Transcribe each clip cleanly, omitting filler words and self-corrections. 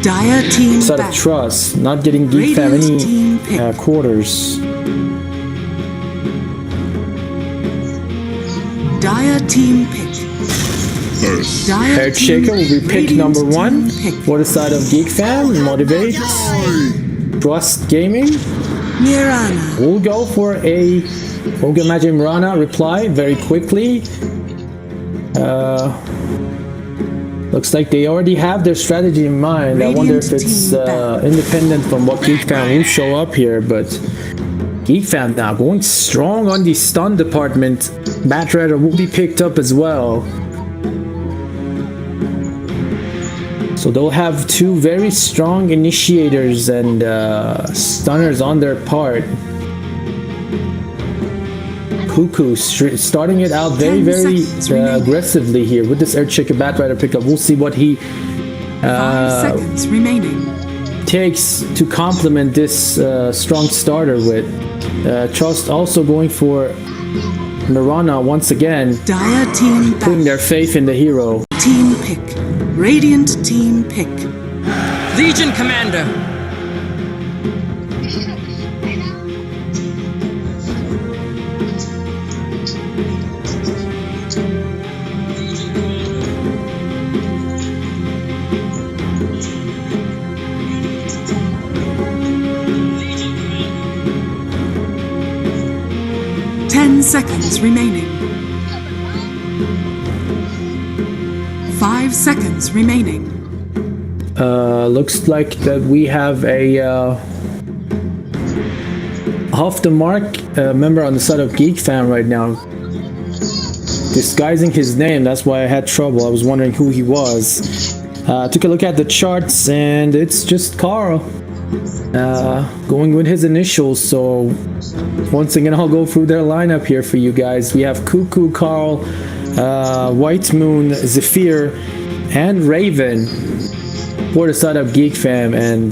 Dire team Side of Trust, not getting GEEK fam any quarters. Dire team pick. Air Shaker will be pick number 1 for the side of GEEK fam. Motivate. Trust Gaming. Mirana. We'll go for a Hogan Magic Mirana reply very quickly. Looks like they already have their strategy in mind. I wonder if it's independent from what GEEK fam will show up here, but GEEK fam now going strong on the stun department. Batrider will be picked up as well. So they'll have two very strong initiators and stunners on their part. Cuckoo starting it out very aggressively here with this Air Checker Batrider pickup. We'll see what he 5 seconds remaining. takes to complement this strong starter with. Trust also going for Mirana once again, Dire team putting their faith in the hero. Team pick. Radiant team pick. Legion Commander. seconds remaining. 5 seconds remaining. Looks like that we have a off the mark member on the side of Geek Fam right now, disguising his name. That's why I had trouble. I was wondering who he was. Took a look at the charts and it's just Carl, going with his initials. So once again, I'll go through their lineup here for you guys. We have Cuckoo, Carl, White Moon, Zephyr, and Raven for the side of Geek Fam, and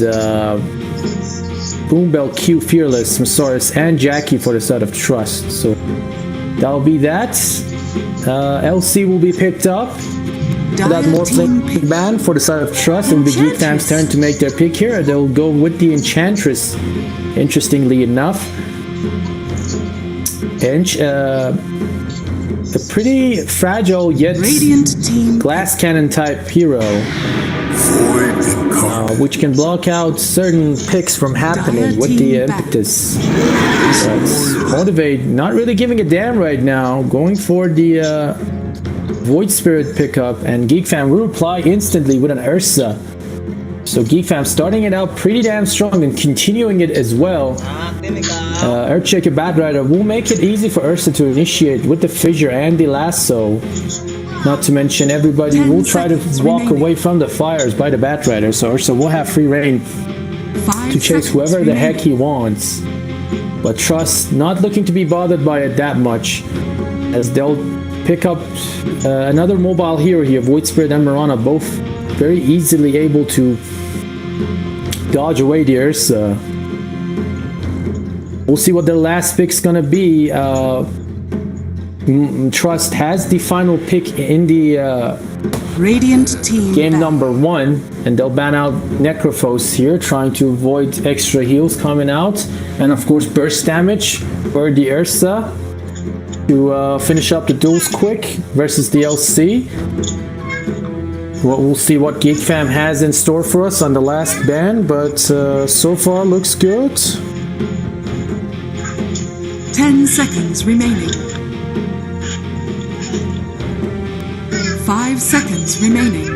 Boombell, Q, Fearless, Masaurus, and Jackie for the side of Trust. So that'll be that. LC will be picked up. That Morphling band for the side of Trust. It will be Geek Fam's turn to make their pick here. They'll go with the Enchantress, interestingly enough. A pretty fragile yet glass cannon type hero, which can block out certain picks from happening with the impetus. Motivate, not really giving a damn right now, going for the Void Spirit pickup, and Geek Fam will reply instantly with an Ursa. So Geek Fam starting it out pretty damn strong and continuing it as well. Earthshaker Batrider will make it easy for Ursa to initiate with the Fissure and the Lasso. Not to mention everybody will try to walk away from the fires by the Batrider, so Ursa will have free reign to chase whoever the heck he wants. But Trust not looking to be bothered by it that much, as they'll pick up another mobile hero here, Void Spirit and Mirana, both very easily able to dodge away the Ursa. We'll see what their last pick's gonna be. Trust has the final pick in the Radiant team game number 1, and they'll ban out Necrophos here, trying to avoid extra heals coming out, and of course burst damage for the Ursa to finish up the duels quick versus the LC. We'll see what Geek Fam has in store for us on the last ban, but so far looks good. 10 seconds remaining. 5 seconds remaining.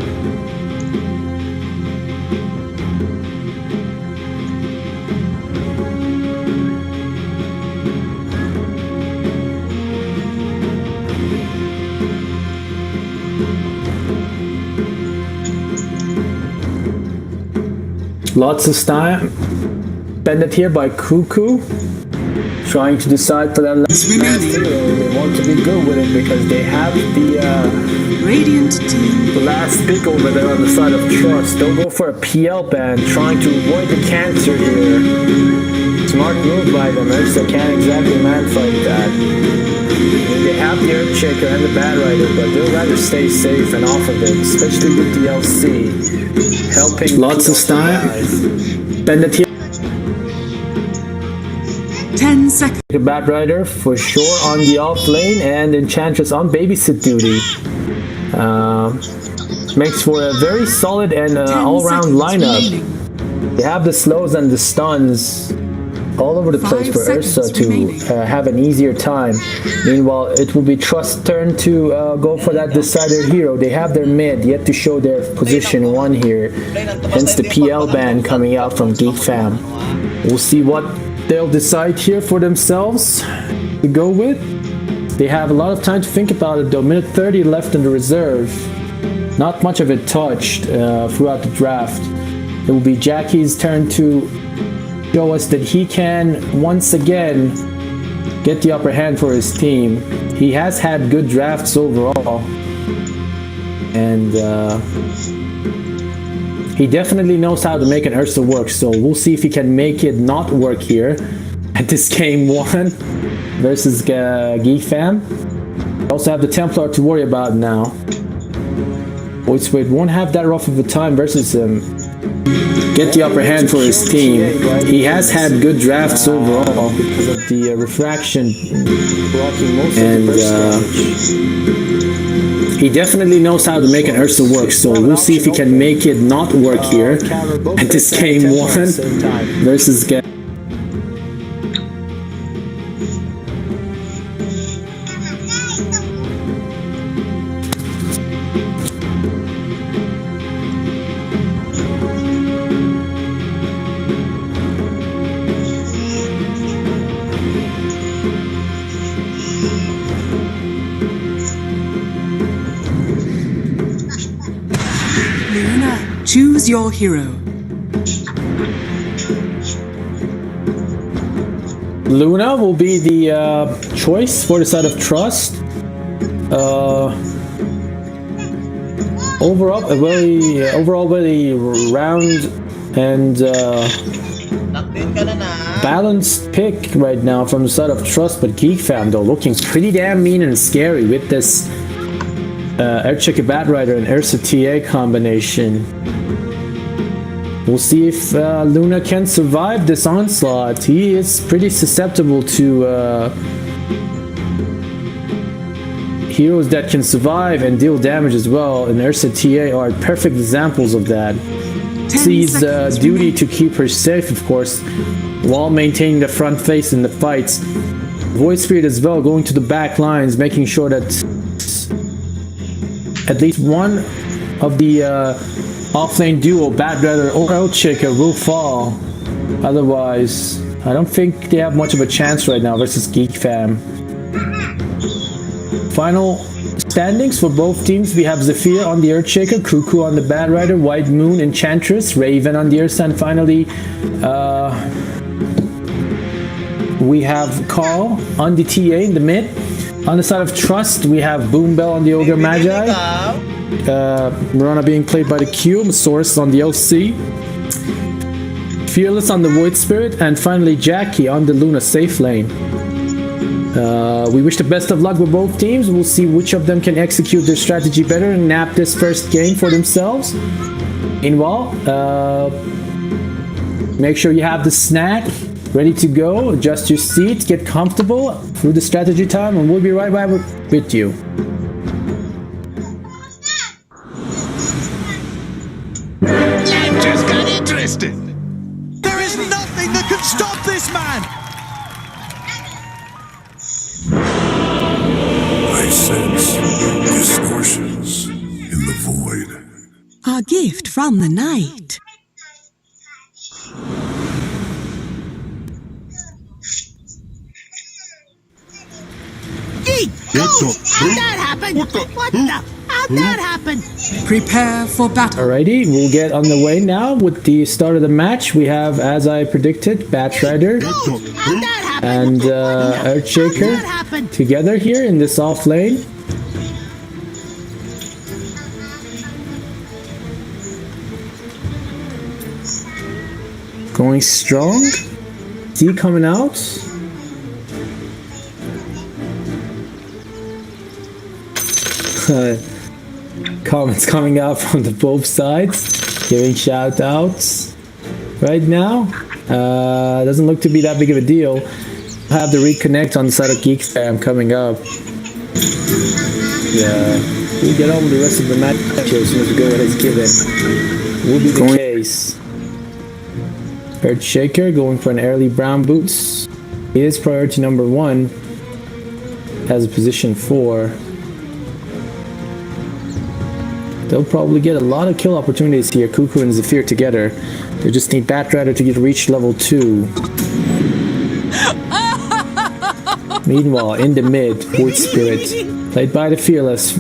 Lots of time spent here by Cuckoo, trying to decide for that last hero. They want to be good with it because they have the Radiant team last pick over there on the side of Trust. They'll go for a PL ban, trying to avoid the cancer here. Smart move by them, Ursa can't exactly man-fight that. They have the Earthshaker and the Batrider, but they'll rather stay safe and off of it, especially with the LC. Helping lots of time. Spend it here. 10 seconds. Batrider for sure on the off lane, and Enchantress on babysit duty. Makes for a very solid and all-round lineup. They have the slows and the stuns all over the place for Ursa to have an easier time. Meanwhile, it will be Trust's turn to go for that decider hero. They have their mid, yet to show their position 1 here. Hence the PL ban coming out from Geek Fam. We'll see what they'll decide here for themselves to go with. They have a lot of time to think about it though. Minute 30 left in the reserve. Not much of it touched throughout the draft. It will be Jackie's turn to show us that he can once again get the upper hand for his team. He has had good drafts overall, and he definitely knows how to make an Ursa work, so we'll see if he can make it not work here at this game 1 versus Geek Fam. We also have the Templar to worry about now. Void Spirit won't have that rough of a time versus him. Get the upper hand for his team. He has had good drafts overall because of the refraction blocking most of the damage. He definitely knows how to make an Ursa work, so we'll see if he can make it not work here at this game 1 versus Choose your hero. Luna will be the choice for the side of Trust. Overall a very round and balanced pick right now from the side of Trust, but Geek Fam though looking pretty damn mean and scary with this Airchecker Batrider and Ursa TA combination. We'll see if Luna can survive this onslaught. He is pretty susceptible to heroes that can survive and deal damage as well, and Ursa TA are perfect examples of that. Sees duty to keep her safe, of course, while maintaining the front face in the fights. Void Spirit as well, going to the back lines, making sure that at least one of the offlane duo, Batrider or Airchecker, will fall. Otherwise, I don't think they have much of a chance right now versus Geek Fam. Final standings for both teams: we have Zephyr on the Earthshaker, Cuckoo on the Batrider, White Moon, Enchantress, Raven on the Ursa, and finally we have Carl on the TA in the mid. On the side of Trust, we have Boombell on the Ogre Magi, Mirana being played by the Q, Source on the LC, Fearless on the Void Spirit, and finally Jackie on the Luna safe lane. We wish the best of luck with both teams. We'll see which of them can execute their strategy better and nab this first game for themselves. Meanwhile, make sure you have the snack ready to go. Adjust your seat, get comfortable through the strategy time, and we'll be right back with you. I just got interested. There is nothing that can stop this man. I sense distortions in the void. A gift from the night. Geek! How'd that happen? How'd that happen? Prepare for battle. Alrighty, we'll get on the way now with the start of the match. We have, as I predicted, Batrider How'd that happen? and Earthshaker together here in this off lane. Going strong. Z coming out. Comments coming out from the both sides, giving shout outs right now. Doesn't look to be that big of a deal. We'll have the reconnect on the side of Geek Fam coming up. Yeah, we'll get on with the rest of the match as soon as the go ahead is given. Will be the case. Earthshaker going for an early brown boots. It is priority number 1. Has a position 4. They'll probably get a lot of kill opportunities here, Cuckoo and Zephyr together. They just need Batrider to get reach level 2. Meanwhile, in the mid, Void Spirit, played by the Fearless,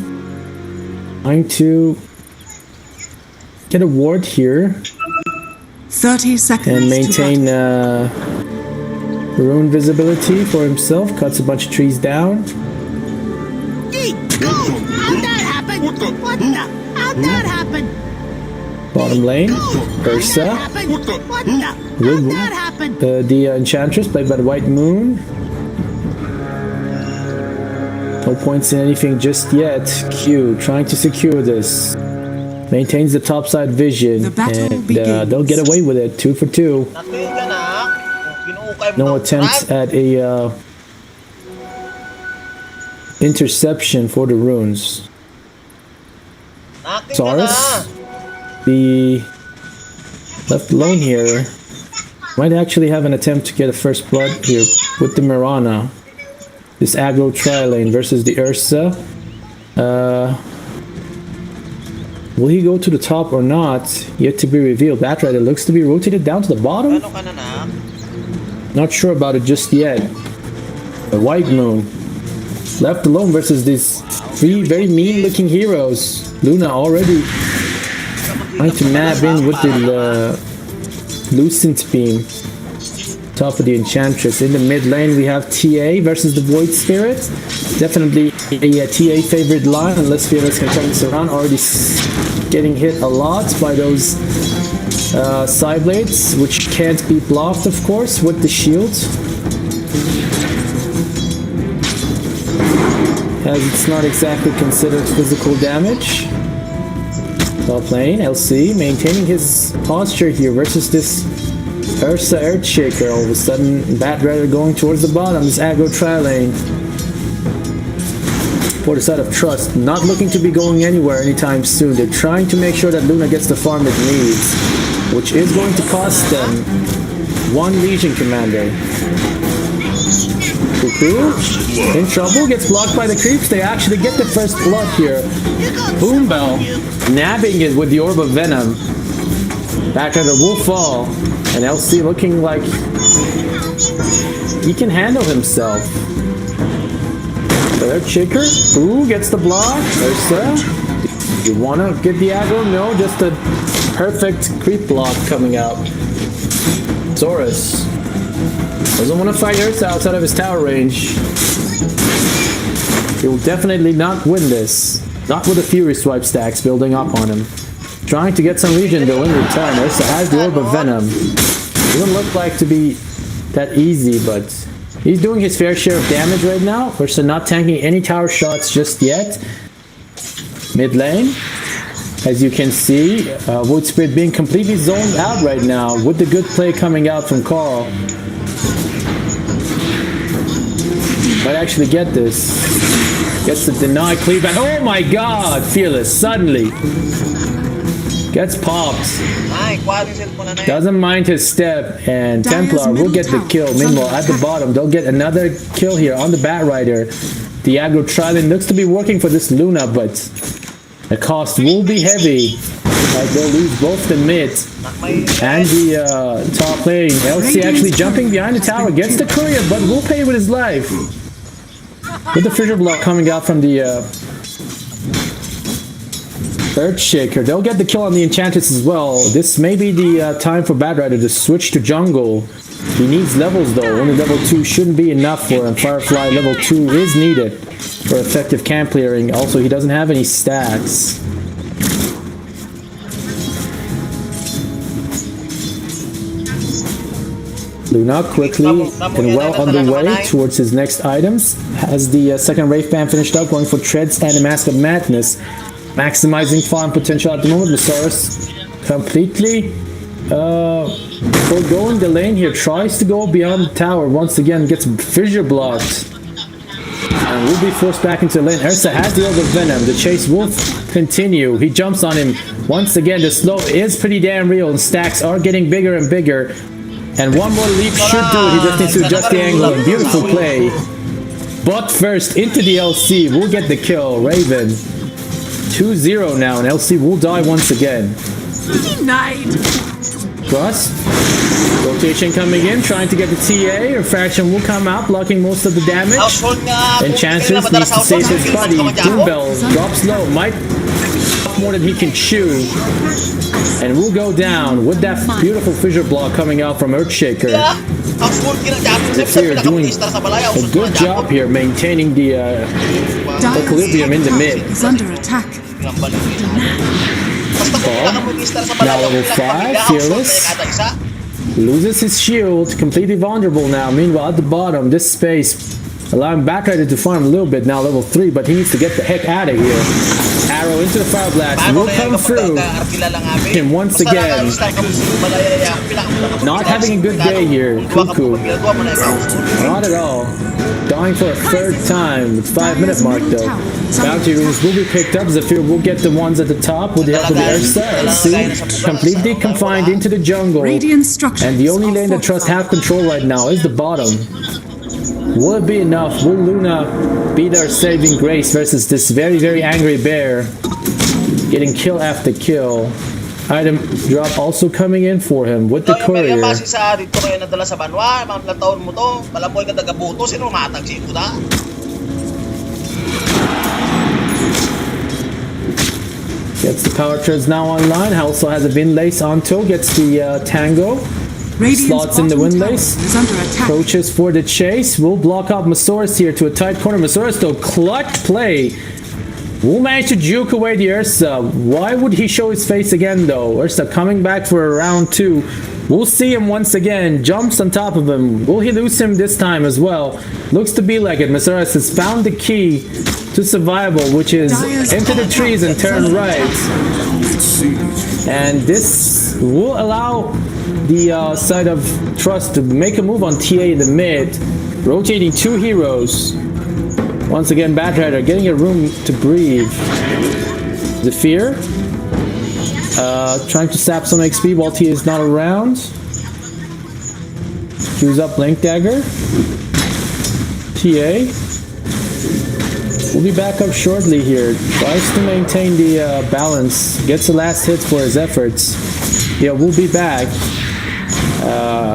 trying to get a ward here 30 seconds and to maintain battle. rune visibility for himself. Cuts a bunch of trees down. Geek! How'd that happen? How'd that happen? Bottom lane, Ursa How'd with that happen? the Enchantress, played by the White Moon. No points in anything just yet. Q trying to secure this. Maintains the topside vision, The battle and begins. they'll get away with it. 2 for 2. No attempts at a interception for the runes. Saurus, be left alone here. Might actually have an attempt to get a first blood here with the Mirana. This aggro tri-lane versus the Ursa. Will he go to the top or not? Yet to be revealed. Batrider looks to be rotated down to the bottom. Not sure about it just yet. The White Moon left alone versus these 3 very mean looking heroes. Luna already Trying to nab in with the Lucent Beam. Top of the Enchantress. In the mid lane we have TA versus the Void Spirit. Definitely a TA favorite line unless Fearless can turn this around. Already getting hit a lot by those side blades, which can't be blocked of course with the shield. As it's not exactly considered physical damage. Top lane, LC maintaining his posture here versus this Ursa Earthshaker. All of a sudden, Batrider going towards the bottom. This aggro tri-lane for the side of Trust. Not looking to be going anywhere anytime soon. They're trying to make sure that Luna gets the farm it needs, which is going to cost them one Legion Commander. Cuckoo in trouble, gets blocked by the creeps. They actually get the first blood here. Boombell nabbing it with the Orb of Venom. Batrider will fall. And LC looking like he can handle himself. The Earthshaker, ooh, gets the block. Ursa, you wanna get the aggro? No, just a perfect creep block coming out. Saurus doesn't want to fight Ursa outside of his tower range. He will definitely not win this. Not with the Fury Swipe stacks building up on him. Trying to get some region though in return. Ursa has the Orb of Venom. Doesn't look like to be that easy, but he's doing his fair share of damage right now. Ursa not tanking any tower shots just yet. Mid lane, as you can see, Void Spirit being completely zoned out right now with the good play coming out from Carl. Might actually get this. Gets the deny cleave and oh my god! Fearless suddenly gets popped. Doesn't mind his step, and Templar will get the kill. Meanwhile, at the bottom, they'll get another kill here on the Batrider. The aggro Trident looks to be working for this Luna, but the cost will be heavy. They'll lose both the mid and the top lane. LC actually jumping behind the tower, gets the courier, but will pay with his life. With the fissure block coming out from the Earthshaker, they'll get the kill on the Enchantress as well. This may be the time for Batrider to switch to jungle. He needs levels though. Only level 2 shouldn't be enough for him. Firefly level 2 is needed for effective camp clearing. Also, he doesn't have any stacks. Luna quickly and well on the way towards his next items. Has the second Wraith Band finished up, going for Treads and a Mask of Madness. Maximizing farm potential at the moment. Lusaurus completely foregoing the lane here. Tries to go beyond the tower. Once again gets fissure blocked. And will be forced back into the lane. Ursa has the Orb of Venom. The chase will continue. He jumps on him. Once again, the slope is pretty damn real. And stacks are getting bigger and bigger. And one more leap should do it. He just needs to adjust the angle. And beautiful play. But first, into the LC. We'll get the kill. Raven. 2-0 now. And LC will die once again. Trust. Rotation coming in. Trying to get the TA. Refraction will come out. Blocking most of the damage. Enchantress needs to save his buddy. Boombell drops low. Might more than he can chew. And we'll go down with that beautiful fissure block coming out from Earthshaker. They're doing a good job here maintaining the equilibrium in the mid. Is under attack. Now level 5, Fearless. Loses his shield, completely vulnerable now. Meanwhile, at the bottom, this space allowing Batrider to farm a little bit now, level 3, but he needs to get the heck out of here. Arrow into the Fire Blast will come through him once again. Not having a good day here, Cuckoo. Not at all. Dying for a third time with 5-minute mark though. Bounty runes will be picked up. Zephyr will get the ones at the top with the help of the Ursa. See, completely confined into the jungle. And the only lane that Trust have control right now is the bottom. Will it be enough? Will Luna be their saving grace versus this very, very angry bear? Getting kill after kill. Item drop also coming in for him with the courier. Gets the power treads now online. Also has a windlace on toe. Gets the Tango. Radiant's Slots in the bottom tower windlace. is under attack. Approaches for the chase. Will block out Masaurus here to a tight corner. Masaurus though, clutch play. Will manage to juke away the Ursa. Why would he show his face again though? Ursa coming back for a round 2. We'll see him once again. Jumps on top of him. Will he lose him this time as well? Looks to be like it. Masaurus has found the key to survival, which is into the trees and turn right. And this will allow the side of Trust to make a move on TA in the mid. Rotating 2 heroes. Once again, Batrider getting a room to breathe. Zephyr trying to sap some XP while TA is not around. Use up Blink Dagger. TA will be back up shortly here. Tries to maintain the balance. Gets the last hit for his efforts. Yeah, we'll be back.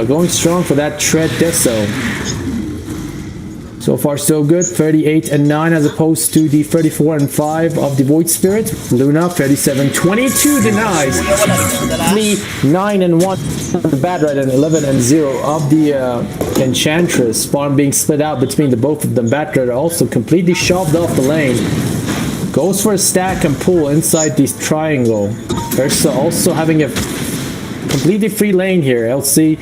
Going strong for that Tread Deso. So far so good, 38 and 9 as opposed to the 34 and 5 of the Void Spirit. Luna 37-22 denies. 9 and 1 of the Batrider and 11 and 0 of the Enchantress. Farm being split out between the both of them. Batrider also completely shoved off the lane. Goes for a stack and pull inside this triangle. Ursa also having a completely free lane here. LC.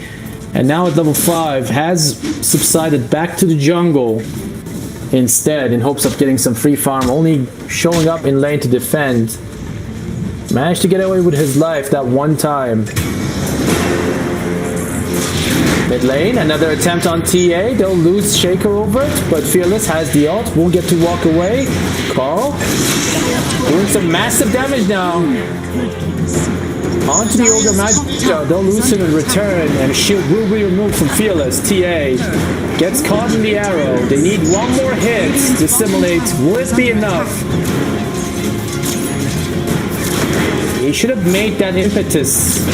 And now at level 5 has subsided back to the jungle instead in hopes of getting some free farm, only showing up in lane to defend. Managed to get away with his life that one time. Mid lane, another attempt on TA. They'll lose Shaker over it, but Fearless has the ult. Won't get to walk away. Carl doing some massive damage now. Onto the Ogre Magic, they'll lose him in return, and shield will be removed from Fearless. TA gets caught in the arrow. They need one more hit to simulate. Will it be enough? He should have made that impetus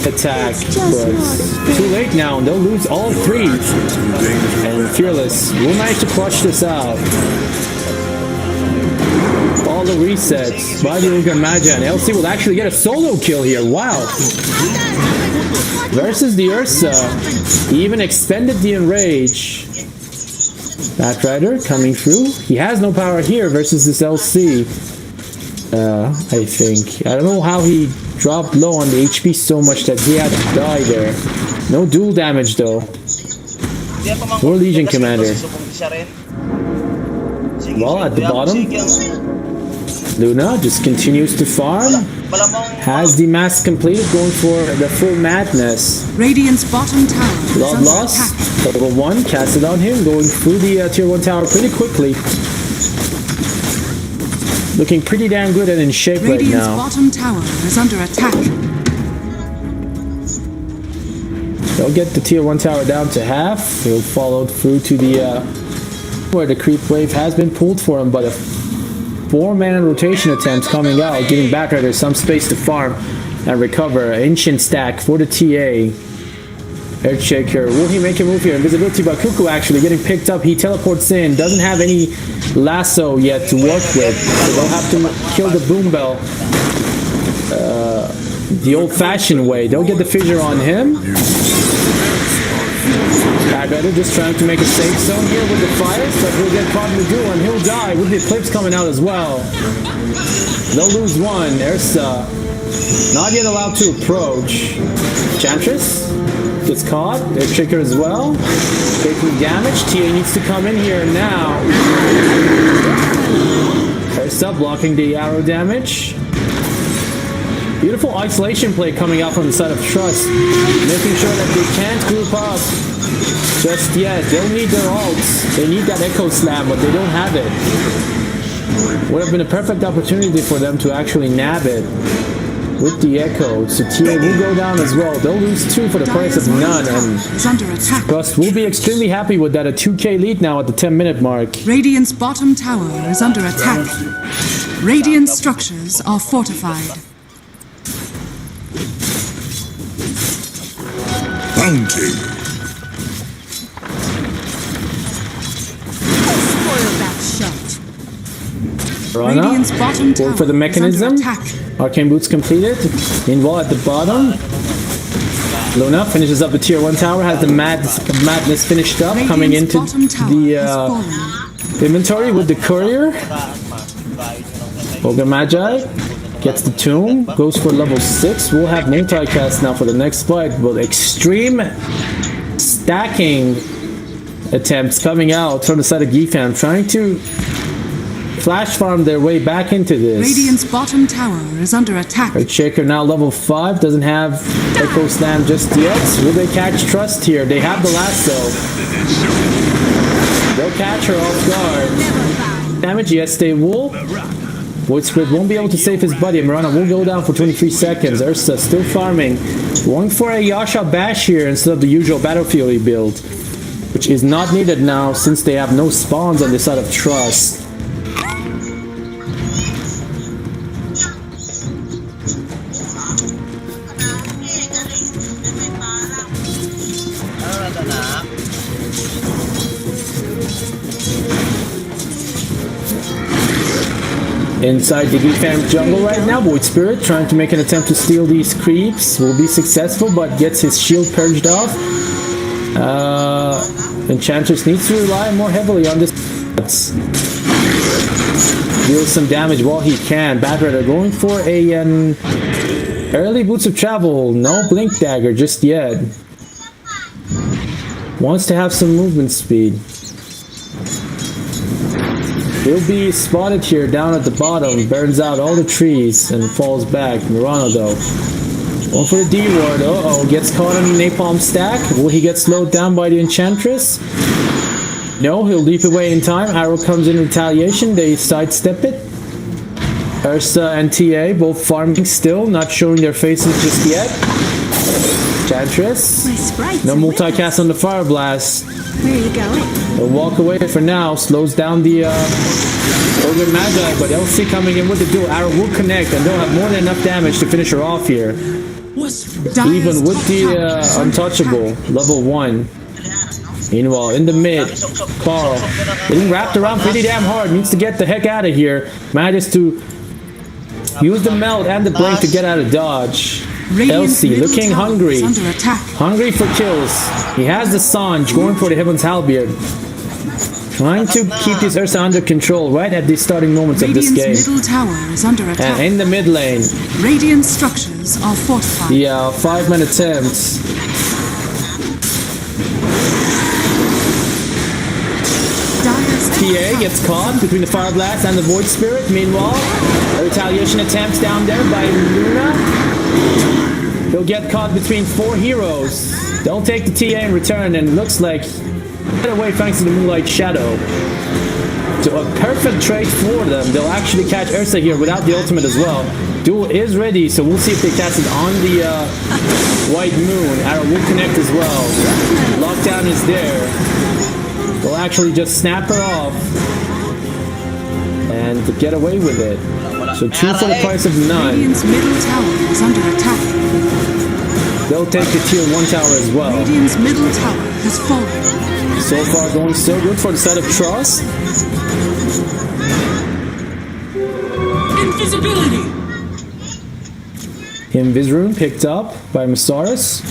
attack, but too late now. They'll lose all 3. And Fearless will manage to clutch this out. All the resets by the Ogre Magi, and LC will actually get a solo kill here. Wow. Versus the Ursa. He even extended the Enrage. Batrider coming through. He has no power here versus this LC. I think. I don't know how he dropped low on the HP so much that he had to die there. No dual damage though. Or Legion Commander. Well, at the bottom, Luna just continues to farm. Has the mask completed, going for the full madness. Radiant's bottom tower is Love under lost. attack. Level 1 casted on him, going through the tier 1 tower pretty quickly. Looking pretty damn good and in shape Radiant's right now. bottom tower is under attack. They'll get the tier 1 tower down to half. He'll follow through to the where the creep wave has been pulled for him, but a 4-man rotation attempt coming out, giving Batrider some space to farm and recover. Ancient stack for the TA. Earthshaker, will he make a move here? Invisibility by Cuckoo actually getting picked up. He teleports in, doesn't have any lasso yet to work with, so they'll have to kill the Boom Bell the old-fashioned way. They'll get the fissure on him. Batrider just trying to make a safe zone here with the fires, but he'll get caught in the duel and he'll die with the Eclipse coming out as well. They'll lose one. Ursa not yet allowed to approach. Enchantress gets caught. Earthshaker as well. Taking damage. TA needs to come in here now. Ursa blocking the arrow damage. Beautiful isolation play coming out from the side of Trust, making sure that they can't group up just yet. They'll need their ults. They need that Echo Slam, but they don't have it. Would have been a perfect opportunity for them to actually nab it with the Echo. So TA will go down as well. They'll lose 2 for the price of none, and Trust will be extremely happy with that. A 2k lead now at the 10-minute mark. Radiant's bottom tower is under attack. Radiant structures are fortified. Bounty. Spoil that shot. Rana, Radiant's bottom tower going for the is mechanism. under attack. Arcane Boots completed. Meanwhile, at the bottom, Luna finishes up the tier 1 tower, has the madness finished up, coming into the inventory with the courier. Ogre Magi gets the tomb, goes for level 6. We'll have multicast now for the next fight, but extreme stacking attempts coming out from the side of GEEK fam, trying to flash farm their way back into this. Radiant's bottom tower is under attack. Earthshaker now level 5, doesn't have Echo Slam just yet. Will they catch Trust here? They have the lasso. They'll catch her off guard. Damage, yes they will. Void Spirit won't be able to save his buddy. Mirana will go down for 23 seconds. Ursa still farming. Going for a Yasha Bash here instead of the usual Battlefield build, which is not needed now since they have no spawns on the side of Trust. Inside the GEEK fam jungle right now, Void Spirit trying to make an attempt to steal these creeps. Will be successful, but gets his shield purged off. Enchantress needs to rely more heavily on this. Deal some damage while he can. Bad Rider going for a early Boots of Travel. No Blink Dagger just yet. Wants to have some movement speed. He'll be spotted here down at the bottom, burns out all the trees and falls back. Mirana though, going for the D ward. Uh-oh, gets caught on the napalm stack. Will he get slowed down by the Enchantress? No, he'll leap away in time. Arrow comes in retaliation, they sidestep it. Ursa and TA both farming still, not showing their faces just yet. Enchantress, no multicast on the Fire Blast. Where are you going? They'll walk away for now, slows down the Ogre Magi, but LC coming in with the dual arrow will connect, and they'll have more than enough damage to finish her off here. Even with the Untouchable, level 1. Meanwhile, in the mid, Carl getting wrapped around pretty damn hard, needs to get the heck out of here. Manages to use the melt and the blink to get out of dodge. LC looking hungry. Hungry for kills. He has the Sanj going for the Heaven's Halberd. Trying to keep his Ursa under control right at the starting moments of this game. Middle tower is under attack. And in the mid lane, Radiant structures are fortified. the 5-man attempts. TA gets caught between the Fire Blast and the Void Spirit. Meanwhile, a retaliation attempts down there by Luna. He'll get caught between 4 heroes. They'll take the TA in return, and it looks like get away thanks to the Moonlight Shadow. So a perfect trade for them. They'll actually catch Ursa here without the ultimate as well. Duel is ready, so we'll see if they cast it on the White Moon. Arrow will connect as well. Lockdown is there. They'll actually just snap her off and get away with it. So 2 for the price of none. Radiant's middle tower is under attack. They'll take the tier 1 tower as well. Radiant's middle tower has fallen. So far going so good for the side of Trust. Invisibility! Invis rune picked up by Masaris.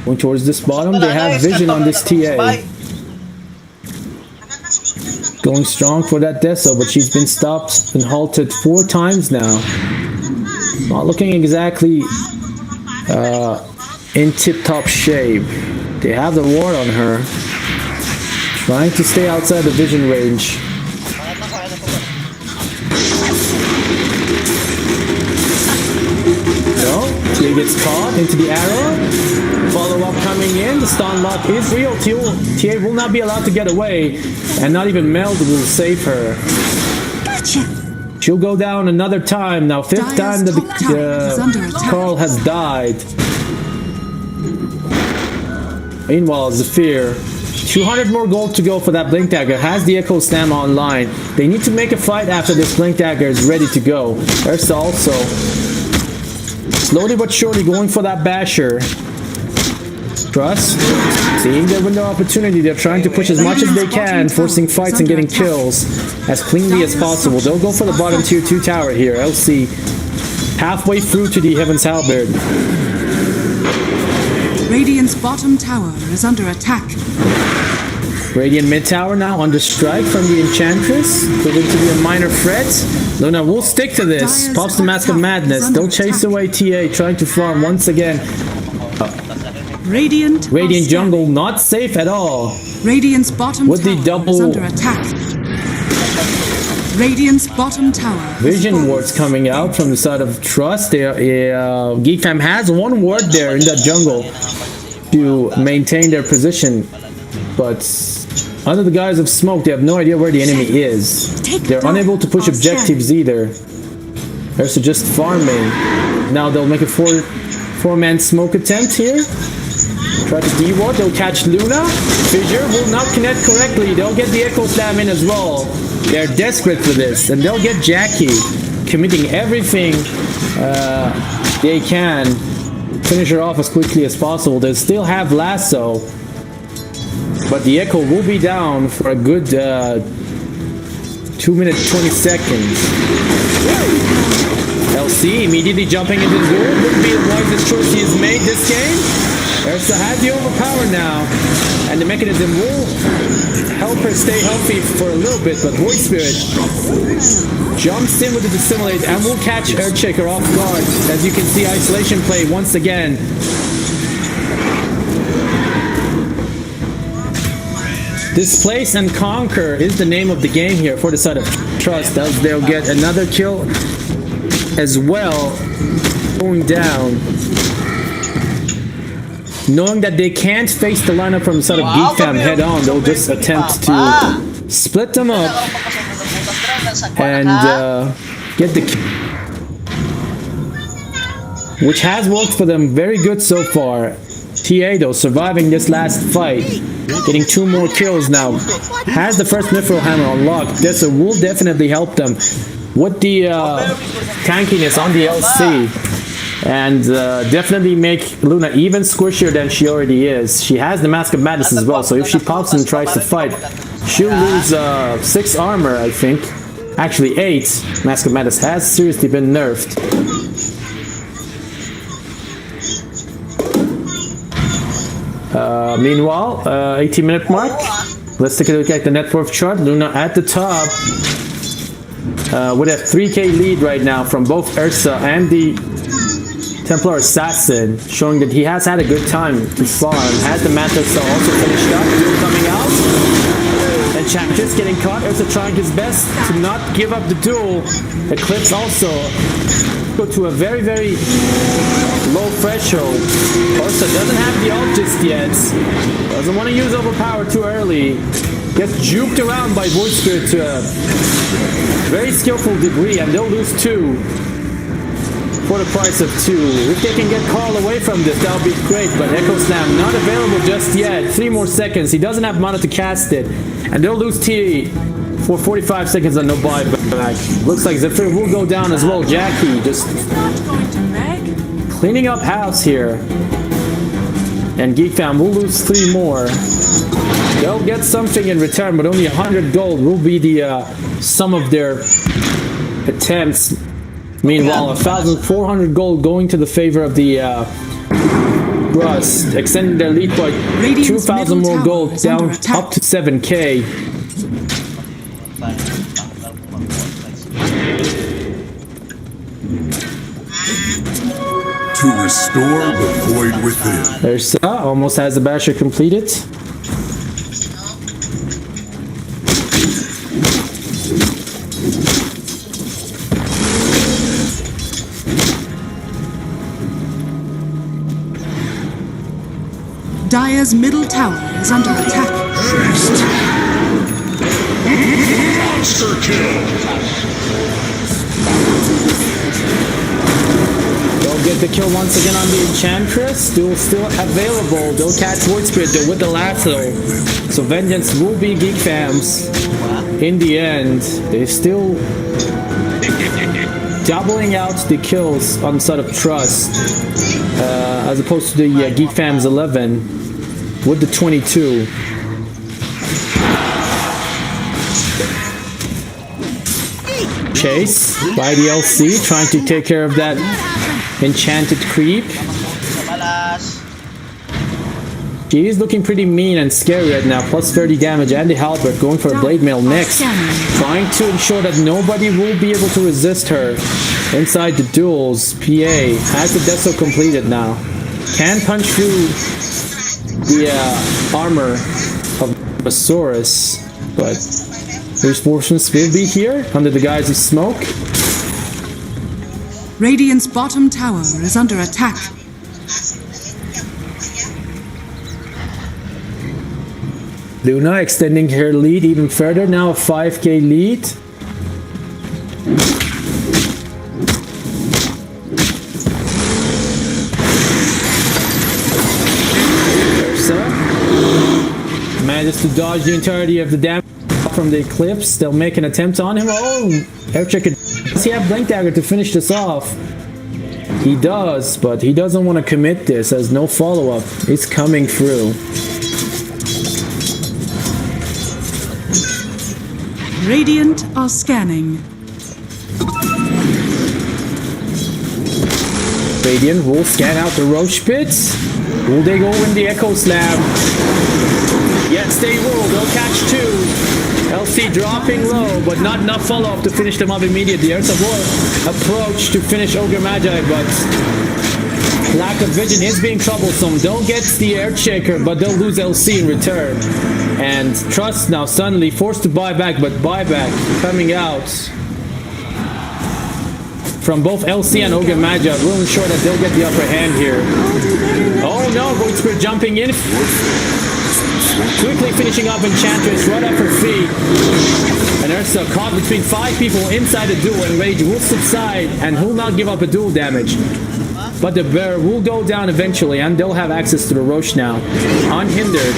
Going towards this bottom, they have vision on this TA. Going strong for that Deso, but she's been stopped and halted 4 times now. Not looking exactly in tip-top shape. They have the ward on her. Trying to stay outside the vision range. No, he gets caught into the arrow. Follow-up coming in. The stun lock is real. TA will not be allowed to get away. And not even Meld will save her. Gotcha. She'll go down another time. Now 5th time that the Carl has died. Meanwhile, Zephyr, 200 more gold to go for that Blink Dagger. Has the Echo Slam online. They need to make a fight after this Blink Dagger is ready to go. Ursa also slowly but surely going for that Basher. Trust, seeing their window of opportunity, they're trying to push as much as they can, forcing fights and getting kills as cleanly as possible. They'll go for the bottom tier 2 tower here. LC halfway through to the Heaven's Halberd. Radiant's bottom tower is under attack. Radiant mid tower now under strike from the Enchantress, proving to be a minor threat. Luna will stick to this, pops the Mask of Madness. They'll chase away TA, trying to farm once again. Radiant jungle not safe at all. Radiant's bottom with tower the double is under attack. Radiant's bottom tower. Vision wards coming out from the side of Trust. Geek Fam has one ward there in that jungle to maintain their position, but under the guise of smoke, they have no idea where the enemy is. They're unable to push objectives either. They're just farming. Now they'll make a four-man smoke attempt here. Try to D-ward, they'll catch Luna. Fissure will not connect correctly. They'll get the Echo Slam in as well. They're desperate for this, and they'll get Jackie committing everything they can. Finish her off as quickly as possible. They still have Lasso, but the Echo will be down for a good 2 minutes 20 seconds. LC immediately jumping into the duel. Wouldn't be the wisest choice he has made this game. Ursa has the overpower now, and the mechanism will help her stay healthy for a little bit, but Void Spirit jumps in with the Dissimulate and will catch Earthshaker off guard. As you can see, isolation play once again. Displace and Conquer is the name of the game here for the side of Trust, as they'll get another kill as well going down. Knowing that they can't face the lineup from the side of Geek Fam head on, they'll just attempt to split them up and get the kill, which has worked for them very good so far. TA though surviving this last fight, getting 2 more kills now, has the first Mithril Hammer unlocked. This will definitely help them with the tankiness on the LC. And definitely make Luna even squishier than she already is. She has the Mask of Madness as well, so if she pops and tries to fight, she'll lose 6 armor, I think. Actually 8. Mask of Madness has seriously been nerfed. Meanwhile, 18-minute mark. Let's take a look at the net worth chart. Luna at the top with a 3k lead right now from both Ursa and the Templar Assassin, showing that he has had a good time to farm. Has the Mantis also finished up, coming out. And Enchantress getting caught. Ursa trying his best to not give up the duel. Eclipse also go to a very, very low threshold. Ursa doesn't have the ult just yet. Doesn't want to use overpower too early. Gets juked around by Void Spirit to a very skillful degree, and they'll lose 2. For the price of 2. If they can get Carl away from this, that would be great, but Echo Slam not available just yet. 3 more seconds. He doesn't have mana to cast it. And they'll lose T for 45 seconds and no buyback. Looks like Zephyr will go down as well. Jackie just cleaning up house here. And Geek Fam will lose 3 more. They'll get something in return, but only 100 gold will be the sum of their attempts. Meanwhile, 1,400 gold going to the favor of the Trust, extending their lead by 2,000 more gold down up to 7k. To restore the void within. There's almost has the basher completed. Dire's middle tower is under attack. Monster kill. They'll get the kill once again on the Enchantress. Duel still available. They'll catch Void Spirit though with the lasso. So vengeance will be Geek Fam's. In the end, they still doubling out the kills on the side of Trust, as opposed to the Geek Fam's 11 with the 22. Chase by the LC, trying to take care of that enchanted creep. She is looking pretty mean and scary right now. Plus 30 damage. Andy Halbert going for a blade mail next, trying to ensure that nobody will be able to resist her inside the duels. PA has the Deso completed now. Can punch through the armor of Masaurus, but reinforcements will be here under the guise of smoke. Radiant's bottom tower is under attack. Luna extending her lead even further, now a 5k lead. Ursa manages to dodge the entirety of the damage from the Eclipse. They'll make an attempt on him. Oh, Air Checker. Does he have Blink Dagger to finish this off? He does, but he doesn't want to commit this as no follow-up is coming through. Radiant are scanning. Radiant will scan out the Roach Pits. Will they go in the Echo Slam? Yes, they will. They'll catch two. LC dropping low, but not enough follow-up to finish them up immediately. Ursa will approach to finish Ogre Magi, but lack of vision is being troublesome. They'll get the Air Shaker, but they'll lose LC in return. And Trust now suddenly forced to buy back, but buyback coming out from both LC and Ogre Magi will ensure that they'll get the upper hand here. Oh no, Void Spirit jumping in. Quickly finishing up Enchantress right off her feet. And Ursa caught between 5 people inside the duel, and Rage will subside and will not give up a duel damage. But the bear will go down eventually, and they'll have access to the Roche now, unhindered.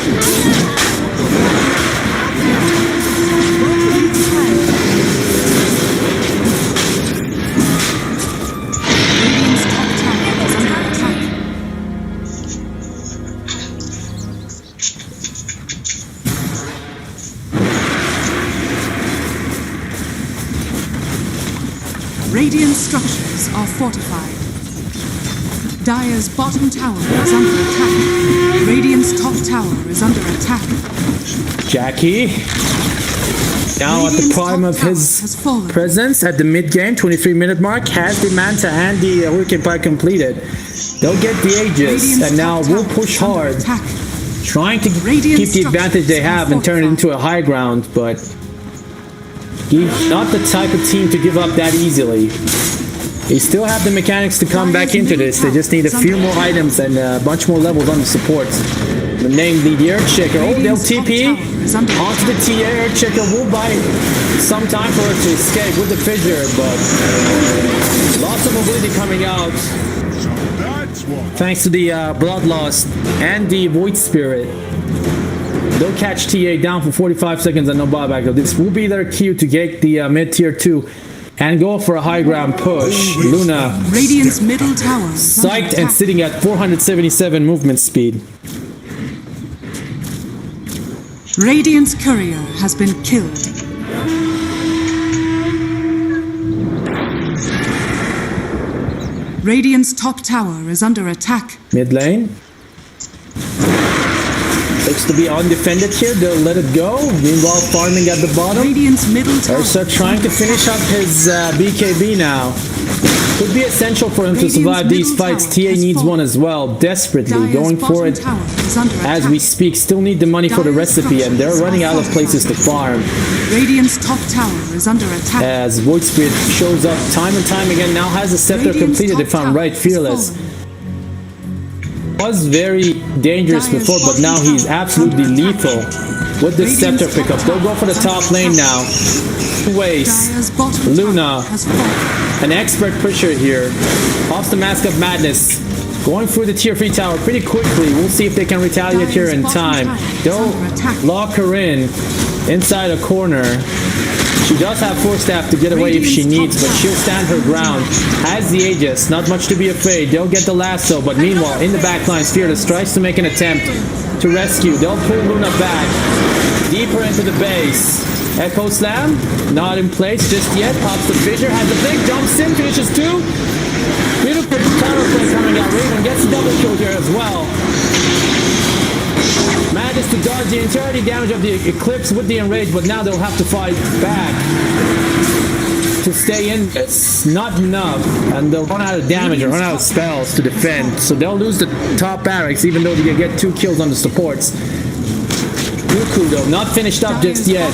Radiant structures are fortified. Dire's bottom tower is under attack. Radiant's top tower is under attack. Jackie, now at the prime of his presence at the mid-game, 23-minute mark, has the Manta and the Hurricane Pike completed. They'll get the Aegis, and now we'll push hard, trying to keep the advantage they have and turn it into a high ground, but he's not the type of team to give up that easily. They still have the mechanics to come back into this. They just need a few more items and a bunch more levels on the supports. Namely the Earthshaker. Oh, they'll TP onto the TA. Earthshaker will buy some time for her to escape with the fissure, but lots of mobility coming out thanks to the Bloodlust and the Void Spirit. They'll catch TA down for 45 seconds and no buyback. This will be their cue to get the mid-tier 2 and go for a high ground push. Luna, Radiant's middle tower psyched and sitting at 477 movement speed. Radiant's courier has been killed. Radiant's top tower is under attack. Mid lane looks to be undefended here. They'll let it go. Meanwhile, farming at the bottom. Radiant's middle tower. Ursa trying to finish up his BKB now. Could be essential for him to survive these fights. TA needs one as well, desperately going for it as we speak. Still need the money for the recipe, and they're running out of places to farm. Radiant's top tower is under attack. As Void Spirit shows up time and time again. Now has the scepter completed, if I'm right. Fearless was very dangerous before, but now he's absolutely lethal with the scepter pickup. They'll go for the top lane now. Waste. Luna, an expert pusher here, off the Mask of Madness, going through the tier 3 tower pretty quickly. We'll see if they can retaliate here in time. They'll lock her in inside a corner. She does have Force Staff to get away if she needs, but she'll stand her ground. Has the Aegis, not much to be afraid. They'll get the lasso, but meanwhile, in the back lines, Fearless tries to make an attempt to rescue. They'll pull Luna back, deeper into the base. Echo Slam, not in place just yet. Pops the fissure, has a big jumps in, finishes two. Beautiful counterplay coming out. Raven gets a double kill here as well. Manages to dodge the entirety damage of the Eclipse with the Enrage, but now they'll have to fight back to stay in this. Not enough, and they'll run out of damage or run out of spells to defend. So they'll lose the top barracks, even though they can get 2 kills on the supports. Yuku though, not finished up just yet.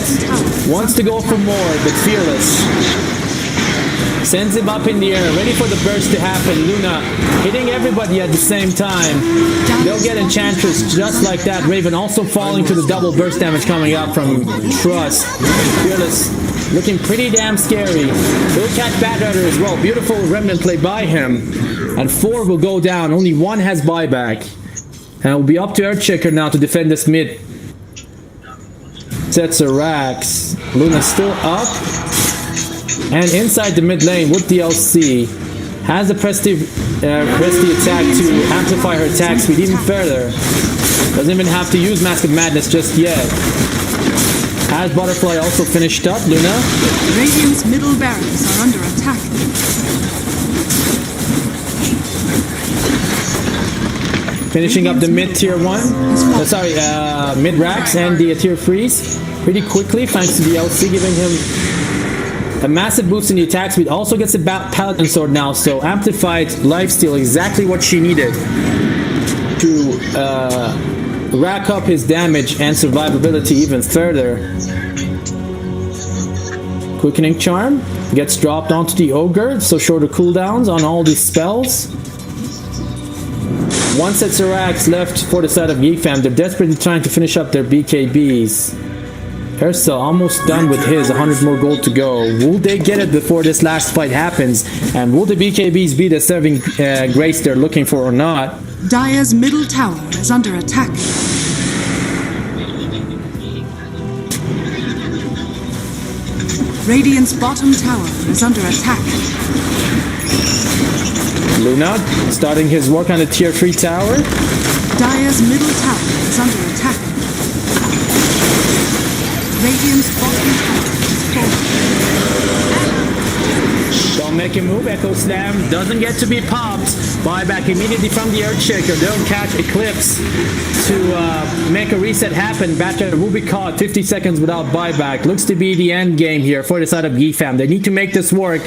Wants to go for more, but Fearless sends him up in the air, ready for the burst to happen. Luna hitting everybody at the same time. They'll get Enchantress just like that. Raven also falling to the double burst damage coming out from Trust. Fearless looking pretty damn scary. He'll catch Bat Rider as well. Beautiful remnant play by him. And 4 will go down. Only 1 has buyback. And it will be up to Earthshaker now to defend this mid. Sets a racks. Luna's still up. And inside the mid lane with the LC. Has the press the attack to amplify her attack speed even further. Doesn't even have to use Mask of Madness just yet. Has Butterfly also finished up, Luna? Radiant's middle barracks are under attack. Finishing up the mid tier 1. Mid racks and the tier 3s pretty quickly thanks to the LC giving him a massive boost in the attack speed. Also gets a Paladin Sword now, so amplified lifesteal, exactly what she needed to rack up his damage and survivability even further. Quickening Charm gets dropped onto the Ogre, so shorter cooldowns on all these spells. 1 set Serax left for the side of GEEK fam. They're desperately trying to finish up their BKBs. Ursa almost done with his, 100 more gold to go. Will they get it before this last fight happens? And will the BKBs be the serving grace they're looking for or not? Dire's middle tower is under attack. Radiant's bottom tower is under attack. Luna starting his work on the tier 3 tower. Dire's middle tower is under attack. Radiant's bottom tower is falling. Don't make a move. Echo Slam doesn't get to be popped. Buyback immediately from the Earthshaker. They'll catch Eclipse to make a reset happen. Battle will be caught 50 seconds without buyback. Looks to be the end game here for the side of GEEK fam. They need to make this work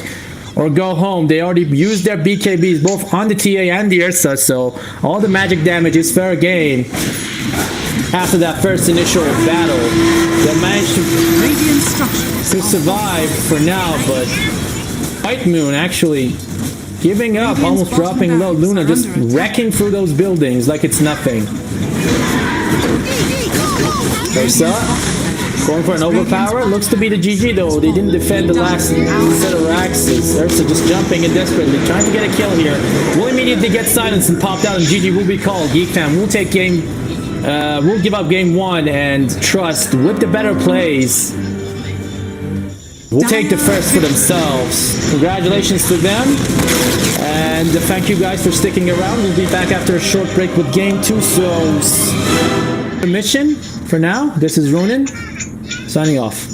or go home. They already used their BKBs both on the TA and the Ursa, so all the magic damage is fair game. After that first initial battle, they managed to survive for now, but White Moon actually giving up, almost dropping low. Luna just wrecking through those buildings like it's nothing. Ursa going for an overpower. Looks to be the GG though. They didn't defend the last set of racks. Ursa just jumping in desperately, trying to get a kill here. Will immediately get silenced and popped out, and GG will be called. GEEK fam will take game. We'll give up game 1, and Trust with the better plays will take the first for themselves. Congratulations to them, and thank you guys for sticking around. We'll be back after a short break with game 2. So mission for now. This is Ronan signing off.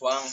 Swang.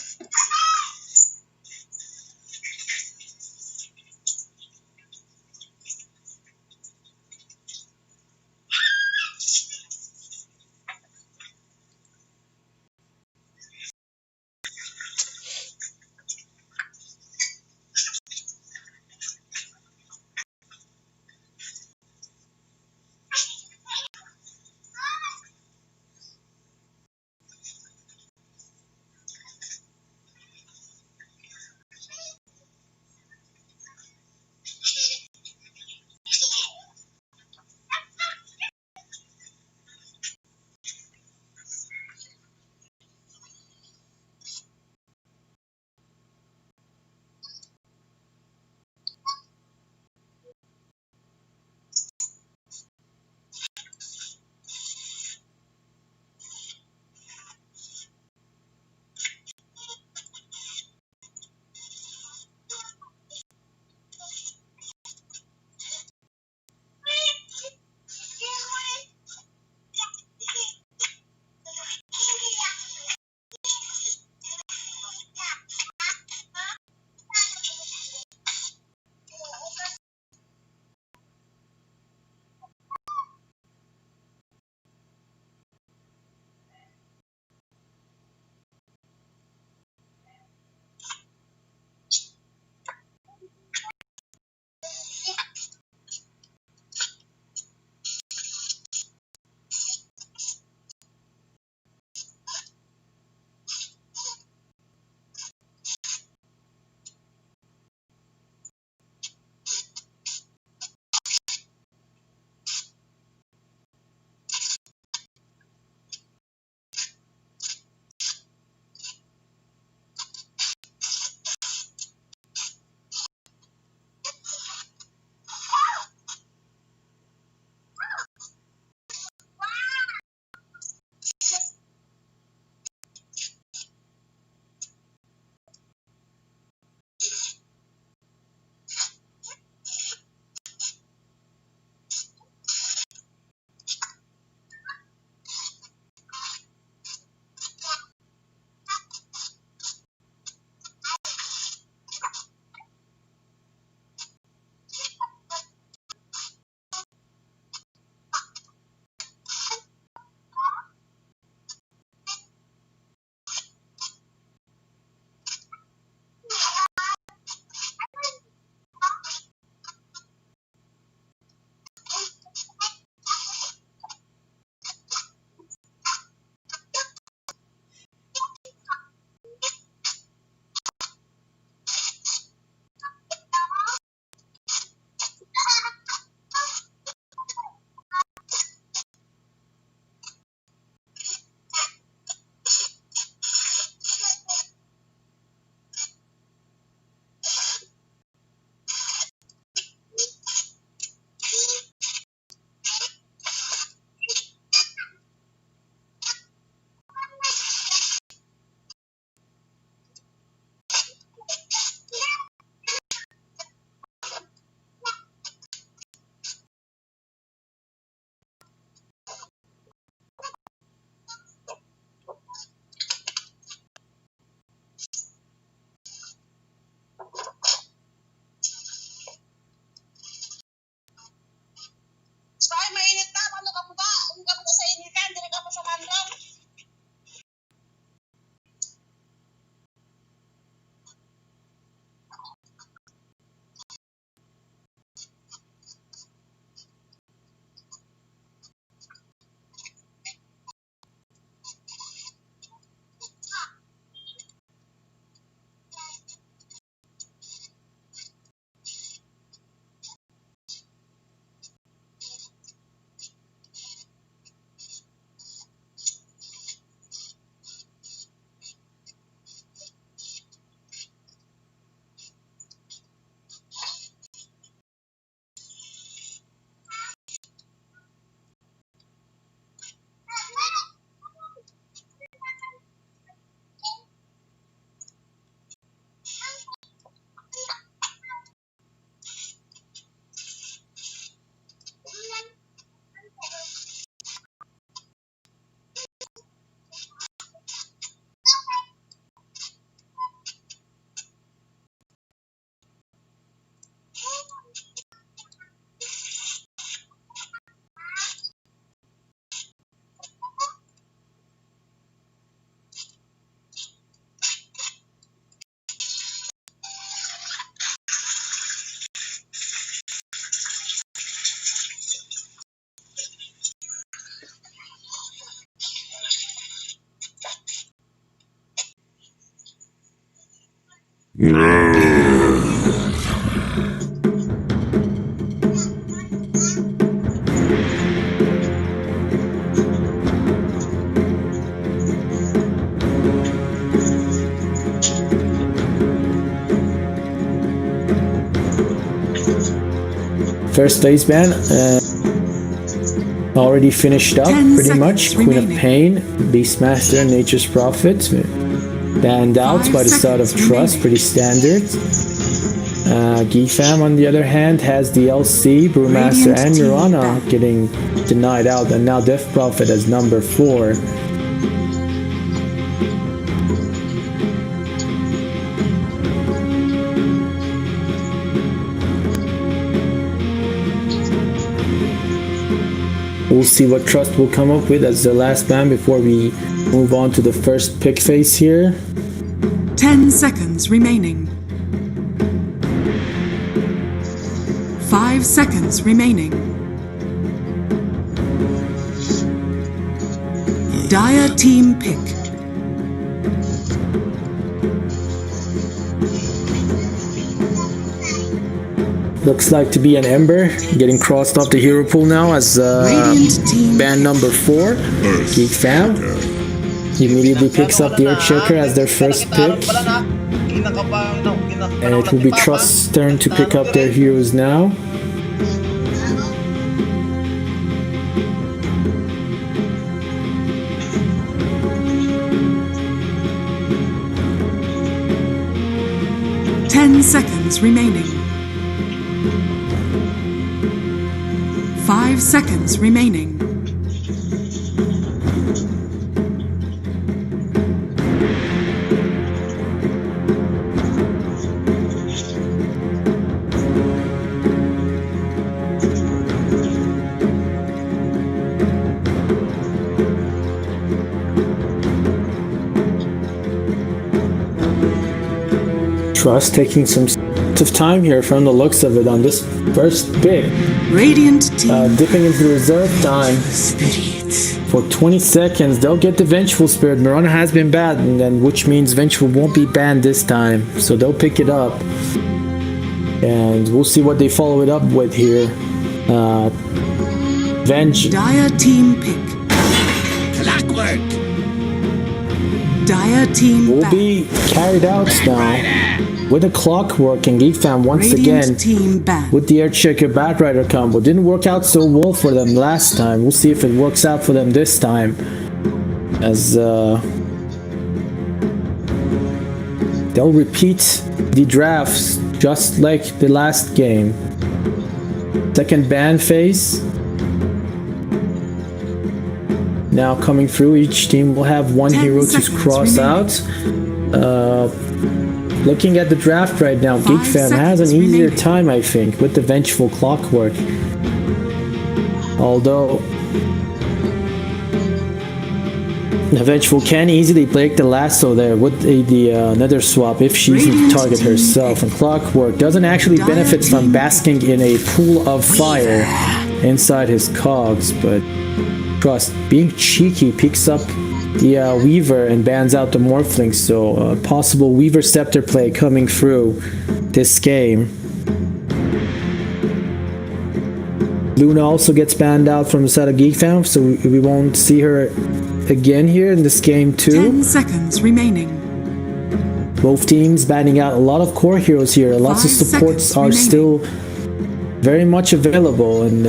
First phase ban already finished up pretty much. Queen of Pain, Beastmaster, Nature's Prophet banned out by the start of Trust, pretty standard. GEEK fam on the other hand has the LC, Brewmaster and Mirana getting denied out, and now Death Prophet as number 4. We'll see what Trust will come up with as the last ban before we move on to the first pick phase here. 10 seconds remaining. 5 seconds remaining. Dire team pick. Looks like to be an Ember getting crossed off the hero pool now as ban number 4. GEEK fam immediately picks up the Earthshaker as their first pick, and it will be Trust's turn to pick up their heroes now. Seconds remaining. 5 seconds remaining. Trust taking some of time here from the looks of it on this first pick. Radiant team dipping into the reserve time for 20 seconds. They'll get the Vengeful Spirit. Mirana has been banned, and which means Vengeful won't be banned this time, so they'll pick it up, and we'll see what they follow it up with here. Venge. Dire team pick. Clockwork. Dire team will back. be carried out now with the Clockwork, and GEEK fam once Radiant again team back. with the Earthshaker Batrider combo. Didn't work out so well for them last time. We'll see if it works out for them this time, as they'll repeat the drafts just like the last game. Second ban phase now coming through. Each team will have one hero to cross out. Looking at the draft right now, GEEK fam has an easier time, I think, with the Vengeful Clockwork. Although the Vengeful can easily break the lasso there with the Nether Swap if she's the target herself. And Clockwork doesn't actually benefit from basking in a pool of fire inside his cogs, but Trust, being cheeky, picks up the Weaver and bans out the Morphling, so possible Weaver Scepter play coming through this game. Luna also gets banned out from the side of GEEK fam, so we won't see her again here in this game too. 10 seconds remaining. Both teams banning out a lot of core heroes here. Lots of supports are still very much available, and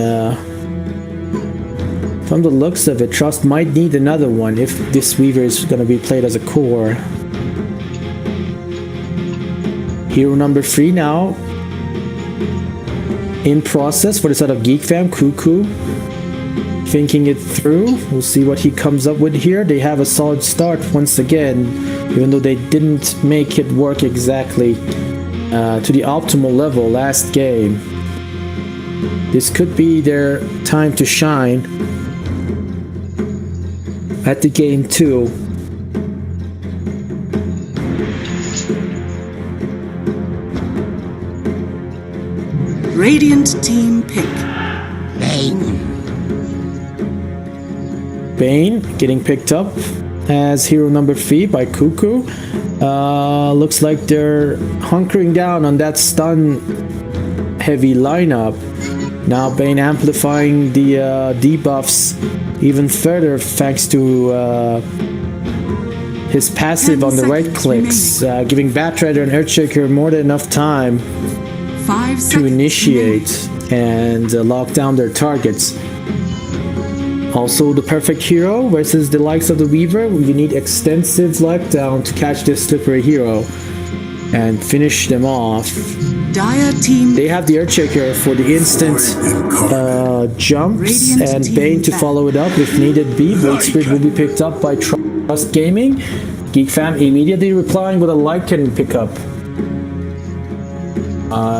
from the looks of it, Trust might need another one if this Weaver is going to be played as a core. Hero number 3 now in process for the side of GEEK fam. Cuckoo thinking it through. We'll see what he comes up with here. They have a solid start once again, even though they didn't make it work exactly to the optimal level last game. This could be their time to shine at the game 2. Radiant team pick. Bane getting picked up as hero number 3 by Cuckoo. Looks like they're hunkering down on that stun heavy lineup. Now Bane amplifying the debuffs even further thanks to his passive on the right clicks, giving Batrider and Earthshaker more than enough time to initiate and lock down their targets. Also the perfect hero versus the likes of the Weaver. You need extensive lockdown to catch this slippery hero and finish them off. Dire team. They have the Earthshaker for the instant jumps and Bane to follow it up if needed be. Void Spirit will be picked up by Trust Gaming. Geek Fam immediately replying with a Lycan pickup.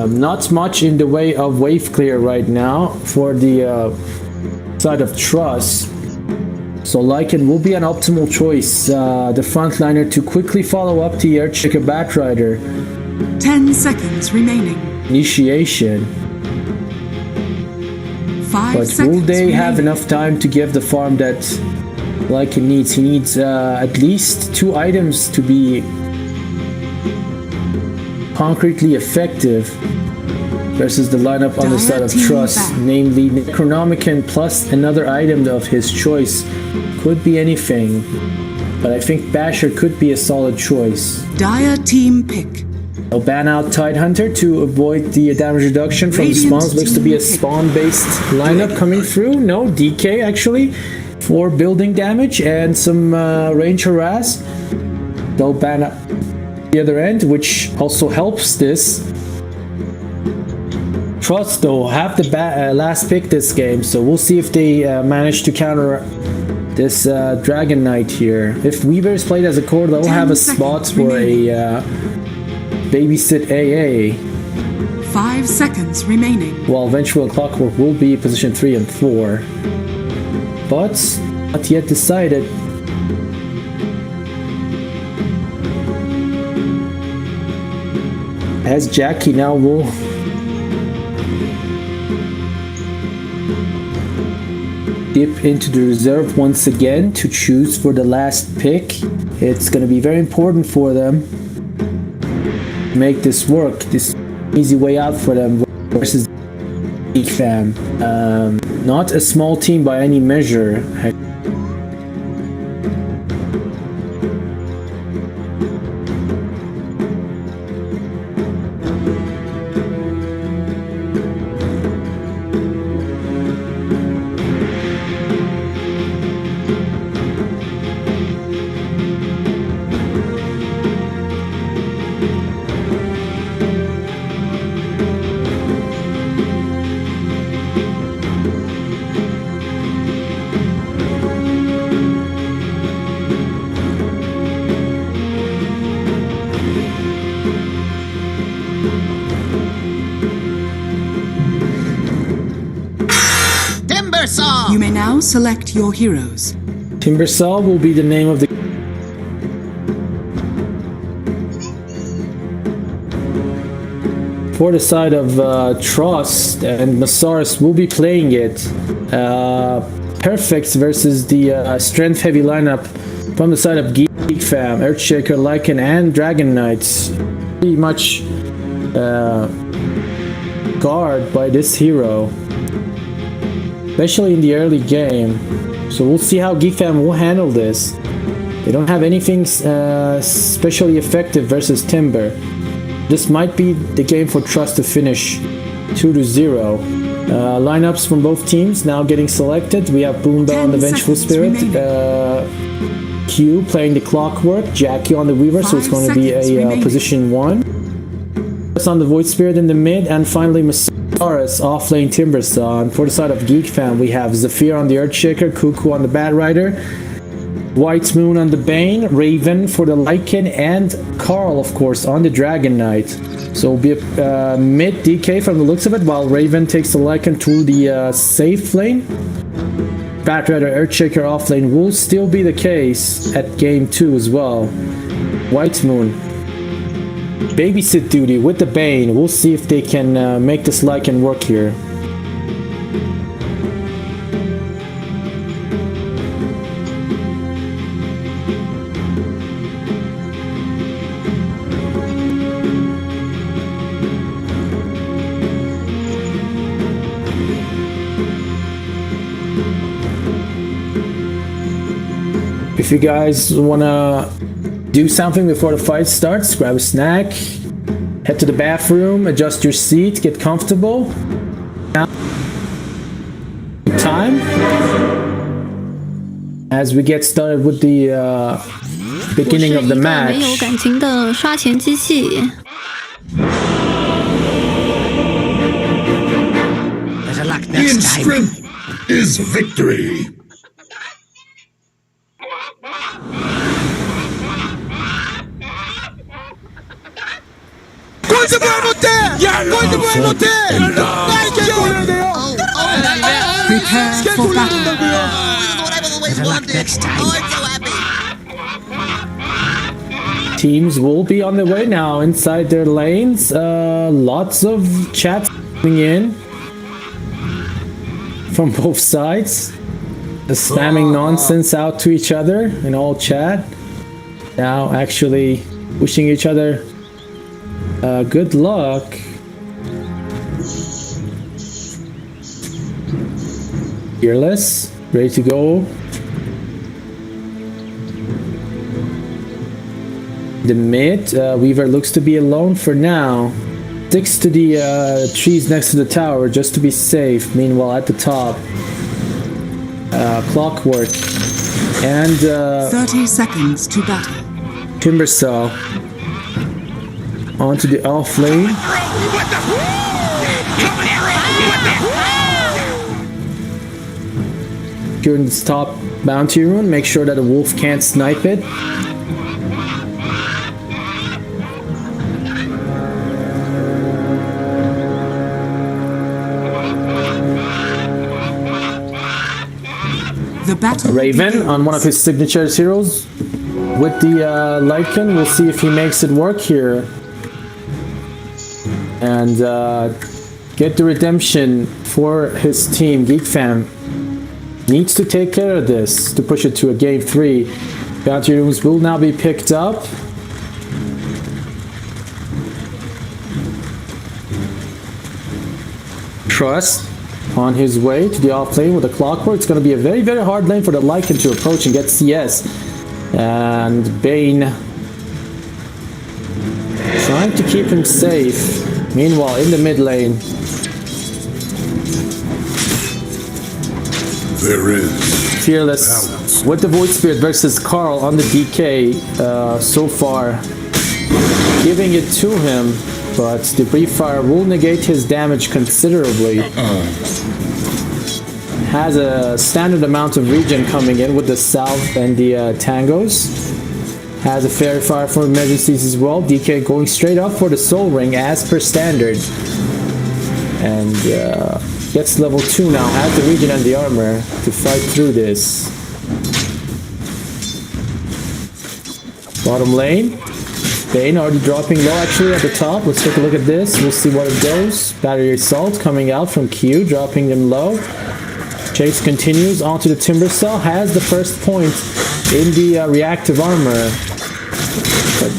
Not much in the way of wave clear right now for the side of Trust. So Lycan will be an optimal choice, the frontliner to quickly follow up the Earthshaker Batrider. 10 seconds remaining. Initiation. 5 but seconds will they remaining. have enough time to give the farm that Lycan needs? He needs at least 2 items to be concretely effective versus the lineup on the side of Trust, namely Necronomicon plus another item of his choice. Could be anything, but I think Basher could be a solid choice. Dire team pick. I'll ban out Tidehunter to avoid the damage reduction from the spawns. Looks to be a spawn-based lineup coming through. No, DK actually for building damage and some range harass. They'll ban out the other end, which also helps this. Trust though have the last pick this game, so we'll see if they manage to counter this Dragon Knight here. If Weaver is played as a core, they'll have a spot for a babysit AA. 5 seconds remaining. While Vengeful Clockwork will be position 3 and 4. But not yet decided. As Jackie now will dip into the reserve once again to choose for the last pick. It's going to be very important for them to make this work. This easy way out for them versus GEEK Fam. Not a small team by any measure. You may now select your heroes. Timbersaw will be the name of the for the side of Trust, and Masaris will be playing it. Perfect versus the strength heavy lineup from the side of GEEK Fam, Earthshaker, Lycan, and Dragon Knights. Pretty much guard by this hero, especially in the early game. So we'll see how GEEK Fam will handle this. They don't have anything especially effective versus Timber. This might be the game for Trust to finish 2-0. Lineups from both teams now getting selected. We have Boomba on the Vengeful Spirit, Q playing the Clockwork, Jackie on the Weaver, so it's going to be a position 1. On the Void Spirit in the mid, and finally Masaris off lane Timbersaw. And for the side of GEEK Fam, we have Zephyr on the Earthshaker, Cuckoo on the Batrider, White Moon on the Bane, Raven for the Lycan, and Carl, of course, on the Dragon Knight. So it'll be a mid DK from the looks of it, while Raven takes the Lycan to the safe lane. Batrider, Earthshaker off lane will still be the case at game 2 as well. White Moon babysit duty with the Bane. We'll see if they can make this Lycan work here. If you guys wanna do something before the fight starts, grab a snack, head to the bathroom, adjust your seat, get comfortable. Now, time as we get started with the beginning of the 没有 match. 感情的刷钱机器。 Better luck In next time. strength is victory. Prepare for battle. Better luck next time. Teams will be on their way now inside their lanes. Lots of chats coming in from both sides. Just spamming nonsense out to each other in all chat. Now actually wishing each other good luck. Fearless, ready to go. The mid, Weaver looks to be alone for now. Sticks to the trees next to the tower just to be safe. Meanwhile, at the top, Clockwork and 30 seconds to battle. Timbersaw onto the off lane. During this top bounty rune, make sure that the wolf can't snipe it. The battle Raven begins. on one of his signature heroes with the Lycan. We'll see if he makes it work here and get the redemption for his team. Geek Fam needs to take care of this to push it to a game 3. Bounty rooms will now be picked up. Trust on his way to the off lane with the Clockwork. It's going to be a very, very hard lane for the Lycan to approach and get CS. And Bane trying to keep him safe. Meanwhile, in the mid lane, There is Fearless with the Void Spirit versus Carl on the DK so far. Giving it to him, but the Brief Fire will negate his damage considerably. Has a standard amount of regen coming in with the Salve and the Tangos. Has a Fairy Fire for emergencies as well. DK going straight up for the Soul Ring as per standard. And gets level 2 now. Has the regen and the armor to fight through this. Bottom lane. Bane already dropping low actually at the top. Let's take a look at this. We'll see what it goes. Battery Assault coming out from Q, dropping them low. Chase continues onto the Timbersaw. Has the first point in the reactive armor. But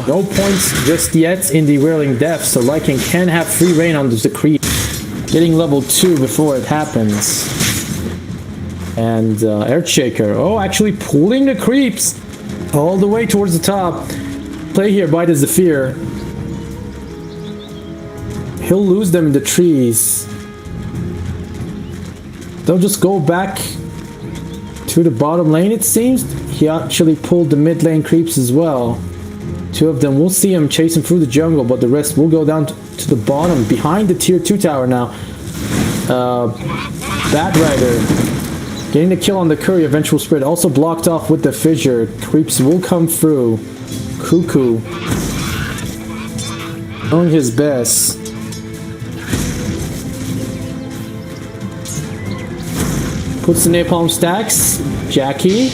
no points just yet in the Whirling Depth, so Lycan can have free reign on the creep. Getting level 2 before it happens. And Earthshaker. Oh, actually pulling the creeps all the way towards the top. Play here by the Zephyr. He'll lose them in the trees. They'll just go back to the bottom lane, it seems. He actually pulled the mid lane creeps as well. 2 of them, we'll see him chasing through the jungle, but the rest will go down to the bottom, behind the tier 2 tower now. Bat Rider getting the kill on the Curry, Eventual Spirit also blocked off with the Fissure. Creeps will come through. Cuckoo doing his best. Puts the napalm stacks. Jackie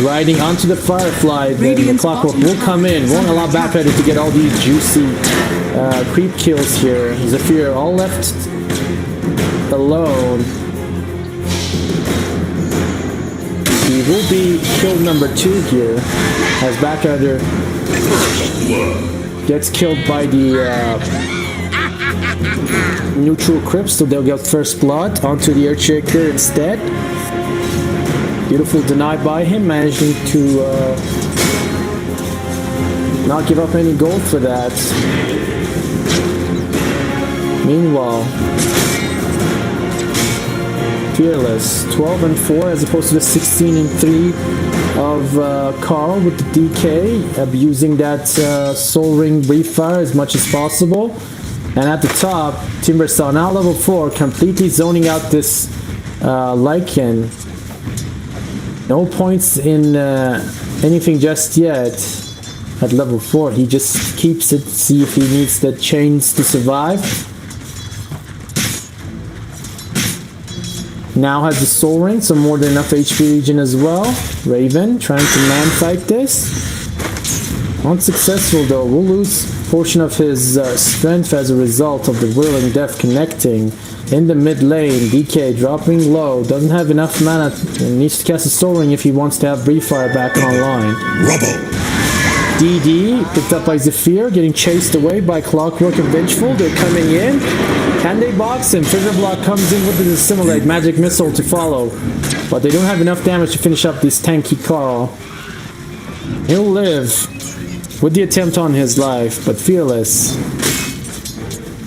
riding onto the Firefly. Then the Clockwork will come in. Won't allow Batrider to get all these juicy creep kills here. Zephyr all left alone. He will be killed number 2 here as Batrider gets killed by the neutral Crypt, so they'll get first blood onto the Earthshaker instead. Beautiful deny by him, managing to not give up any gold for that. Meanwhile, Fearless 12 and 4 as opposed to the 16 and 3 of Carl with the DK, abusing that Soul Ring Brief Fire as much as possible. And at the top, Timbersaw now level 4, completely zoning out this Lycan. No points in anything just yet. At level 4, he just keeps it, see if he needs the chains to survive. Now has the Soul Ring, so more than enough HP regen as well. Raven trying to man fight this. Unsuccessful though, will lose portion of his strength as a result of the Whirling Death connecting. In the mid lane, DK dropping low, doesn't have enough mana, and needs to cast a Soul Ring if he wants to have Brief Fire back online. Rubble. DD picked up by Zephyr, getting chased away by Clockwork and Vengeful. They're coming in. Can they box him? Fissure Block comes in with the Assimilate, Magic Missile to follow. But they don't have enough damage to finish up this tanky Carl. He'll live with the attempt on his life, but Fearless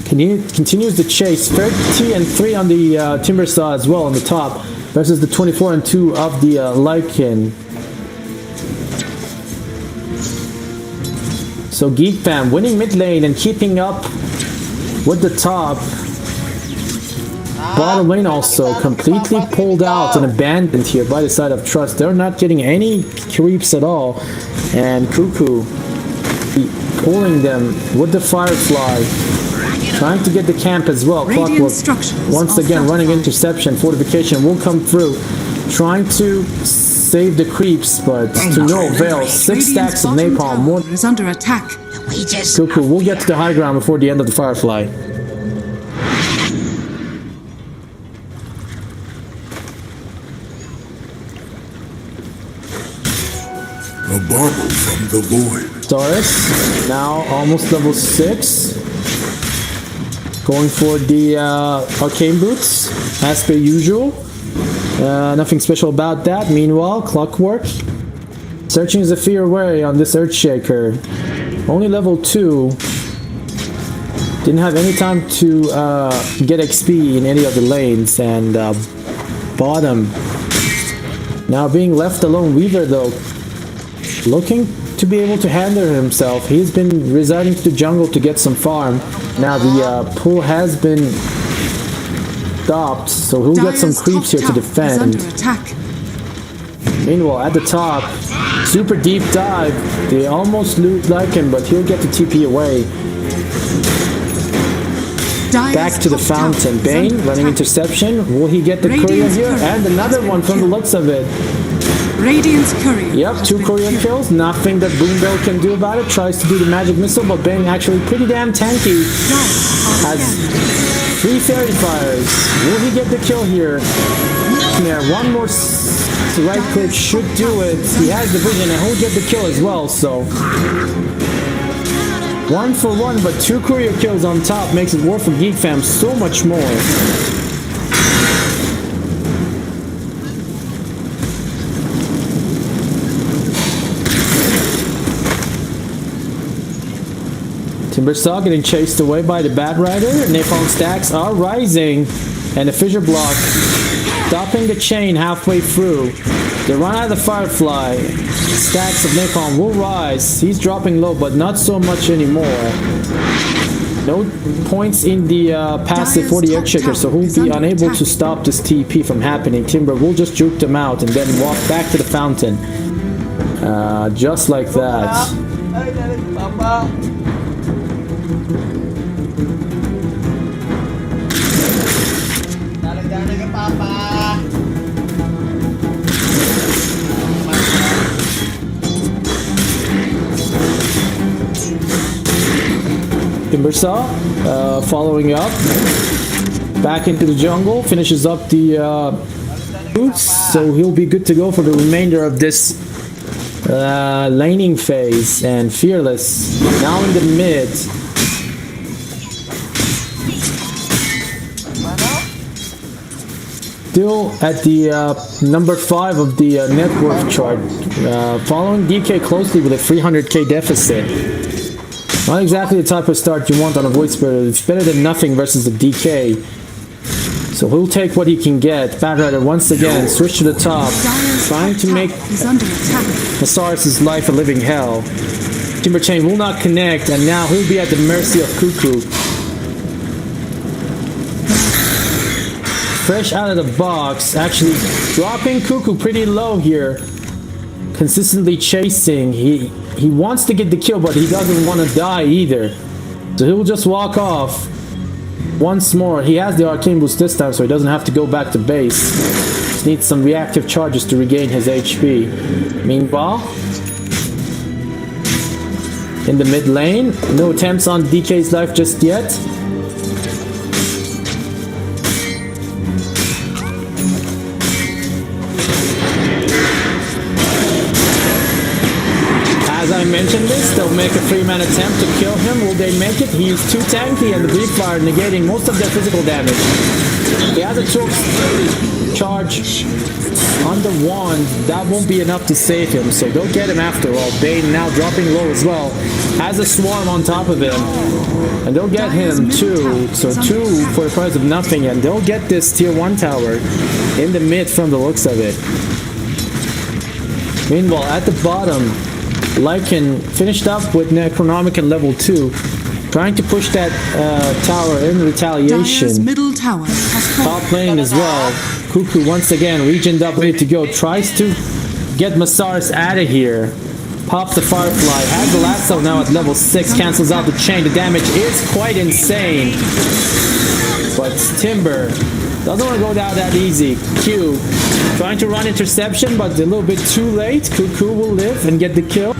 continues the chase. 30 and 3 on the Timbersaw as well on the top, versus the 24 and 2 of the Lycan. So Geek Fam winning mid lane and keeping up with the top. Bottom lane also completely pulled out and abandoned here by the side of Trust. They're not getting any creeps at all. And Cuckoo pulling them with the Firefly. Trying to get the camp as well. Clockwork once again running interception. Fortification will come through. Trying to save the creeps, but to no avail. 6 stacks of napalm. More is under attack. Cuckoo will get to the high ground before the end of the Firefly. A bauble from the void. Taurus, now almost level 6. Going for the Arcane Boots, as per usual. Nothing special about that. Meanwhile, Clockwork searching Zephyr away on this Earthshaker. Only level 2. Didn't have any time to get XP in any of the lanes. And bottom. Now being left alone. Weaver though, looking to be able to handle himself. He's been residing to the jungle to get some farm. Now the pool has been stopped, so he'll get some creeps here to defend. Meanwhile, at the top, super deep dive. They almost loot Lycan, but he'll get the TP away. Back to the fountain. Bane running interception. Will he get the courier here? And another one from the looks of it. Radiant's courier. Yep, 2 courier kills. Nothing that Boombill can do about it. Tries to do the magic missile, but Bane actually pretty damn tanky. Has 3 fairy fires. Will he get the kill here? Yeah, one more right click should do it. He has the vision and he'll get the kill as well, so 1 for 1, but 2 courier kills on top makes it worth for Geek Fam so much more. Timbersaw getting chased away by the Bat Rider. Napalm stacks are rising, and the Fissure Block stopping the chain halfway through. They run out of the Firefly. Stacks of Napalm will rise. He's dropping low, but not so much anymore. No points in the passive for the Earthshaker, so he'll be unable to stop this TP from happening. Timber will just juke them out and then walk back to the fountain. Just like that. Timbersaw following up back into the jungle, finishes up the boots, so he'll be good to go for the remainder of this laning phase. And Fearless now in the mid. still at the number 5 of the net worth chart, following DK closely with a 300k deficit. Not exactly the type of start you want on a Void Spirit. It's better than nothing versus the DK. So he'll take what he can get. Bad Rider once again, switch to the top, trying to make Osiris's life a living hell. Timber Chain will not connect, and now he'll be at the mercy of Cuckoo. Fresh out of the box, actually dropping Cuckoo pretty low here. Consistently chasing. He wants to get the kill, but he doesn't want to die either. So he'll just walk off. Once more, he has the arcane boost this time, so he doesn't have to go back to base. Just needs some reactive charges to regain his HP. Meanwhile, in the mid lane, no attempts on DK's life just yet. As I mentioned this, they'll make a 3-man attempt to kill him. Will they make it? He's too tanky, and the Breed Fire negating most of their physical damage. He has a choke charge on the wand. That won't be enough to save him, so they'll get him after all. Bane now dropping low as well. Has a swarm on top of him. And they'll get him too. So 2 for the price of nothing, and they'll get this tier 1 tower in the mid from the looks of it. Meanwhile, at the bottom, Lycan finished up with Necronomicon level 2, trying to push that tower in retaliation. Middle tower has Top lane as well. Cuckoo once again regened up, ready to go. Tries to get Masaris out of here. Pops the Firefly. Has the lasso now at level 6. Cancels out the chain. The damage is quite insane. But Timber doesn't want to go down that easy. Q trying to run interception, but a little bit too late. Cuckoo will live and get the kill.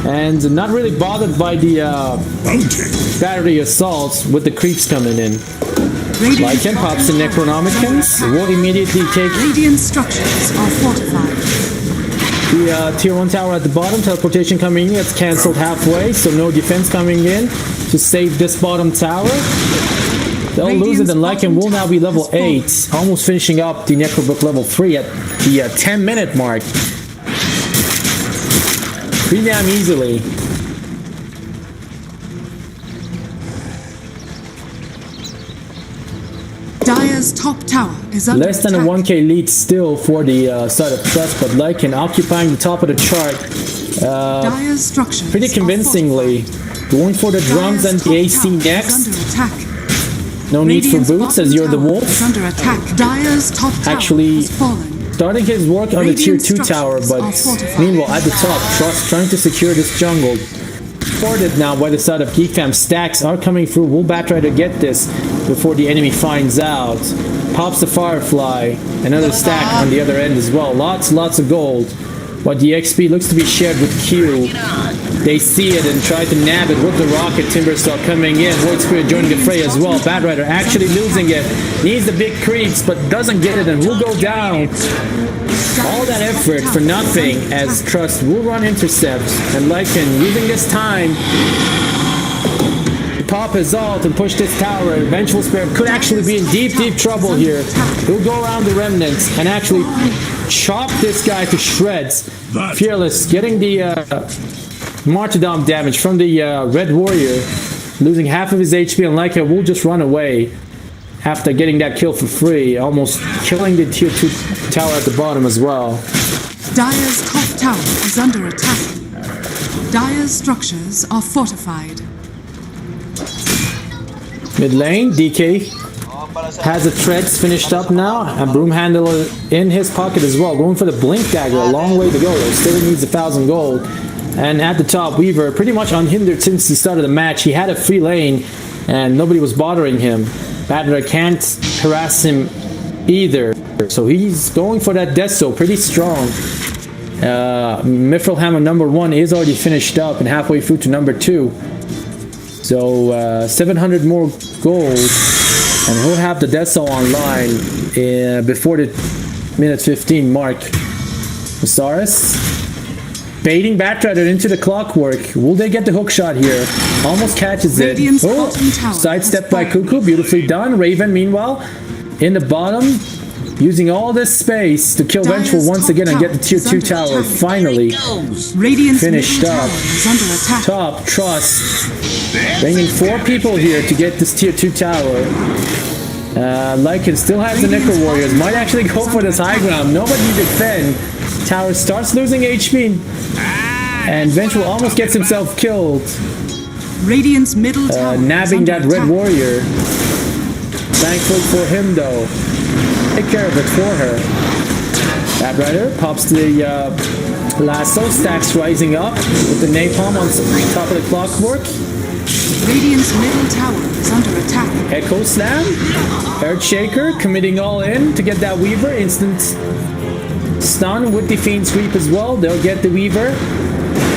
And not really bothered by the battery assaults with the creeps coming in. Lycan pops the Necronomicons. Will immediately take Radiant structures are fortified. the tier 1 tower at the bottom. Teleportation coming in. It's cancelled halfway, so no defense coming in to save this bottom tower. They'll lose it, and Lycan will now be level 8, almost finishing up the Necrobook level 3 at the 10-minute mark. Pretty damn easily. Dire's top tower is under Less than a attack. 1k lead still for the side of Trust, but Lycan occupying the top of the chart Dire's structures pretty convincingly. Going for the drums and the AC next. Under attack. No need for Radiant's boots as you're the bottom tower wolf. is under attack. Dire's top tower Actually, has fallen. starting his work on the tier 2 tower, but meanwhile at the top, Trust trying to secure this jungle. Supported now by the side of GEEK Fam. Stacks are coming through. Will Bat try to get this before the enemy finds out? Pops the Firefly. Another stack on the other end as well. Lots of gold. But the XP looks to be shared with Q. They see it and try to nab it with the rocket. Timberstalk coming in. Void Spirit joining the fray as well. Bat Rider actually losing it. Needs the big creeps, but doesn't get it and will go down. All that effort for nothing as Trust will run intercepts, and Lycan using this time to pop his ult and push this tower. Vengeful Spirit could actually be in deep trouble here. He'll go around the remnants and actually chop this guy to shreds. Fearless getting the martyrdom damage from the Red Warrior, losing half of his HP, and Lycan will just run away after getting that kill for free, almost killing the tier 2 tower at the bottom as well. Dire's top tower is under attack. Dire's structures are fortified. Mid lane, DK has the treads finished up now, and Broom Handler in his pocket as well, going for the Blink Dagger. A long way to go though, still needs 1,000 gold. And at the top, Weaver pretty much unhindered since the start of the match. He had a free lane and nobody was bothering him. Badra can't harass him either, so he's going for that Deso, pretty strong. Mithril Hammer number 1 is already finished up and halfway through to number 2. So 700 more gold, and he'll have the Deso online before the minute 15 mark. Osiris baiting Batrider into the clockwork. Will they get the hook shot here? Almost catches it. Oh, sidestepped by Cuckoo. Beautifully done. Raven, meanwhile, in the bottom. using all this space to kill Vengeful once again and get the tier 2 tower finally Radiant's finished middle up. tower is under attack. Top Trust bringing 4 people here to get this tier 2 tower. Lycan still has the Necro Warriors, might actually go for this high ground. Nobody defend. Tower starts losing HP, and Vengeful almost gets himself killed. Radiant's middle tower Nabbing is that under red attack. warrior. Thankful for him though. Take care of it for her. That Rider pops the lasso, stacks rising up with the napalm on top of the clockwork. Radiant's middle tower is under attack. Echo Slam, Earthshaker committing all in to get that Weaver. Instant stun with the Fiend Sweep as well. They'll get the Weaver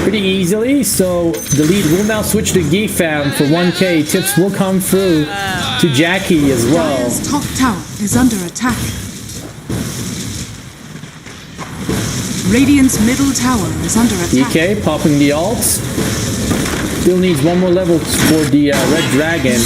pretty easily. So the lead will now switch to GEEK fam for 1k. Tips will come through to Jackie as well. Dire's top tower is under attack. Radiant's middle tower is under attack. DK popping the ult. Still needs one more level for the Red Dragon.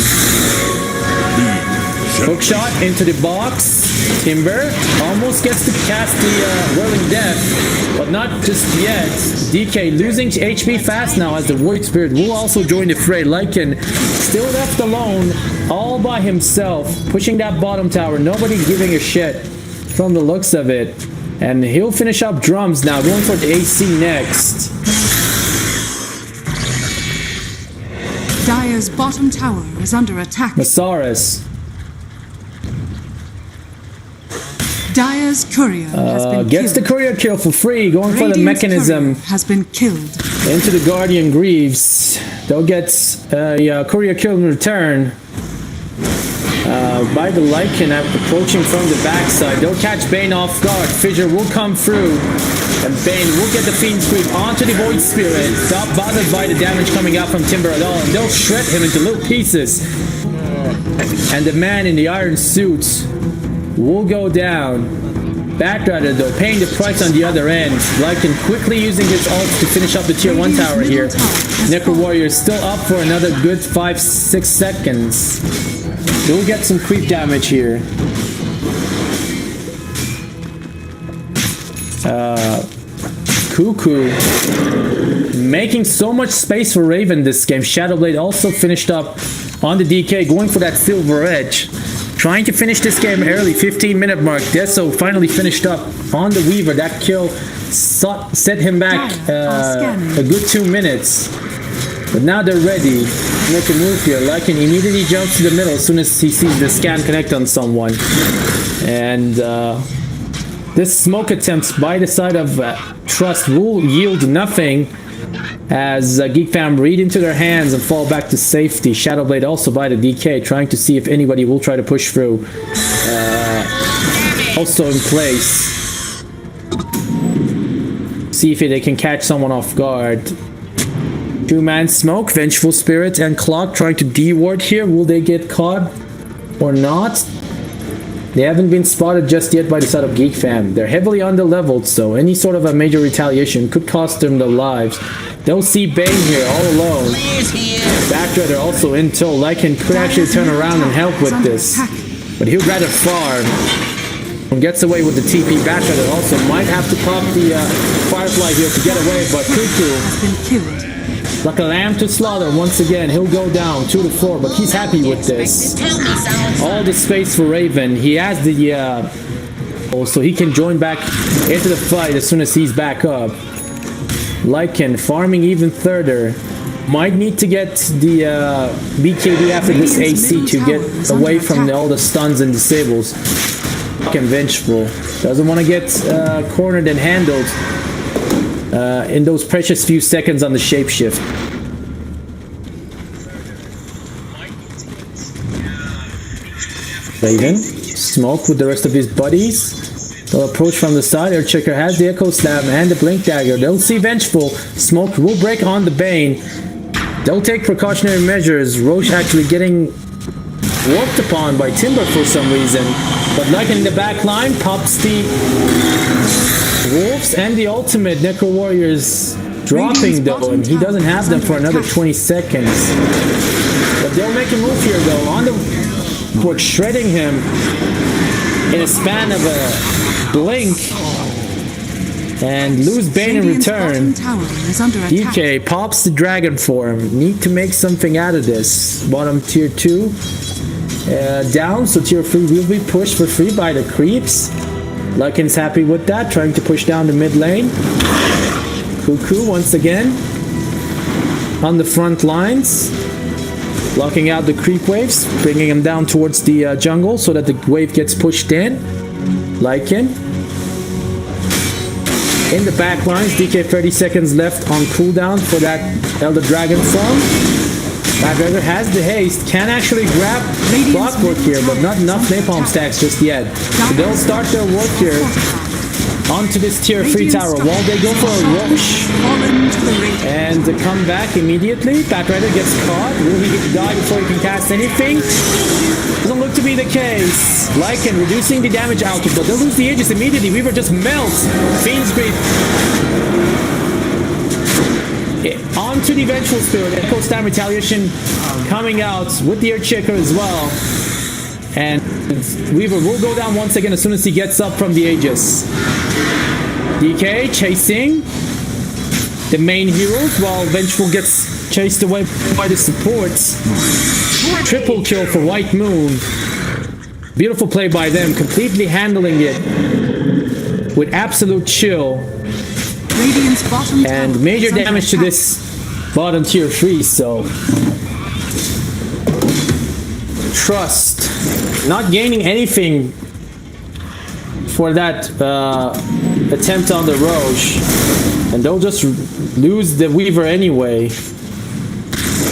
Hook shot into the box. Timber almost gets to cast the Whirling Death, but not just yet. DK losing HP fast now as the Void Spirit will also join the fray. Lycan still left alone, all by himself, pushing that bottom tower. Nobody giving a shit from the looks of it. And he'll finish up Drums now, going for the AC next. Dire's bottom tower is under attack. Masaris Dire's courier has been gets killed. the courier kill for free, going for the Radiant's mechanism courier has been killed. into the Guardian Greaves. They'll get a courier kill in return by the Lycan approaching from the backside. They'll catch Bane off guard. Fissure will come through, and Bane will get the Fiend Sweep onto the Void Spirit. Not bothered by the damage coming out from Timber at all, and they'll shred him into little pieces. And the man in the iron suit will go down. Backrider though, paying the price on the other end. Lycan quickly using his ult to finish up the tier 1 tower here. Necro Warrior is still up for another good 5-6 seconds. We'll get some creep damage here. Cuckoo making so much space for Raven this game. Shadowblade also finished up on the DK, going for that Silver Edge. Trying to finish this game early, 15-minute mark. Deso finally finished up on the Weaver. That kill set him back a good 2 minutes. But now they're ready to make a move here. Lycan immediately jumps to the middle as soon as he sees the scan connect on someone. And this smoke attempt by the side of Trust will yield nothing as GEEK fam read into their hands and fall back to safety. Shadowblade also by the DK, trying to see if anybody will try to push through. Also in place. See if they can catch someone off guard. Two-man smoke, Vengeful Spirit and Clock trying to de-ward here. Will they get caught or not? They haven't been spotted just yet by the side of GEEK fam. They're heavily under-leveled, so any sort of a major retaliation could cost them their lives. They'll see Bane here all alone. Backrider also in tow. Lycan could actually turn around and help with this, but he'll rather farm. And gets away with the TP. Backrider also might have to pop the Firefly here to get away, but Cuckoo Has been killed. like a lamb to slaughter once again. He'll go down to the floor, but he's happy with this. All the space for Raven. He has the so he can join back into the fight as soon as he's back up. Lycan farming even further. Might need to get the BKB after this AC to get away from all the stuns and disables. Fucking Vengeful. Doesn't want to get cornered and handled in those precious few seconds on the shapeshift. Raven, smoke with the rest of his buddies. They'll approach from the side. Earthshaker has the Echo Slam and the Blink Dagger. They'll see Vengeful. Smoke will break on the Bane. They'll take precautionary measures. Roche actually getting worked upon by Timber for some reason. But like in the back line, pops the Wolves and the ultimate. Necro Warriors dropping though, and he doesn't have them for another 20 seconds. But they'll make a move here though. On the board, shredding him. in a span of a blink and lose Bane in Radiant's return. bottom tower is under attack. DK pops the dragon form. Need to make something out of this. Bottom tier 2 down, so tier 3 will be pushed for free by the creeps. Lycan's happy with that, trying to push down the mid lane. Cuckoo once again on the front lines, blocking out the creep waves, bringing them down towards the jungle so that the wave gets pushed in. Lycan in the back lines. DK 30 seconds left on cooldown for that Elder Dragon form. Backdragon has the haste, can actually grab Clockwork here, but not enough napalm stacks just yet. So they'll start their work here onto this tier 3 tower while they go for a rush and come back immediately. Backrider gets caught. Will he die before he can cast anything? Doesn't look to be the case. Lycan reducing the damage output, but they'll lose the Aegis immediately. Weaver just melts. Fiend's Greed onto the Vengeful Spirit. Echo Stam Retaliation coming out with the Earthshaker as well. And Weaver will go down once again as soon as he gets up from the Aegis. DK chasing the main heroes while Vengeful gets chased away by the supports. Triple kill for White Moon. Beautiful play by them, completely handling it with absolute chill. And major damage to this bottom tier 3, so Trust not gaining anything for that attempt on the Roche, and they'll just lose the Weaver anyway.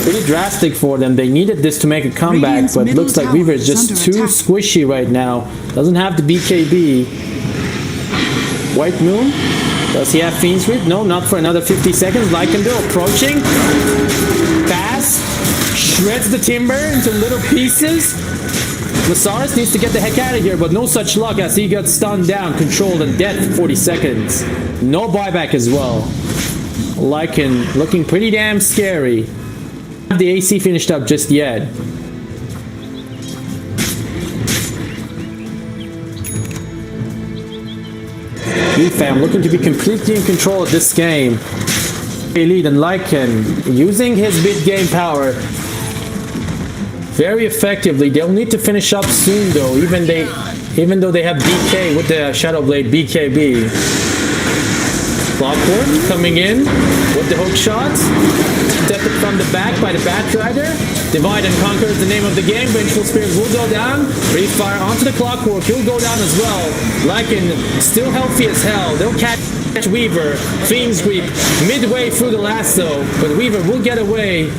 Pretty drastic for them. They needed this to make a comeback, but it looks like Weaver is just too squishy right now. Doesn't have the BKB. White Moon, does he have Fiend's Reap? No, not for another 50 seconds. Lycandor approaching fast, shreds the timber into little pieces. Lasaris needs to get the heck out of here, but no such luck as he got stunned down, controlled, and dead for 40 seconds. No buyback as well. Lycan looking pretty damn scary. The AC finished up just yet. Fam looking to be completely in control of this game. Elite and Lycan using his mid game power very effectively. They'll need to finish up soon though, even though they have DK with the Shadowblade BKB. Clockwork coming in with the hook shots. Detected from the back by the Batrider. Divide and Conquer is the name of the game. Vengeful Spirit will go down. Breathe Fire onto the Clockwork. He'll go down as well. Lycan still healthy as hell. They'll catch Weaver. Fiend's Greep midway through the lasso. But Weaver will get away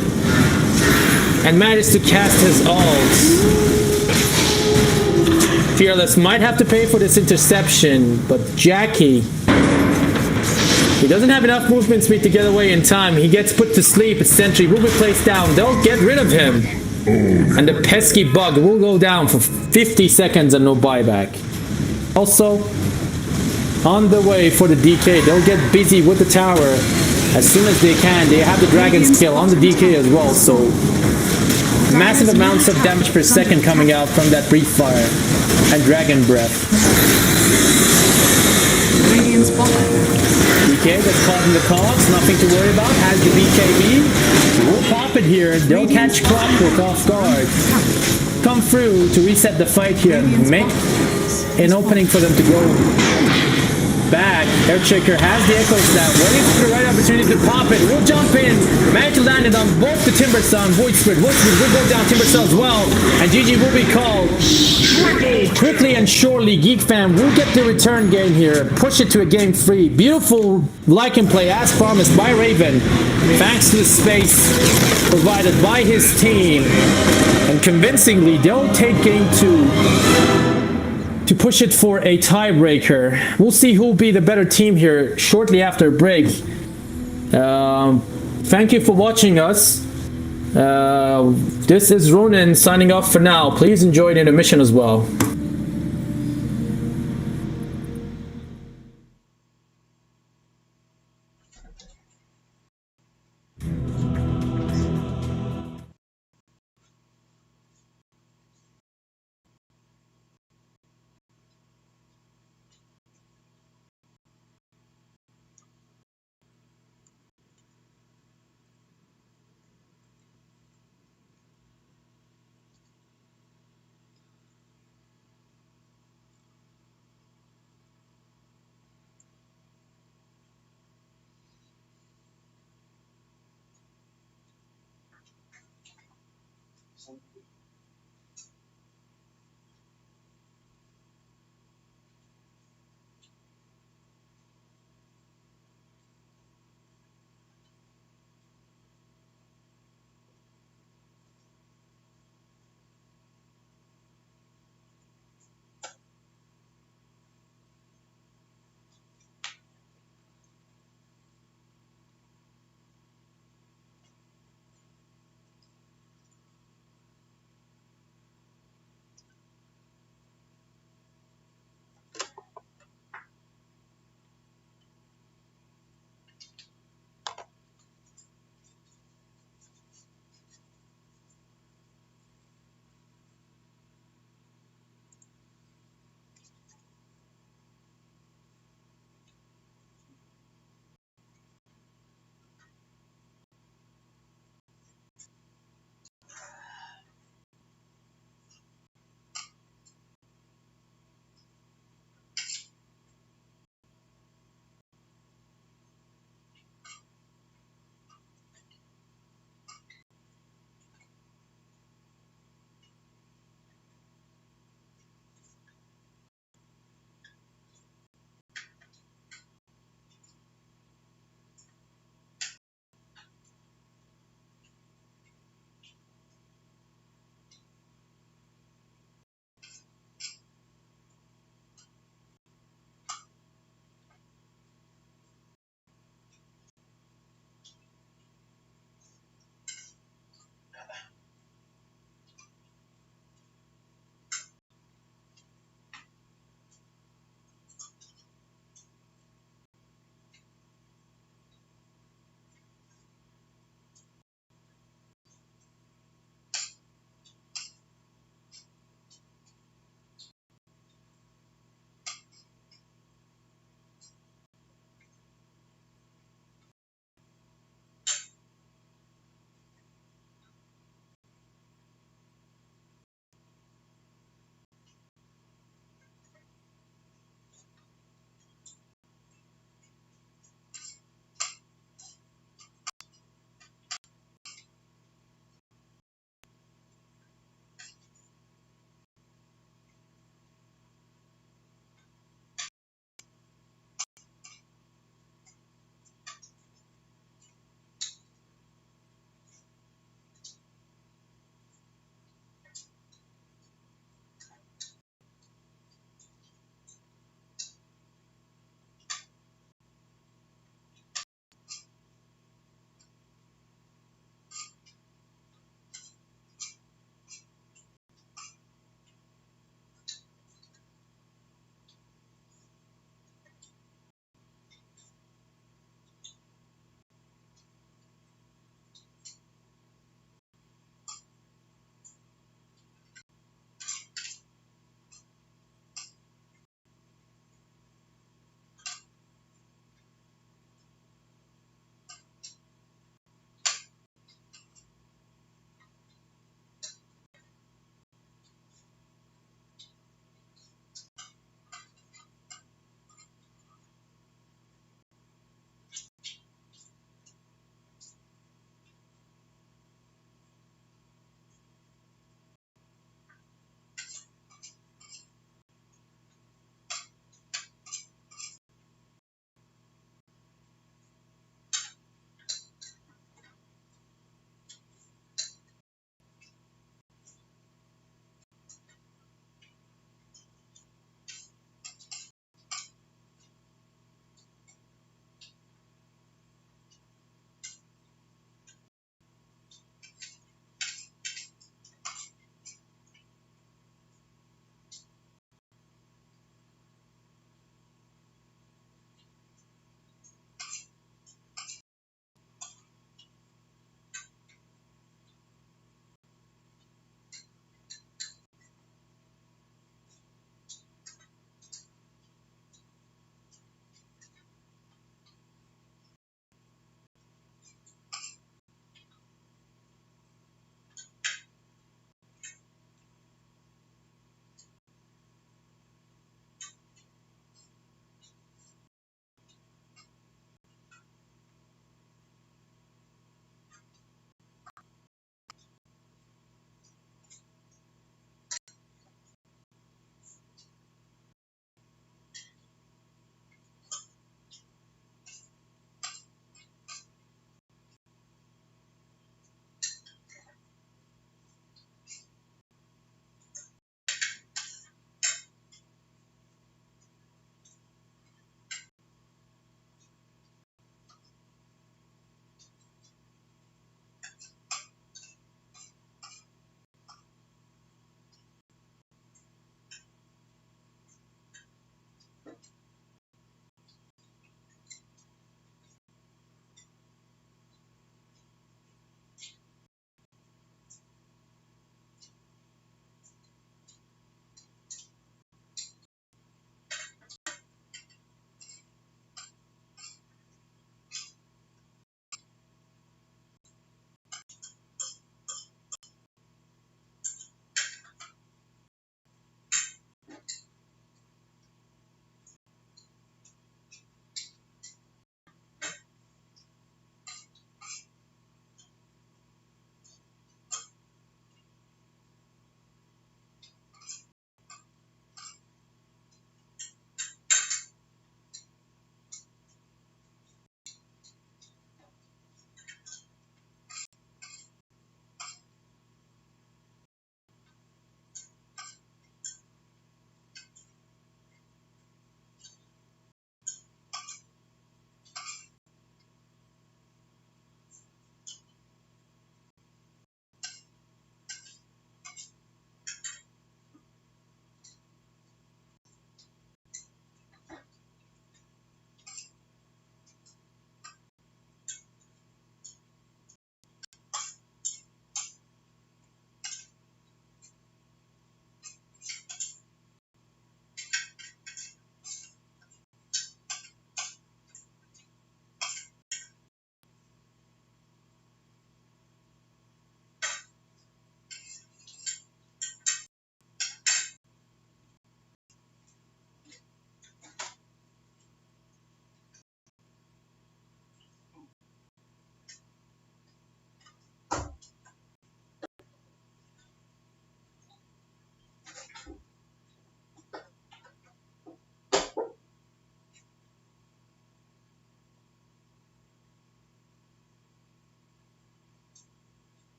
and manage to cast his ult. Fearless might have to pay for this interception, but Jackie, he doesn't have enough movement speed to get away in time. He gets put to sleep. His sentry will be placed down. They'll get rid of him. And the pesky bug will go down for 50 seconds and no buyback. Also, on the way for the DK, they'll get busy with the tower as soon as they can. They have the dragon skill on the DK as well, so massive amounts of damage per second coming out from that Breathe Fire and Dragon Breath. DK gets caught in the cogs, nothing to worry about, has the BKB. We'll pop it here, they'll catch Clockwork off guard. Come through to reset the fight here, make an opening for them to go back. Earthshaker has the Echo Stat, waiting for the right opportunity to pop it. We'll jump in, manage to land it on both the Timber Sun, Void Spirit will go down, Timber Sun as well, and GG will be called. Quickly and surely, Geek Fam will get the return game here, push it to a game 3. Beautiful Lycan play as promised by Raven, thanks to the space provided by his team, and convincingly they'll take game 2 to push it for a tiebreaker. We'll see who'll be the better team here shortly after break. Thank you for watching us. This is Ronan signing off for now. Please enjoy the intermission as well.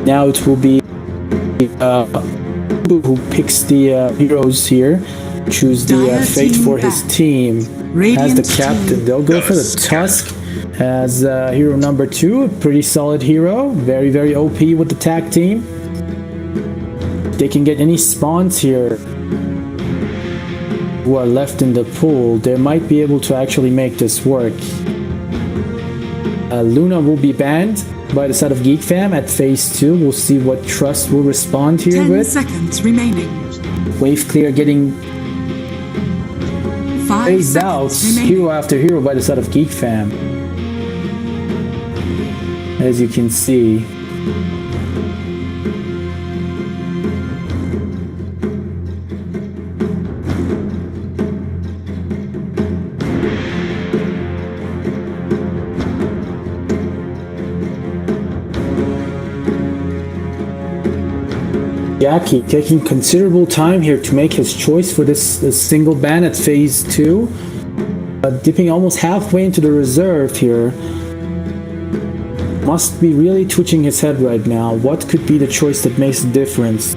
Now it will be who picks the heroes here, choose the fate for his team as the captain. They'll go for the Tusk as hero number 2, a pretty solid hero, very OP with the tag team. They can get any spawns here who are left in the pool. They might be able to actually make this work. Luna will be banned by the side of GEEK Fam at phase 2. We'll see what Trust will respond here 10 with. seconds remaining. Wave clear getting 5 phased out seconds remaining. hero after hero by the side of GEEK Fam. As you can see. Jackie taking considerable time here to make his choice for this single ban at phase 2. Dipping almost halfway into the reserve here. Must be really twitching his head right now. What could be the choice that makes a difference?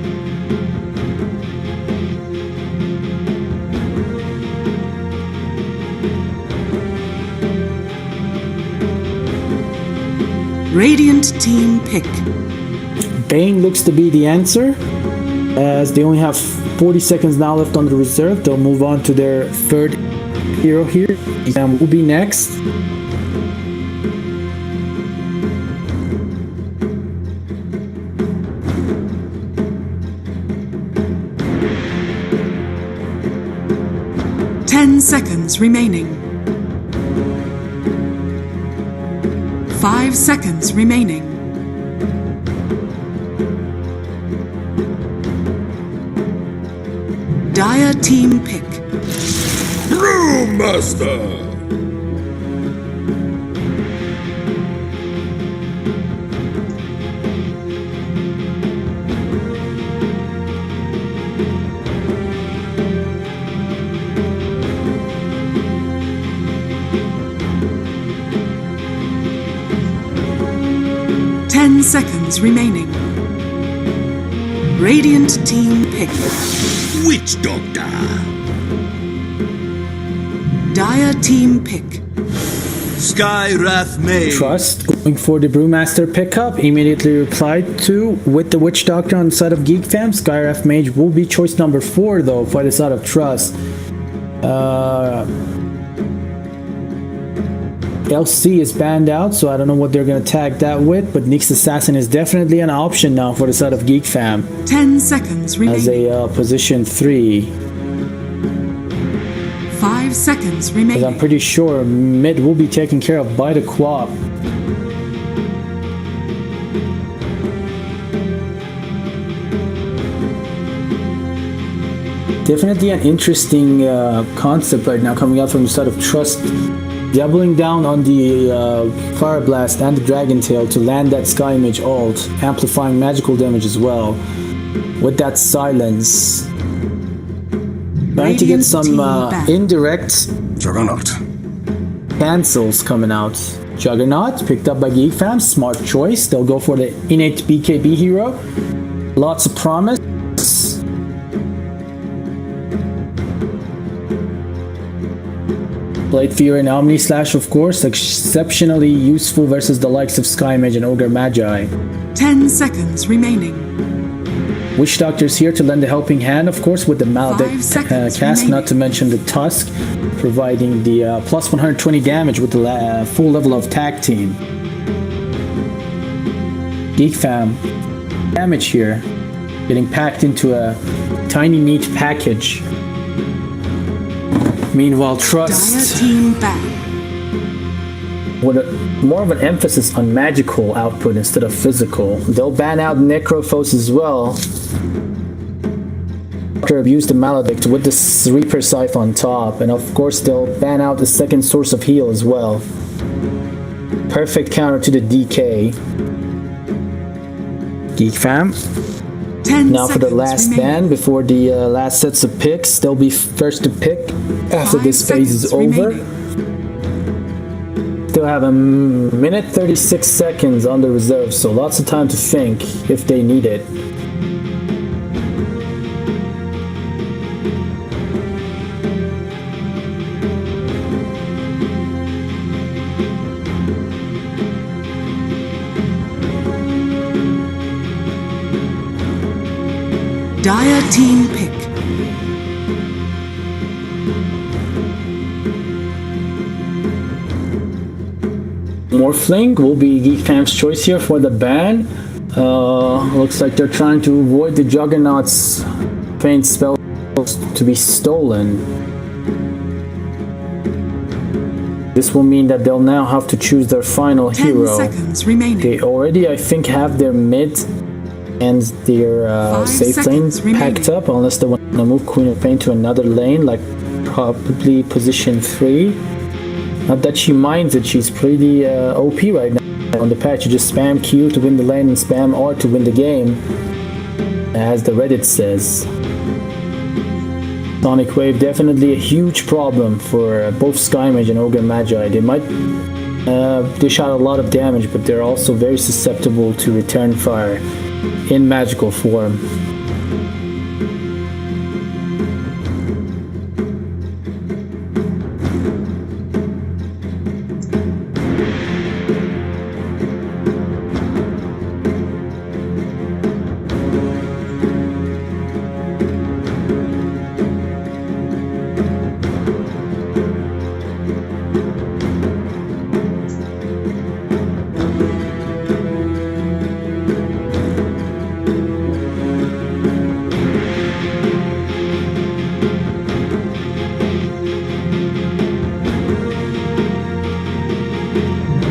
Radiant team pick. Bane looks to be the answer, as they only have 40 seconds now left on the reserve. They'll move on to their third hero here, and will be next. Seconds remaining. 5 seconds remaining. Dire team pick. Brewmaster! 10 seconds remaining. Radiant team pick. Witch Doctor. Dire team pick. Skywrath Mage. Trust going for the Brewmaster pickup. Immediately replied to with the Witch Doctor on the side of GEEK Fam. Skywrath Mage will be choice number 4 though for the side of Trust. LC is banned out, so I don't know what they're going to tag that with, but Nyx Assassin is definitely an option now for the side of GEEK Fam. 10 seconds remaining. As a position 3. 5 seconds Because remaining. I'm pretty sure mid will be taken care of by the co-op. Definitely an interesting concept right now coming out from the side of Trust. Doubling down on the Fire Blast and the Dragon Tail to land that Sky Mage ult, amplifying magical damage as well. With that silence. Trying to get some indirect Juggernaut. cancels coming out. Juggernaut, picked up by GEEK Fam, smart choice. They'll go for the innate BKB hero. Lots of promise. Blade Fury and Omni Slash, of course, exceptionally useful versus the likes of Sky Mage and Ogre Magi. 10 seconds remaining. Witch Doctor's here to lend a helping hand, of course, with the 5 Maledict seconds cast, remaining. not to mention the Tusk, providing the plus 120 damage with the full level of tag team. GEEK Fam, damage here, getting packed into a tiny neat package. Meanwhile, Dire Trust, team back. with more of an emphasis on magical output instead of physical. They'll ban out Necrophos as well. After abuse the Maledict with the Reaper Scythe on top, and of course they'll ban out the second source of heal as well. Perfect counter to the DK. GEEK Fam. 10 Now for the seconds last remaining. ban before the last sets of picks. They'll be first to pick after 5 this phase is seconds over. remaining. still have a minute 36 seconds on the reserve, so lots of time to think if they need it. Dire team pick. Morphling will be Geek Fam's choice here for the ban. Looks like they're trying to avoid the Juggernaut's faint spells to be stolen. This will mean that they'll now have to choose their final 10 hero. seconds remaining. They already, I think, have their mid and their 5 safe lane seconds remaining. packed up, unless they want to move Queen of Pain to another lane, like probably position 3. Not that she minds it, she's pretty OP right now on the patch. You just spam Q to win the lane and spam R to win the game, as the Reddit says. Sonic Wave, definitely a huge problem for both Skymage and Ogre Magi. They might dish out a lot of damage, but they're also very susceptible to return fire in magical form.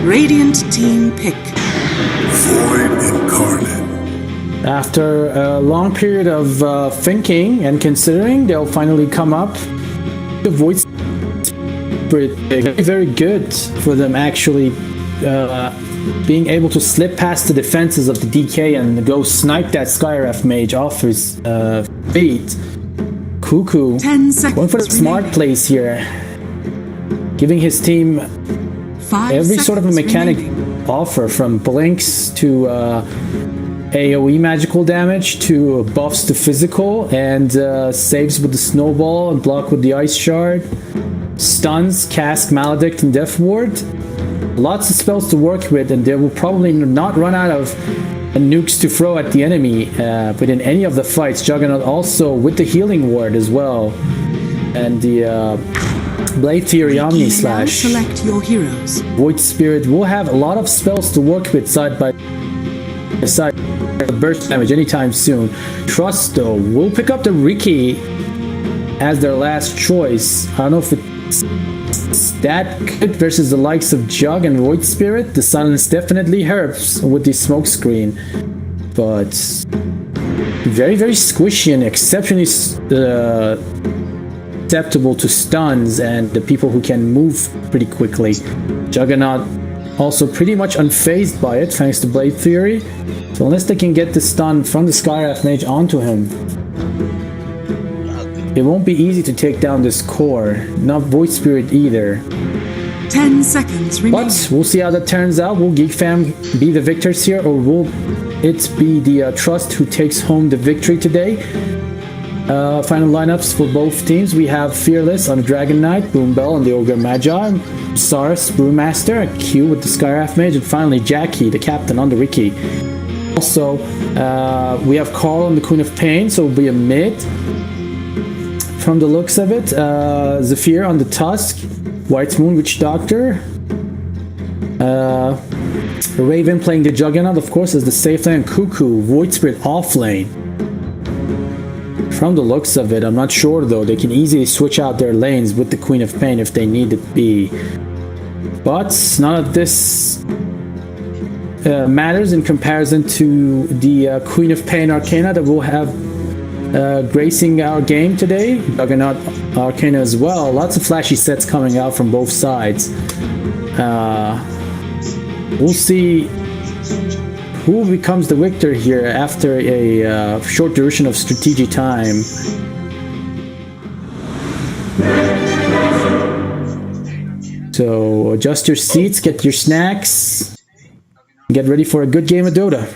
Radiant team pick. Void incarnate. After a long period of thinking and considering, they'll finally come up. The Void Spirit, very good for them actually being able to slip past the defenses of the DK and go snipe that Skyref mage off his feet. Cuckoo 10 seconds going for the smart remaining. plays here, giving his team 5 every sort of a seconds mechanic remaining. offer, from blinks to AoE magical damage to buffs to physical, and saves with the snowball and block with the ice shard, stuns, cask, maledict, and death ward. Lots of spells to work with, and they will probably not run out of nukes to throw at the enemy within any of the fights. Juggernaut also with the healing ward as well, and the Blade Theory Omni You may now Slash. select your heroes. Void Spirit will have a lot of spells to work with side by side. Burst damage anytime soon. Trust though will pick up the Riki as their last choice. I don't know if it's that good versus the likes of Jug and Void Spirit. The silence definitely helps with the smoke screen, but very squishy and exceptionally susceptible to stuns and the people who can move pretty quickly. Juggernaut also pretty much unfazed by it thanks to Blade Theory. So unless they can get the stun from the Skyref Mage onto him, it won't be easy to take down this core. Not Void Spirit either. 10 seconds remaining. But we'll see how that turns out. Will Geek Fam be the victors here, or will it be the Trust who takes home the victory today? Final lineups for both teams. We have Fearless on the Dragon Knight, Boombell on the Ogre Magi, Saurus, Brewmaster, Q with the Skyraf Mage, and finally Jackie, the captain, on the Riki. Also, we have Carl on the Queen of Pain, so it'll be a mid. From the looks of it, Zephyr on the Tusk, White Moon Witch Doctor, Raven playing the Juggernaut, of course, as the safe lane, Cuckoo, Void Spirit off lane. From the looks of it, I'm not sure though, they can easily switch out their lanes with the Queen of Pain if they need it be. But none of this matters in comparison to the Queen of Pain Arcana that we'll have gracing our game today. Juggernaut Arcana as well. Lots of flashy sets coming out from both sides. We'll see who becomes the victor here after a short duration of strategy time. So adjust your seats, get your snacks, get ready for a good game of Dota.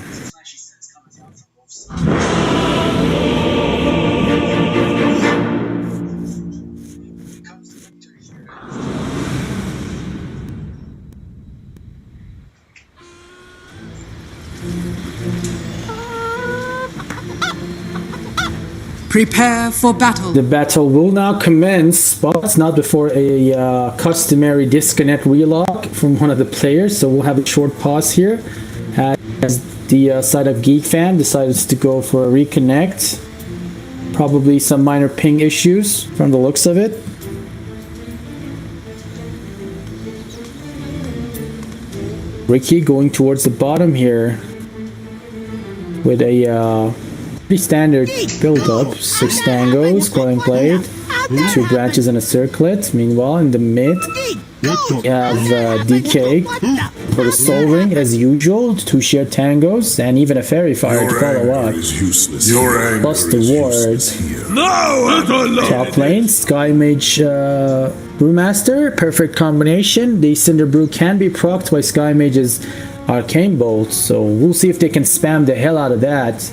Prepare for battle. The battle will now commence, but it's not before a customary disconnect relock from one of the players, so we'll have a short pause here as the side of GEEK fan decides to go for a reconnect. Probably some minor ping issues from the looks of it. Ricky going towards the bottom here with a pretty standard build-up. 6 tangos, glowing blade, 2 branches and a circlet. Meanwhile, in the mid, we have DK for the soul ring as usual, 2 shared tangos, and even a fairy fire to follow up. Plus the ward. Top lane, Sky Mage Brewmaster, perfect combination. The Cinder Brew can be procced by Sky Mage's Arcane Bolt, so we'll see if they can spam the hell out of that.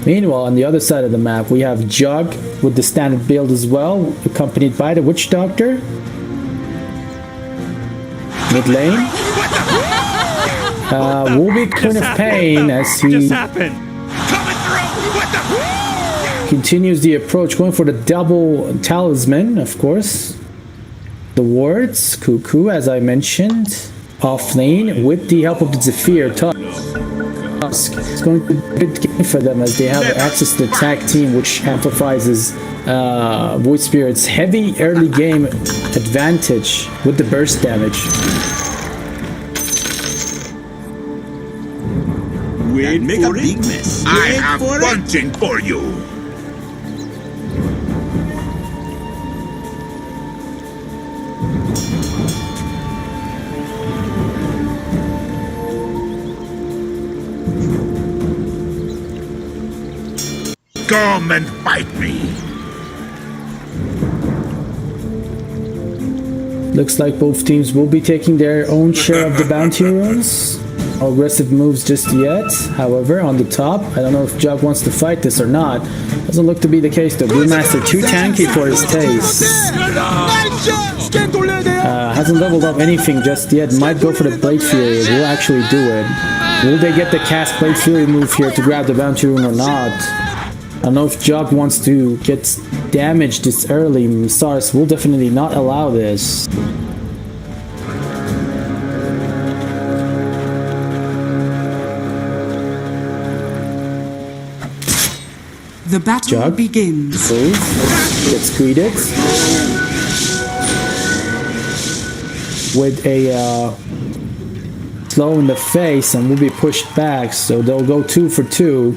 Meanwhile, on the other side of the map, we have Jug with the standard build as well, accompanied by the Witch Doctor. Mid lane. Will be Queen of Pain as he continues the approach, going for the double talisman, of course. The wards, Cuckoo, as I mentioned, off lane with the help of the Zephyr. It's going to be a good game for them as they have access to the tag team, which amplifies his Void Spirit's heavy early game advantage with the burst damage. Wait, make a big mess. I have punching for you. Come and fight me. Looks like both teams will be taking their own share of the bounty runes. No aggressive moves just yet. However, on the top, I don't know if Jug wants to fight this or not. Doesn't look to be the case though. Brewmaster too tanky for his taste. Hasn't leveled up anything just yet. Might go for the Blade Fury. Will actually do it. Will they get the cast Blade Fury move here to grab the bounty rune or not? I don't know if Jug wants to get damaged this early. Stars will definitely not allow this. The battle Jug begins. Move. Gets greeted with a slow in the face and will be pushed back, so they'll go 2 for 2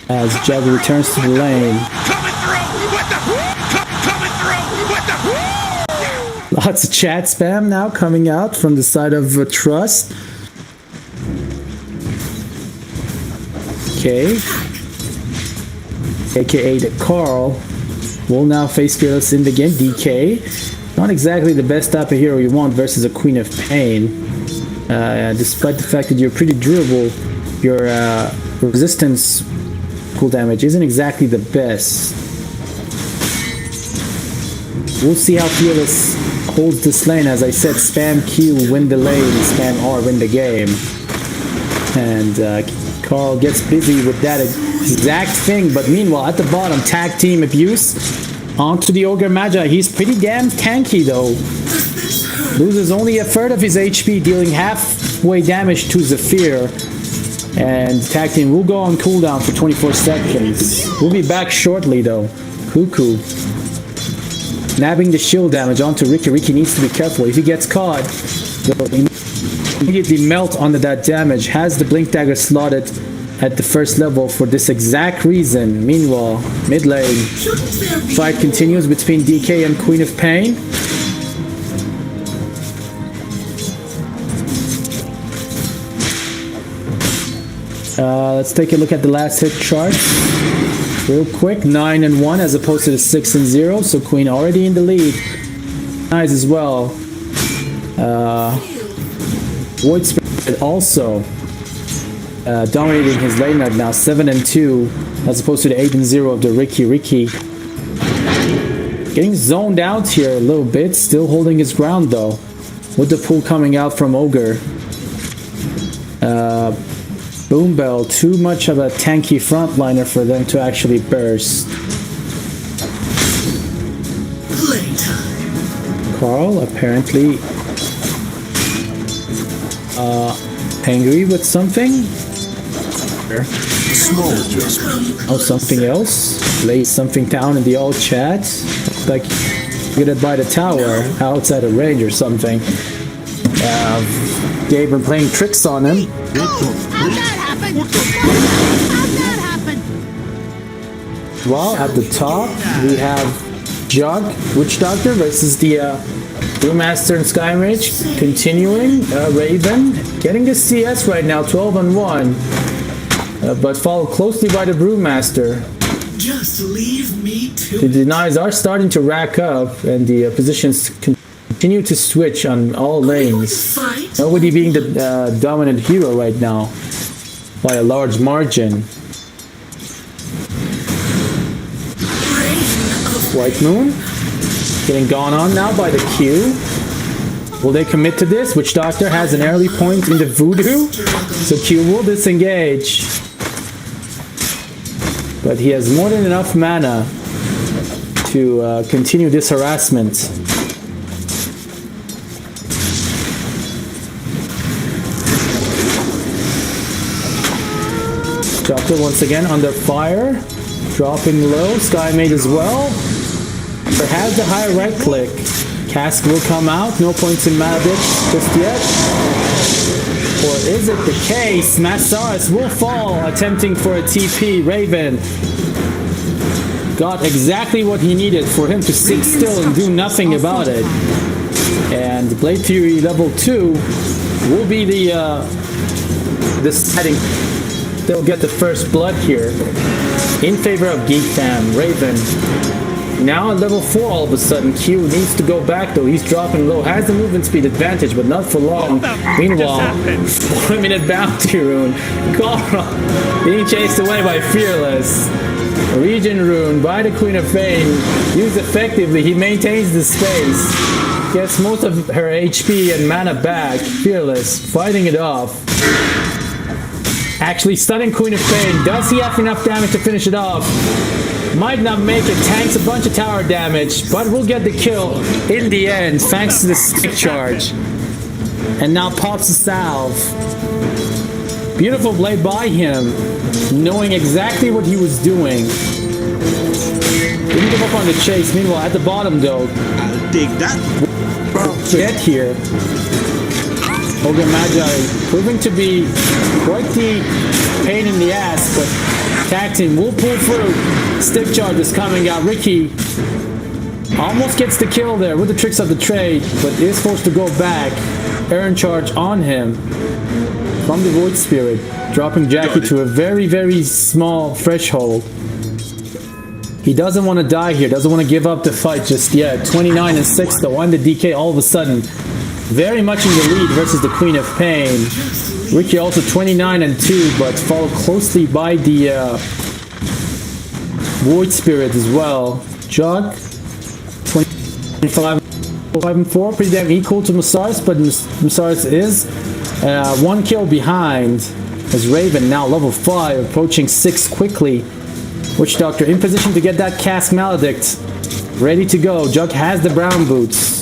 as Jug returns to the lane. Lots of chat spam now coming out from the side of Trust. Okay. AKA the Carl will now face Fearless in the game. DK, not exactly the best type of hero you want versus a Queen of Pain. Despite the fact that you're pretty durable, your resistance cool damage isn't exactly the best. We'll see how Fearless holds this lane. As I said, spam Q, win the lane, spam R, win the game. And Carl gets busy with that exact thing, but meanwhile at the bottom, tag team abuse onto the Ogre Magi. He's pretty damn tanky though. Loses only a third of his HP, dealing halfway damage to Zephyr. And tag team will go on cooldown for 24 seconds. We'll be back shortly though. Cuckoo nabbing the shield damage onto Ricky. Ricky needs to be careful. If he gets caught, he'll immediately melt onto that damage. Has the Blink Dagger slotted at the first level for this exact reason. Meanwhile, mid lane, fight continues between DK and Queen of Pain. Let's take a look at the last hit chart real quick. 9 and 1 as opposed to the 6 and 0, so Queen already in the lead. Nice as well. Void Spirit also dominating his lane right now, 7-2, as opposed to the 8-0 of the Ricky. Getting zoned out here a little bit, still holding his ground though, with the pull coming out from Ogre. Boom Bell, too much of a tanky frontliner for them to actually burst. Carl apparently angry with something. Small adjustment. Oh, something else. Laid something down in the old chat. Looks like get it by the tower outside of range or something. They've been playing tricks on him. How'd that happen? How'd that happen? Well, at the top we have Jug, Witch Doctor versus the Brewmaster and Sky Mage. Continuing, Raven getting the CS right now, 12-1, but followed closely by the Brewmaster. Just leave me to The denies are starting to rack up, and the positions continue to switch on all lanes. Nobody being the dominant hero right now by a large margin. White Moon getting gone on now by the Q. Will they commit to this? Witch Doctor has an early point in the Voodoo, so Q will disengage. But he has more than enough mana to continue this harassment. Doctor once again under fire, dropping low. Sky Mage as well. Has the high right click. Cask will come out. No points in mana just yet. Or is it the case? Masaris will fall, attempting for a TP. Raven got exactly what he needed for him to sit still and do nothing about it. And Blade Fury level 2 will be the setting. They'll get the first blood here in favor of GEEK Fam. Raven now at level 4 all of a sudden. Q needs to go back though. He's dropping low. Has the movement speed advantage, but not for long. Meanwhile, 4-minute bounty rune. Goro being chased away by Fearless. Region rune by the Queen of Pain. Used effectively. He maintains the space. Gets most of her HP and mana back. Fearless fighting it off. Actually stunning Queen of Pain. Does he have enough damage to finish it off? Might not make it. Tanks a bunch of tower damage, but will get the kill in the end thanks to the stick charge. And now pops the salve. Beautiful blade by him, knowing exactly what he was doing. Didn't give up on the chase. Meanwhile, at the bottom though, I'll dig that. get here. Ogre Magi proving to be quite the pain in the ass, but tag team will pull through. Stick charge is coming out. Ricky almost gets the kill there with the tricks of the trade, but is forced to go back. Errant charge on him from the Void Spirit, dropping Jackie to a very, very small threshold. He doesn't want to die here, doesn't want to give up the fight just yet. 29-6 though on the DK all of a sudden. Very much in the lead versus the Queen of Pain. Ricky also 29-2, but followed closely by the Void Spirit as well. Jug 25-4, pretty damn equal to Masaris, but Masaris is 1 kill behind as Raven now level 5, approaching 6 quickly. Witch Doctor in position to get that Cask Maledict. Ready to go. Jug has the brown boots.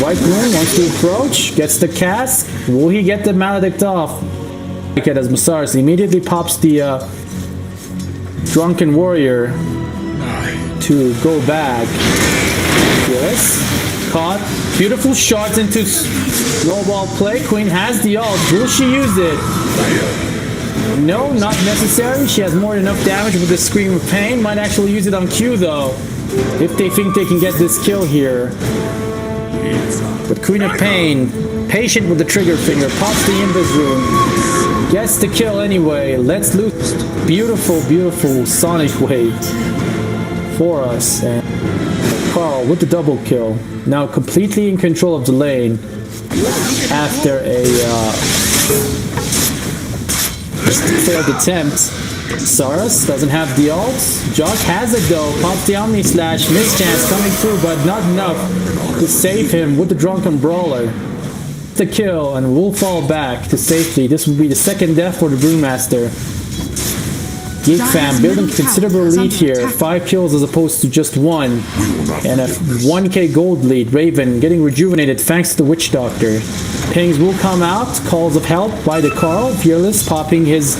White Moon wants to approach, gets the Cask. Will he get the Maledict off? As Masaris immediately pops the Drunken Warrior to go back. Yes. Caught. Beautiful shots into snowball play. Queen has the ult. Will she use it? No, not necessary. She has more than enough damage with the Scream of Pain. Might actually use it on Q though, if they think they can get this kill here. But Queen of Pain, patient with the trigger finger, pops the Invis rune, gets the kill anyway. Let's loose. Beautiful, beautiful Sonic Wave for us. And Carl with the double kill. Now completely in control of the lane after a failed attempt. Saurus doesn't have the ult. Jock has it though. Pops the Omni Slash. Mischance coming through, but not enough to save him with the Drunken Brawler. The kill, and will fall back to safety. This will be the second death for the Brewmaster. Geek fam building considerable lead here. 5 kills as opposed to just 1. And a 1k gold lead. Raven getting rejuvenated thanks to the Witch Doctor. Pings will come out. Calls of help by the Carl. Fearless popping his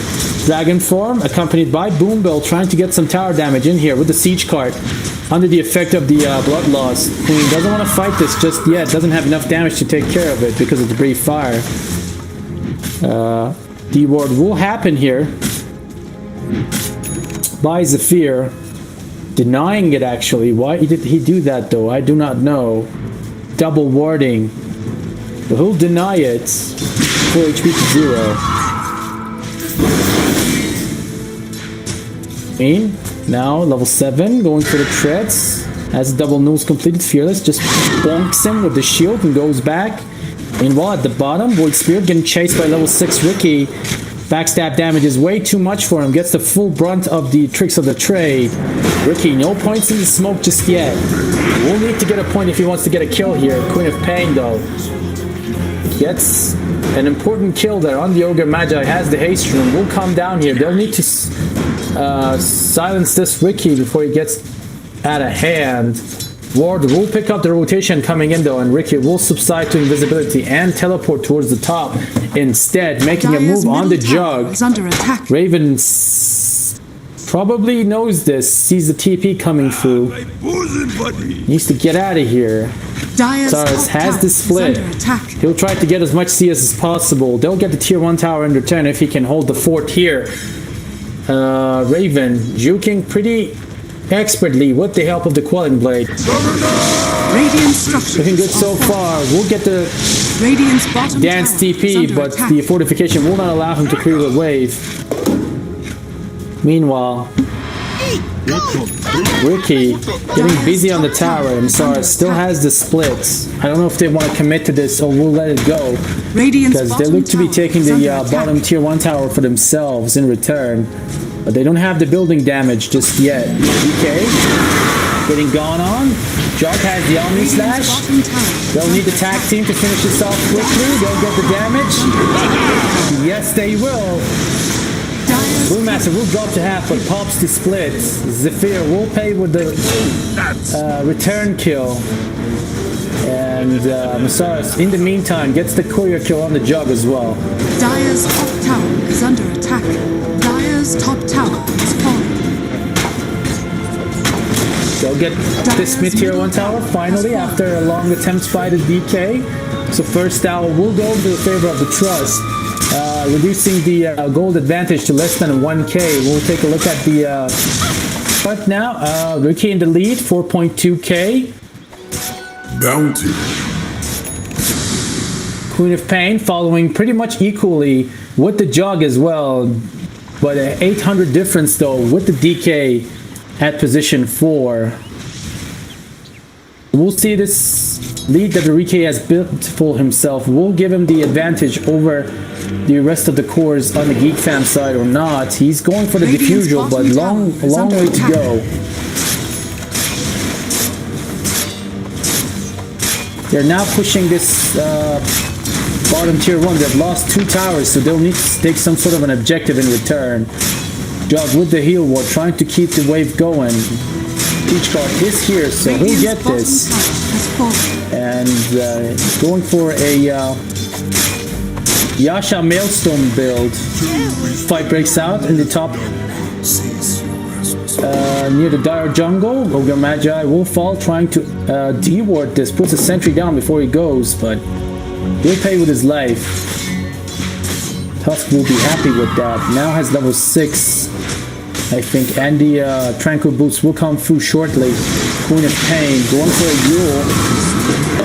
dragon form. Accompanied by Boombill trying to get some tower damage in here with the siege cart. Under the effect of the blood loss. Queen doesn't want to fight this just yet. Doesn't have enough damage to take care of it because of the brief fire. D-ward will happen here. By Zephyr. Denying it actually. Why did he do that though? I do not know. Double warding. But he'll deny it. Full HP to 0. Queen. Now, level 7, going for the treads. As the double nose completed, Fearless just bonks him with the shield and goes back. Meanwhile, at the bottom, Void Spirit getting chased by level 6 Ricky. Backstab damage is way too much for him. Gets the full brunt of the tricks of the trade. Ricky, no points in the smoke just yet. Will need to get a point if he wants to get a kill here. Queen of Pain, though. Gets an important kill there on the Ogre Magi. Has the haste rune. Will come down here. They'll need to silence this Ricky before he gets out of hand. Ward will pick up the rotation coming in though, and Ricky will subside to invisibility and teleport towards the top instead, making a move on the Jug. Under attack. Raven probably knows this, sees the TP coming through. Needs to get out of here. Saurus has the split. He'll try to get as much CS as possible. They'll get the tier 1 tower in return if he can hold the fort here. Raven juking pretty expertly with the help of the Quelling Blade. Looking good so far. We'll get the dance TP, but the fortification will not allow him to clear the wave. Meanwhile, Ricky getting busy on the tower, and Saurus still has the splits. I don't know if they want to commit to this or we'll let it go, because they look to be taking the bottom tier 1 tower for themselves in return. But they don't have the building damage just yet. DK getting gone on. Jock has the Omni Slash. They'll need the tag team to finish this off quickly. They'll get the damage. Yes, they will. Brewmaster will drop to half, but pops the split. Zephyr will pay with the return kill. And Saurus, in the meantime, gets the courier kill on the Jug as well. Dire's top tower is under attack. Dire's top tower is falling. They'll get this mid tier 1 tower finally after a long attempt by the DK. So first tower will go into the favor of the Trust, reducing the gold advantage to less than 1k. We'll take a look at the but now Ricky in the lead, 4.2k. Bounty. Queen of Pain following pretty much equally with the Jug as well, but an 800 difference though with the DK at position 4. We'll see this lead that the Ricky has built for himself will give him the advantage over the rest of the cores on the Geek Fam side or not. He's going for the diffusal, but a long way to go. They're now pushing this bottom tier 1. They've lost 2 towers, so they'll need to take some sort of an objective in return. Jog with the heal ward, trying to keep the wave going. Peach Guard is here, so he'll get this. And going for a Yasha Maelstone build. Fight breaks out in the top near the Dire Jungle. Ogre Magi will fall, trying to de-ward this. Puts a sentry down before he goes, but he'll pay with his life. Tusk will be happy with that. Now has level 6, I think, and the Tranquil Boots will come through shortly. Queen of Pain going for a Yule.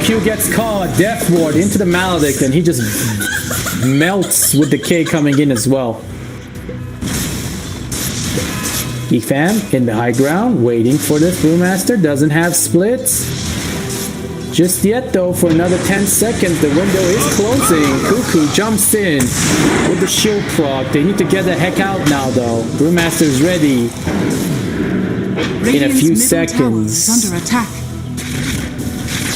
Q gets caught, Death Ward into the Maledict, and he just melts with the K coming in as well. Geek fam in the high ground, waiting for this Brewmaster. Doesn't have splits just yet though. For another 10 seconds, the window is closing. Cuckoo jumps in with the shield proc. They need to get the heck out now though. Brewmaster's ready in a few seconds. Under attack.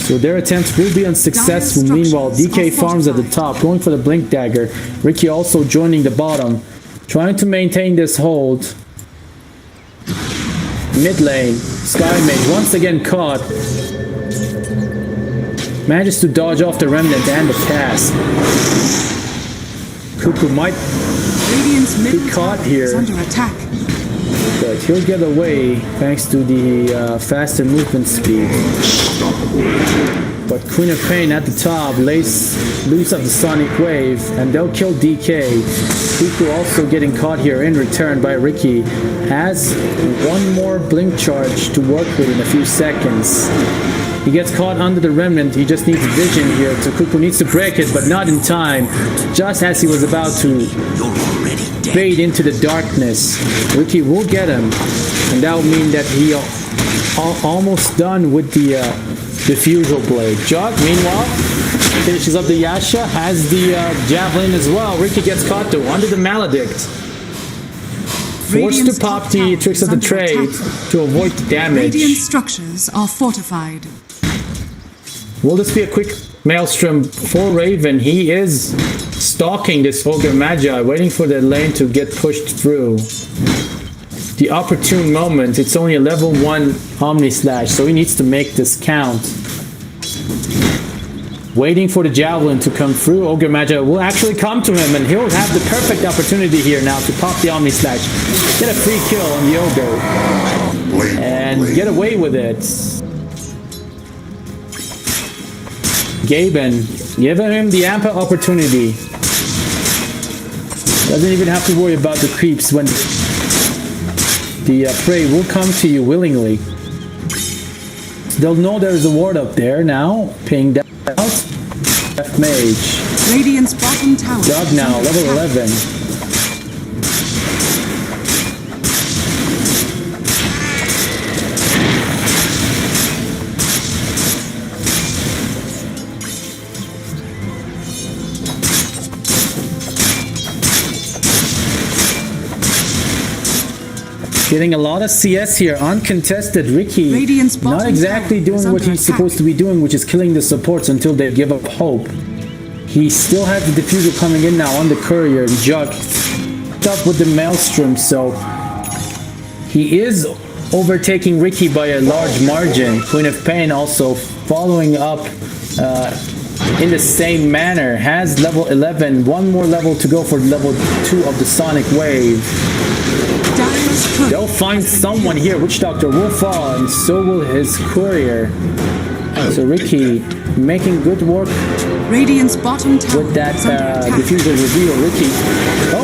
So their attempts will be unsuccessful. Meanwhile, DK farms at the top, going for the Blink Dagger. Ricky also joining the bottom, trying to maintain this hold. Mid lane, Skymage once again caught. Manages to dodge off the Remnant and the cast. Cuckoo might be caught here, under attack. but he'll get away thanks to the faster movement speed. But Queen of Pain at the top lays loose of the Sonic Wave, and they'll kill DK. Cuckoo also getting caught here in return by Ricky. Has one more blink charge to work with in a few seconds. He gets caught under the Remnant. He just needs vision here. So Cuckoo needs to break it, but not in time. Just as he was about to fade into the darkness, Ricky will get him, and that will mean that he almost done with the Diffusal Blade. Jug, meanwhile, finishes up the Yasha, has the Javelin as well. Ricky gets caught though under the Maledict. Forced to pop the Tricks of the Trade to avoid the damage. Radiant structures are fortified. Will this be a quick Maelstrom for Raven? He is stalking this Ogre Magi, waiting for the lane to get pushed through. The opportune moment. It's only a level 1 Omni Slash, so he needs to make this count. Waiting for the Javelin to come through. Ogre Magi will actually come to him, and he'll have the perfect opportunity here now to pop the Omni Slash. Get a free kill on the Ogre. And get away with it. Gaben, giving him the ample opportunity. Doesn't even have to worry about the creeps when the prey will come to you willingly. They'll know there's a ward up there now. Ping that out. F Mage. Radiant's bottom tower. Dog now, level 11. Getting a lot of CS here, uncontested. Ricky not exactly doing what he's supposed to be doing, which is killing the supports until they give up hope. He still has the Diffusal coming in now on the Courier, and Jug up with the Maelstrom, so he is overtaking Ricky by a large margin. Queen of Pain also following up in the same manner, has level 11, one more level to go for level 2 of the Sonic Wave. They'll find someone here. Witch Doctor will fall, and so will his Courier. So Ricky making good work Radiant's bottom tower with that Diffusal reveal. Ricky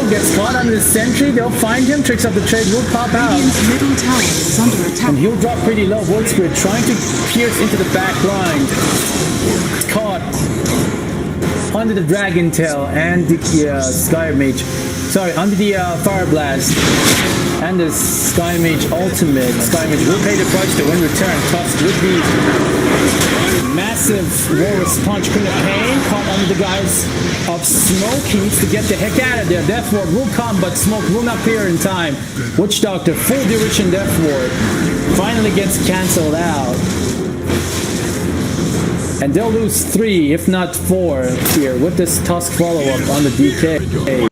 gets caught under the sentry. They'll find him. Tricks of the Trade will pop out. Radiant's middle tower is under attack. And he'll drop pretty low. Void Spirit trying to pierce into the back line. Caught under the Dragon Tail and the Sky Mage. Sorry, under the Fire Blast. And the Sky Mage ultimate. Sky Mage will pay the price to win return. Tusk with the massive Walrus Punch. Queen of Pain caught under the guise of Smoke. He needs to get the heck out of there. Death Ward will come, but Smoke will not clear in time. Witch Doctor, full duration Death Ward. Finally gets cancelled out. And they'll lose 3, if not 4 here with this Tusk follow-up on the DK.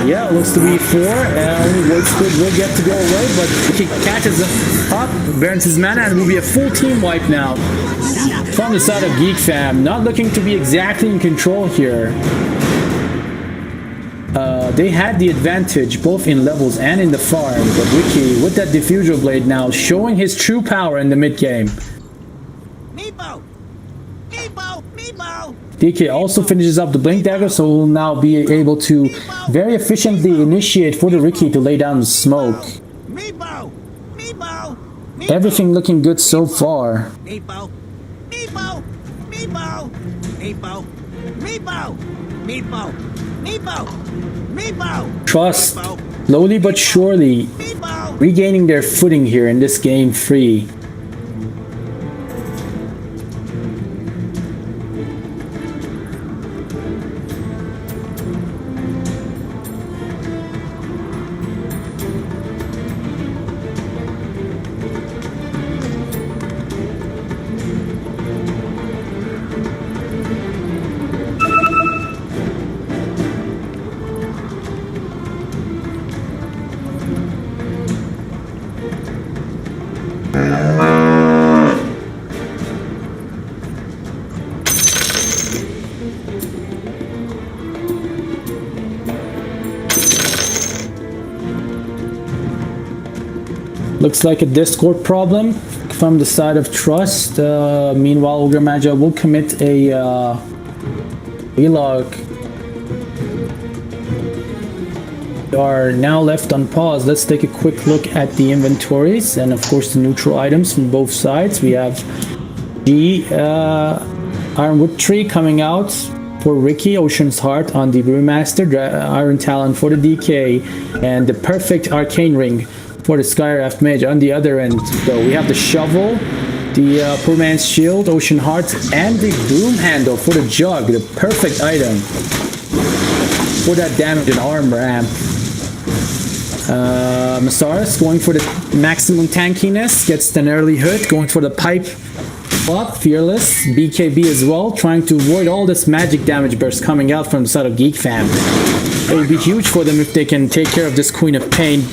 Yeah, it looks to be 4. Only Void Spirit will get to go away, but he catches him up, burns his mana, and it will be a full team wipe now. From the side of Geek Fam, not looking to be exactly in control here. They had the advantage both in levels and in the farm, but Ricky with that Diffusal Blade now showing his true power in the mid game. DK also finishes up the Blink Dagger, so will now be able to very efficiently initiate for the Ricky to lay down the smoke. Everything looking good so far. Trust, slowly but surely, regaining their footing here in this game 3. Looks like a Discord problem from the side of Trust. Meanwhile, Ogre Magi will commit a vlog. They are now left on pause. Let's take a quick look at the inventories and of course the neutral items from both sides. We have Ironwood Tree coming out for Ricky, Ocean's Heart on the Brewmaster, Iron Talon for the DK, and the perfect Arcane Ring for the Skyraft Mage. On the other end, though, we have the Shovel, the Poor Man's Shield, Ocean Heart, and the Broom Handle for the Jug, the perfect item for that damage and arm ramp. Masaris going for the maximum tankiness, gets an early hit, going for the pipe up, Fearless, BKB as well, trying to avoid all this magic damage burst coming out from the side of Geek Fam. It would be huge for them if they can take care of this Queen of Pain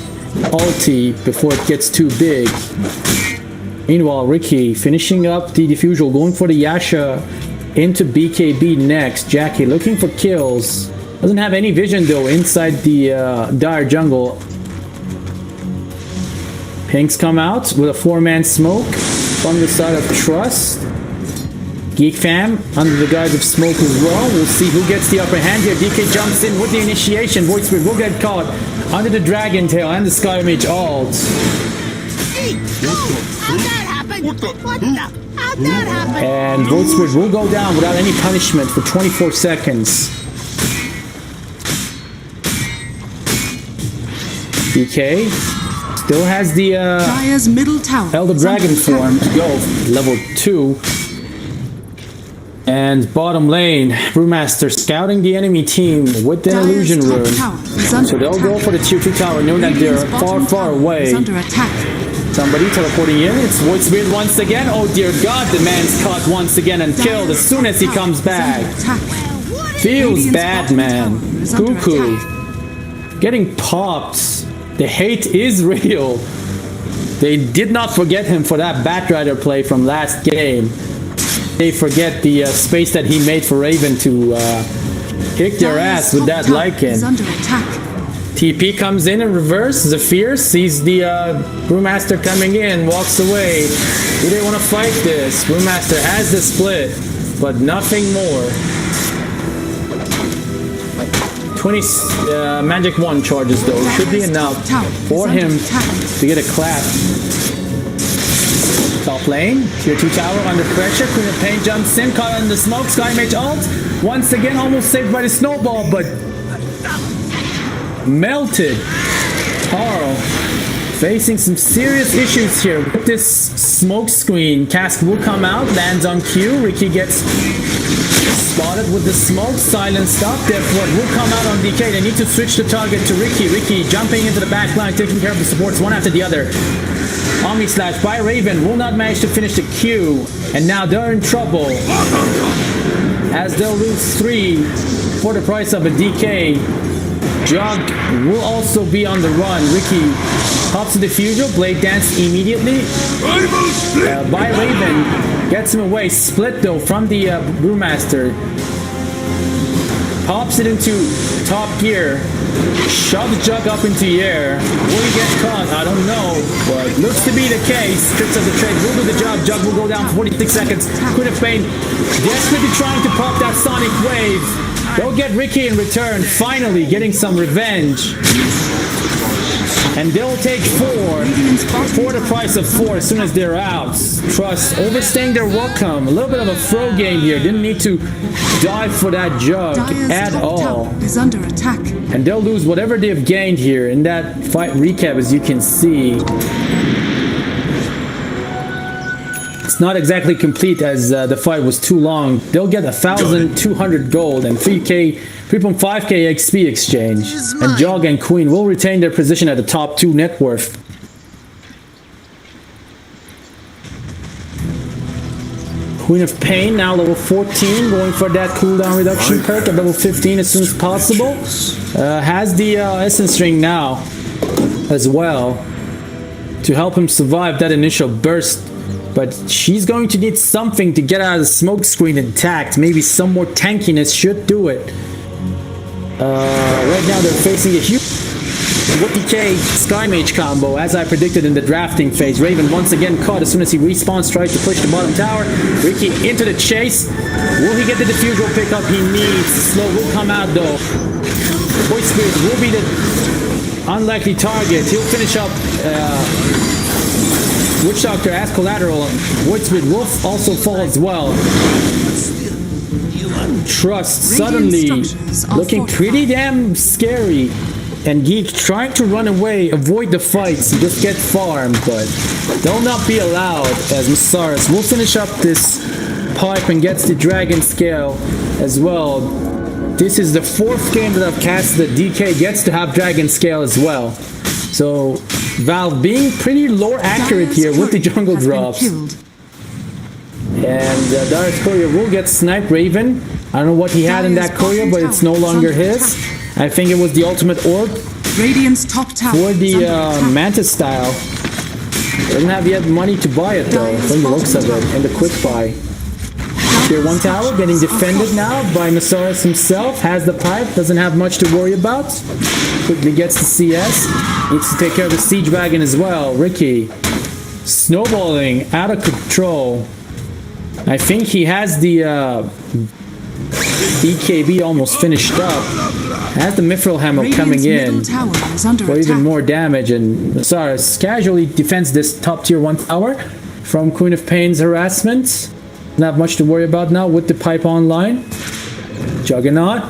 ulti before it gets too big. Meanwhile, Ricky finishing up the diffusal, going for the Yasha into BKB next. Jackie looking for kills. Doesn't have any vision though inside the dire jungle. Pinks come out with a 4-man smoke from the side of Trust. Geek Fam under the guise of smoke as well. We'll see who gets the upper hand here. DK jumps in with the initiation. Void Spirit will get caught under the Dragon Tail and the Sky Mage ult. How'd that happen? What the? How'd that happen? And Void Spirit will go down without any punishment for 24 seconds. DK still has the Dire's middle tower Elder is Dragon under attack. form to go, level 2. And bottom lane, Brewmaster scouting the enemy team with the Dire's illusion top rune. tower is under So they'll go attack. for the tier 2 tower, knowing that they're Radiant's far, bottom far tower away. is under attack. Somebody teleporting in. It's Void Spirit once again. Oh dear God, the man's caught once again and killed as soon as he comes back. Feels Radiant's bad, bottom man. tower is under Cuckoo. attack. Getting popped. The hate is real. They did not forget him for that Batrider play from last game. They forget the space that he made for Raven to kick their ass with that Lycan. Is under attack. TP comes in reverse. Zephyr sees the Brewmaster coming in, walks away. Do they want to fight this? Brewmaster has the split, but nothing more. 20 Magic 1 charges though. Should be enough for him to get a clap. Top lane, tier 2 tower under pressure. Queen of Pain jumps in, caught in the smoke. Sky Mage ult. Once again, almost saved by the snowball, but melted. Carl facing some serious issues here with this smoke screen. Cask will come out, lands on Q. Ricky gets spotted with the smoke, silenced up. Therefore, will come out on DK. They need to switch the target to Ricky. Ricky jumping into the back line, taking care of the supports one after the other. Omni Slash by Raven will not manage to finish the Q, and now they're in trouble as they'll lose 3 for the price of a DK. Jug will also be on the run. Ricky pops the diffuser, Blade Dance immediately by Raven, gets him away. Split though from the Brewmaster, pops it into top gear, shoves Jug up into the air. Will he get caught? I don't know, but looks to be the case. Tricks of the trade will do the job. Jug will go down for 46 seconds. Queen of Pain desperately trying to pop that Sonic Wave. They'll get Ricky in return, finally getting some revenge. And they'll take 4 for the price of 4 as soon as they're out. Trust overstaying their welcome. A little bit of a throw game here. Didn't need to dive for that jug Dire's at top all. tower is under attack. And they'll lose whatever they've gained here. In that fight recap, as you can see, it's not exactly complete as the fight was too long. They'll get 1,200 gold and 3.5k XP exchange. And Jog and Queen will retain their position at the top 2 net worth. Queen of Pain now level 14, going for that cooldown reduction perk at level 15 as soon as possible. Has the Essence Ring now as well to help him survive that initial burst. But she's going to need something to get out of the smoke screen intact. Maybe some more tankiness should do it. Right now they're facing a huge DK Sky Mage combo, as I predicted in the drafting phase. Raven once again caught as soon as he respawns, tries to push the bottom tower. Ricky into the chase. Will he get the diffusal pickup he needs? Slow will come out though. Void Spirit will be the unlikely target. He'll finish up Witch Doctor as collateral. Void Spirit will also fall as well. Trust suddenly looking pretty damn scary. And Geek trying to run away, avoid the fights, and just get farmed, but they'll not be allowed as Masaris will finish up this pipe and gets the Dragon Scale as well. This is the 4th game that I've cast that DK gets to have Dragon Scale as well. So Valve being pretty lore accurate here with the jungle drops. And Darius Courier will get sniped. Raven, I don't know what he had in that Courier, but it's no longer his. I think it was the ultimate orb Radiant's top tower for the Mantis style. Doesn't have yet money to buy it though, from the looks of it, and the quick buy. Tier 1 tower getting defended now by Masaris himself. Has the pipe, doesn't have much to worry about. Quickly gets the CS. Needs to take care of the Siege Wagon as well. Ricky snowballing out of control. I think he has the BKB almost finished up. Has the Mithril Hammer coming in for even more damage, and Masaris casually defends this top tier 1 tower from Queen of Pain's harassment. Not much to worry about now with the pipe online. Juggernaut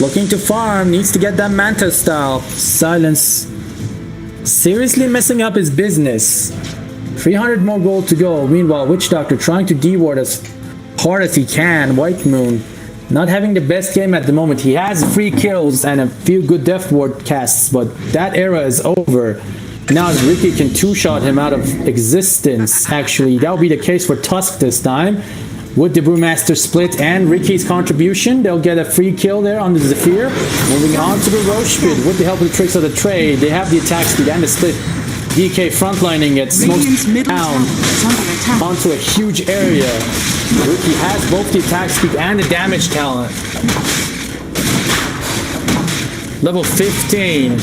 looking to farm, needs to get that Manta style. Silence seriously messing up his business. 300 more gold to go. Meanwhile, Witch Doctor trying to de-ward as hard as he can. White Moon not having the best game at the moment. He has 3 kills and a few good death ward casts, but that era is over. Now Ricky can 2-shot him out of existence. Actually, that'll be the case for Tusk this time. With the Brewmaster split and Ricky's contribution, they'll get a free kill there on the Zephyr. Moving on to the Roche Pit with the help of the tricks of the trade. They have the attack speed and the split. DK frontlining it, smokes down onto a huge area. Ricky has both the attack speed and the damage talent. Level 15.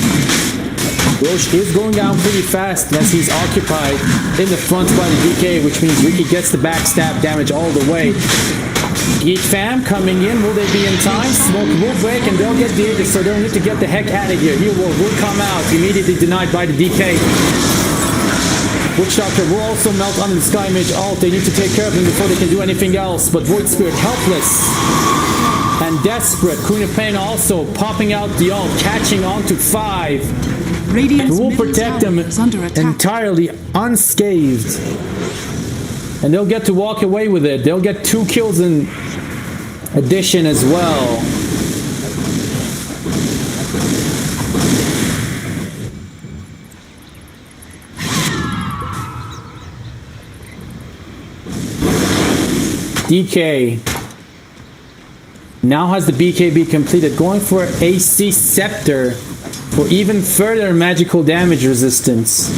Roche is going down pretty fast as he's occupied in the front by the DK, which means Ricky gets the backstab damage all the way. Geek fam coming in, will they be in time? Smoke will break and they'll get the Aegis, so they'll need to get the heck out of here. Heal will come out, immediately denied by the DK. Witch Doctor will also melt under the Sky Mage ult. They need to take care of him before they can do anything else, but Void Spirit helpless and desperate. Queen of Pain also popping out the ult, catching on to 5. Who will protect them entirely unscathed. And they'll get to walk away with it. They'll get 2 kills in addition as well. DK now has the BKB completed, going for AC Scepter for even further magical damage resistance.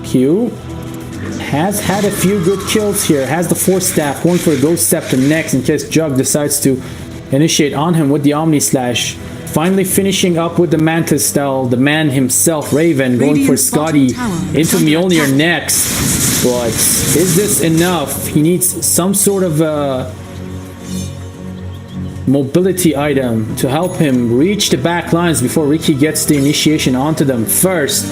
Q has had a few good kills here, has the Force Staff, going for a Ghost Scepter next in case Jug decides to initiate on him with the Omni Slash. Finally finishing up with the Mantis style, the man himself, Raven, going for Scotty into Mjolnir next. But is this enough? He needs some sort of mobility item to help him reach the back lines before Ricky gets the initiation onto them first,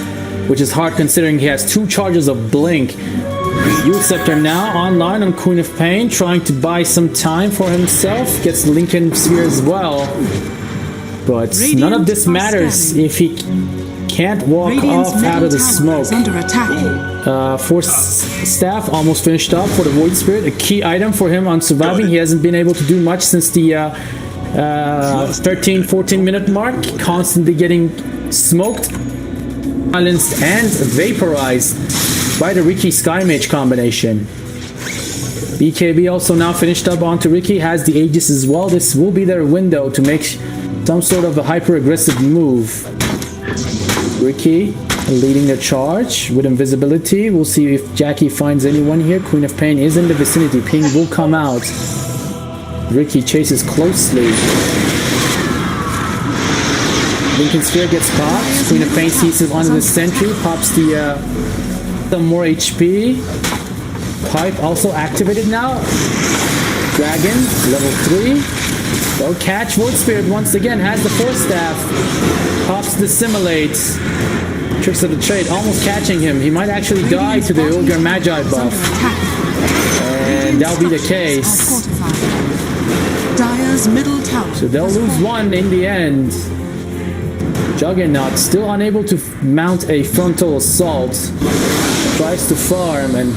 which is hard considering he has 2 charges of Blink. Youth Scepter now online on Queen of Pain, trying to buy some time for himself. Gets Lincoln Sphere as well. But none of this matters if he can't walk off out of the smoke. Under attack. Force Staff almost finished up for the Void Spirit. A key item for him on surviving. He hasn't been able to do much since the 13-14 minute mark. Constantly getting smoked, silenced, and vaporized by the Ricky Sky Mage combination. BKB also now finished up onto Ricky. Has the Aegis as well. This will be their window to make some sort of a hyper-aggressive move. Ricky leading the charge with invisibility. We'll see if Jackie finds anyone here. Queen of Pain is in the vicinity. Ping will come out. Ricky chases closely. Lincoln Sphere gets popped. Queen of Pain seizes onto the sentry. Pops the some more HP. Pipe also activated now. Dragon, level 3. They'll catch Void Spirit once again. Has the Force Staff. Pops the Simulate. Tricks of the Trade almost catching him. He might actually die to the Ogre Magi buff. And that'll be the case. Dire's middle tower. So they'll lose 1 in the end. Juggernaut still unable to mount a frontal assault. Tries to farm and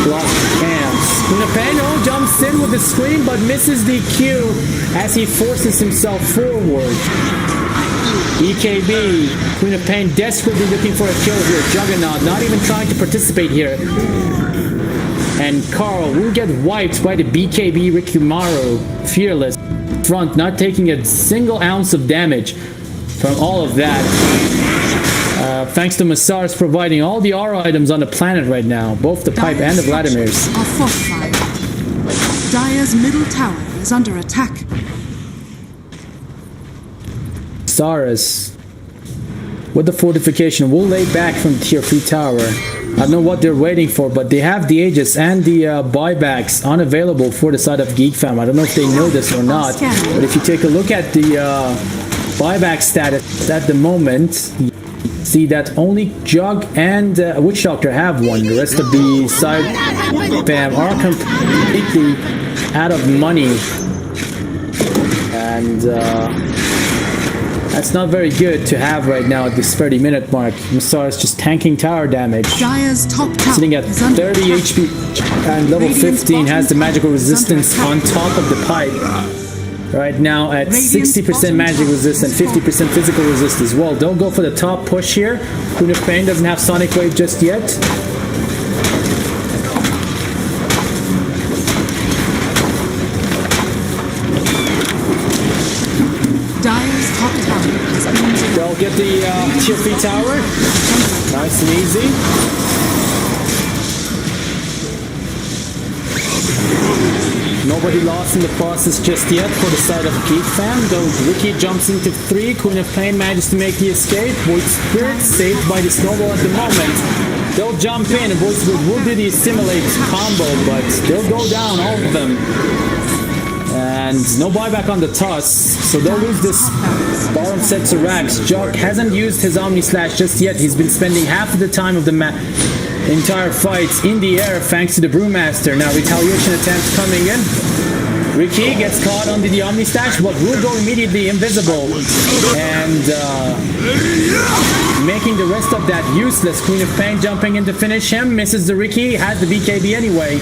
block camps. Queen of Pain jumps in with the scream but misses the Q as he forces himself forward. EKB, Queen of Pain desperately looking for a kill here. Juggernaut not even trying to participate here. And Carl will get wiped by the BKB Rikumaru. Fearless. Front not taking a single ounce of damage from all of that. Thanks to Massar's providing all the aura items on the planet right now. Both the Pipe and the Vladimir's. Are fortified. Dire's middle tower is under attack. Saras with the fortification will lay back from the tier 3 tower. I don't know what they're waiting for, but they have the Aegis and the buybacks unavailable for the side of Geek Fam. I don't know if they know this or not, but if you take a look at the buyback status at the moment, see that only Jug and Witch Doctor have one. The rest of the side fam are completely out of money, and that's not very good to have right now at this 30-minute mark. Massar is just tanking tower damage. Dire's top tower Sitting at 30 HP and level 15 has the magical resistance on top of the Pipe. Right now at 60% magic resist and 50% physical resist as well. Don't go for the top push here. Queen of Pain doesn't have Sonic Wave just yet. Dire's top tower has been. They'll get the tier 3 tower. Nice and easy. Nobody lost in the process just yet for the side of Geek Fam, though Ricky jumps into 3, Queen of Pain manages to make the escape, Void Spirit saved by the snowball at the moment. They'll jump in, and Void Spirit will do the Assimilate combo, but they'll go down, all of them. And no buyback on the toss, so they'll lose this bottom set to Rax. Jug hasn't used his Omni Slash just yet, he's been spending half of the time of the entire fights in the air thanks to the Brewmaster. Now retaliation attempts coming in. Ricky gets caught under the Omni Stash, but will go immediately invisible and making the rest of that useless. Queen of Pain jumping in to finish him, misses the Ricky, has the BKB anyway.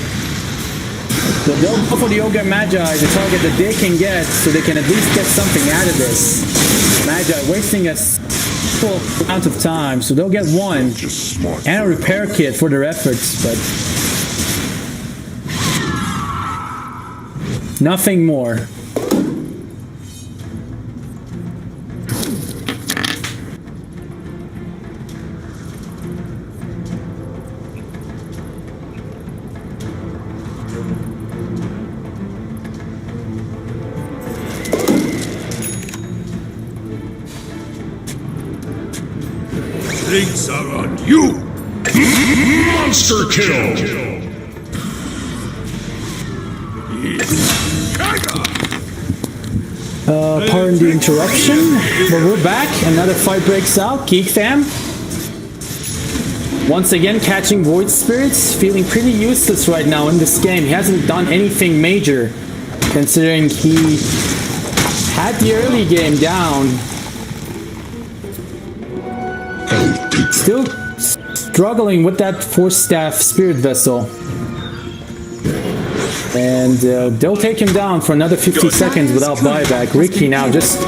So they'll go for the Ogre Magi, the target that they can get, so they can at least get something out of this. Magi wasting a full amount of time, so they'll get 1 and a repair kit for their efforts, but nothing more. Drinks are on you! Monster kill! Pardon the interruption, but we're back. Another fight breaks out. Geek fam. Once again, catching Void Spirits. Feeling pretty useless right now in this game. He hasn't done anything major, considering he had the early game down. Still struggling with that Force Staff Spirit Vessel. And they'll take him down for another 50 seconds without buyback. Ricky now just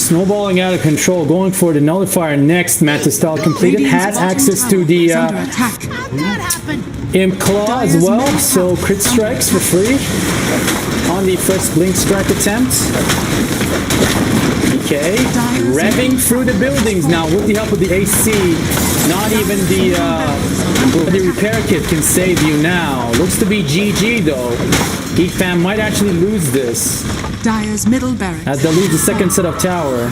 snowballing out of control, going for the nullifier next. Mantis-Style completed, has access to the Imp Claw as well, so crit strikes for free on the first Blink Strike attempt. Okay, revving through the buildings now with the help of the AC. Not even the repair kit can save you now. Looks to be GG though. Geek fam might actually lose this, Dire's middle barracks. as they'll lose the second set of tower.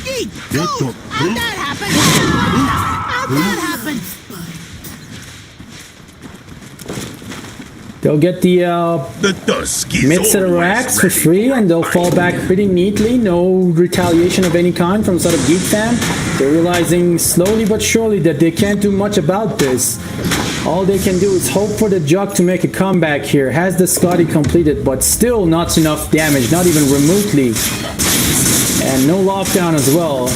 Geek, go! How'd that happen? How'd that happen? They'll get the dusk is mid set of always racks for ready. free, and they'll fall back pretty neatly. No retaliation of any kind from sort of Geek fam. They're realizing slowly but surely that they can't do much about this. All they can do is hope for the Jug to make a comeback here. Has the Scotty completed, but still not enough damage, not even remotely. And no lockdown as well.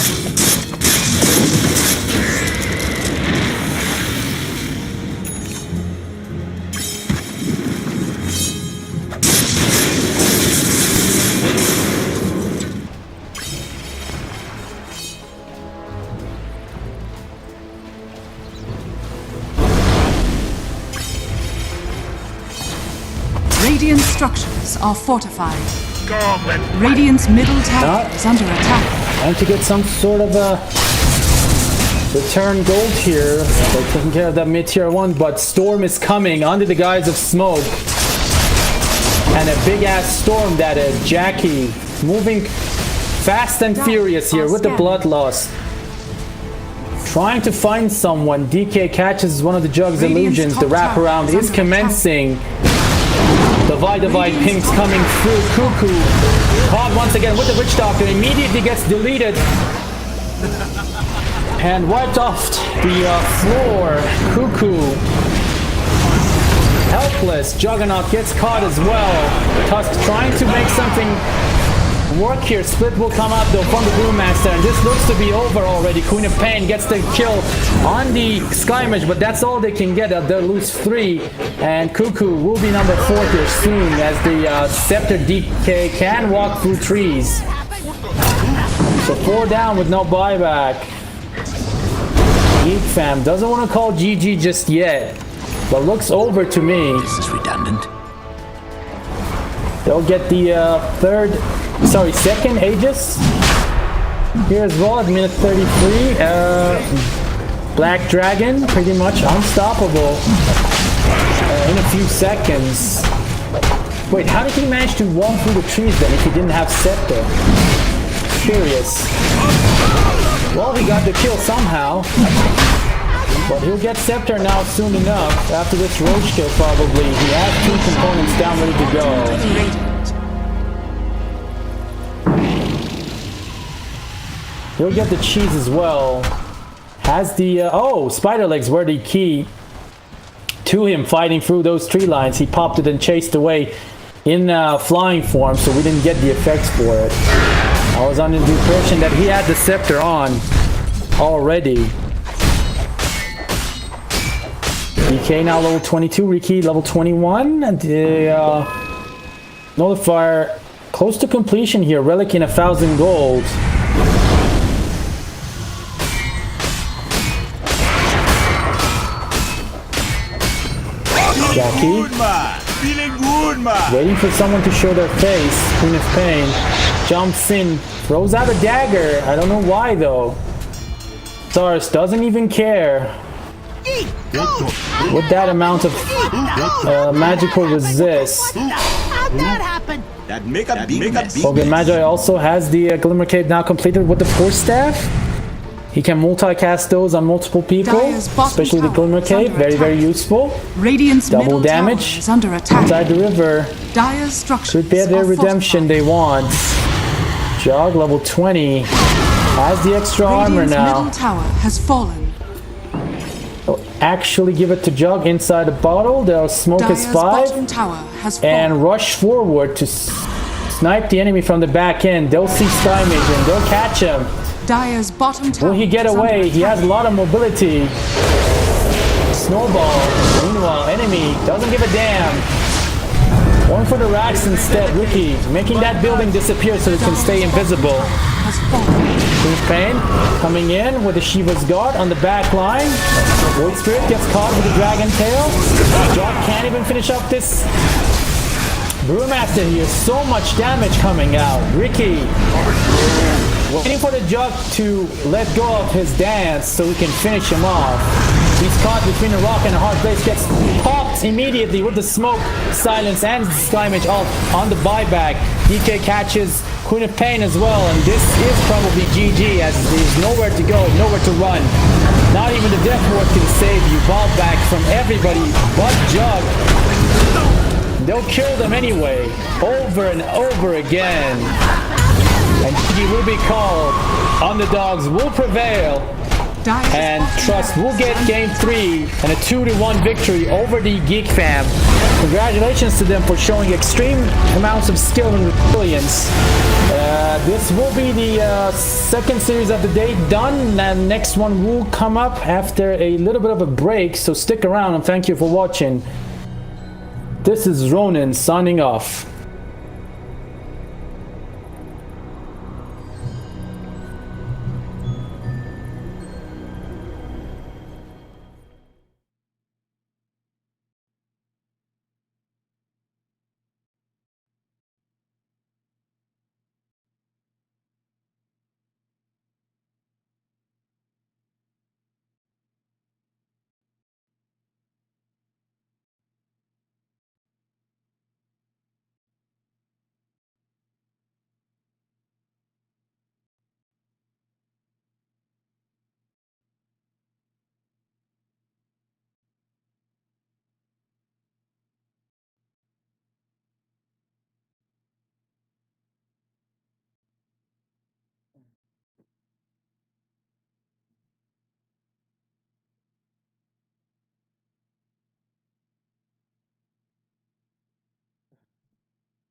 Radiant structures are fortified. Radiant's middle tower is under attack. Trying to get some sort of a return gold here. They're taking care of that mid-tier one, but Storm is coming under the guise of smoke. And a big-ass storm that is. Jackie moving fast and furious here with the blood loss. Trying to find someone. DK catches one of the Jug's illusions. The wraparound is commencing. Divide pinks coming through. Cuckoo caught once again with the Witch Doctor. Immediately gets deleted and wiped off the floor. Cuckoo helpless. Juggernaut gets caught as well. Tusk trying to make something work here. Split will come out though from the Brewmaster, and this looks to be over already. Queen of Pain gets the kill on the Skymage, but that's all they can get. They'll lose 3, and Cuckoo will be number 4 here soon, as the Scepter DK can walk through trees. So 4 down with no buyback. Geek fam doesn't want to call GG just yet, but looks over to me. This is redundant. They'll get the second Aegis here as well at minute 33. Black Dragon, pretty much unstoppable in a few seconds. Wait, how did he manage to walk through the trees then if he didn't have Scepter? Curious. Well, he got the kill somehow. But he'll get Scepter now soon enough. After this Roach kill probably. He has 2 components down ready to go. He'll get the cheese as well. Has the spider legs were the key to him fighting through those tree lines. He popped it and chased away in flying form, so we didn't get the effects for it. I was under the impression that he had the Scepter on already. DK now level 22, Ricky level 21, and the Nullifier close to completion here, Relic in 1,000 gold. Jackie, waiting for someone to show their face. Queen of Pain jumps in, throws out a dagger. I don't know why though. Zars doesn't even care. With that amount of magical resist. How'd that happen? That make a big Okay, Magi also has the Glimmer Cape now completed with the Force Staff. He can multicast those on multiple people, Dire's bottom especially the tower Glimmer is Cave. under Very, very attack. useful. Radiant's Double middle damage tower is under attack. inside the river. Dire's structures Could be their are redemption fortified. they want. Jog level 20 has the extra armor Radiant's now. middle tower has fallen. They'll actually give it to Jug inside the bottle. They'll smoke his Dire's 5 bottom tower has fallen. and rush forward to snipe the enemy from the back end. They'll see Sky Mage and they'll catch him. Dire's bottom tower. Will he get is under away? He attack. has a lot of mobility. Snowball. Meanwhile, enemy doesn't give a damn. Going for the racks instead. Ricky making that building disappear so it can stay invisible. Has fallen. Queen's Pain coming in with the Shiva's Guard on the back line. Void Spirit gets caught with the Dragon Tail. Jock can't even finish up this Brewmaster here. So much damage coming out. Ricky waiting for the Jug to let go of his dance so we can finish him off. He's caught between a rock and a hard place. Gets popped immediately with the smoke, silence, and Sky Mage off on the buyback. DK catches Queen of Pain as well, and this is probably GG as there's nowhere to go, nowhere to run. Not even the Death Ward can save you. Ball back from everybody but Jug. They'll kill them anyway, over and over again. And GG will be called. Underdogs will prevail. Dire's And bottom Trust tower will is get under game 3 and a 2-1 victory over the Geek fam. Congratulations to them for showing extreme amounts of skill and resilience. This will be the second series of the day done, and next one will come up after a little bit of a break, so stick around and thank you for watching. This is Ronan signing off.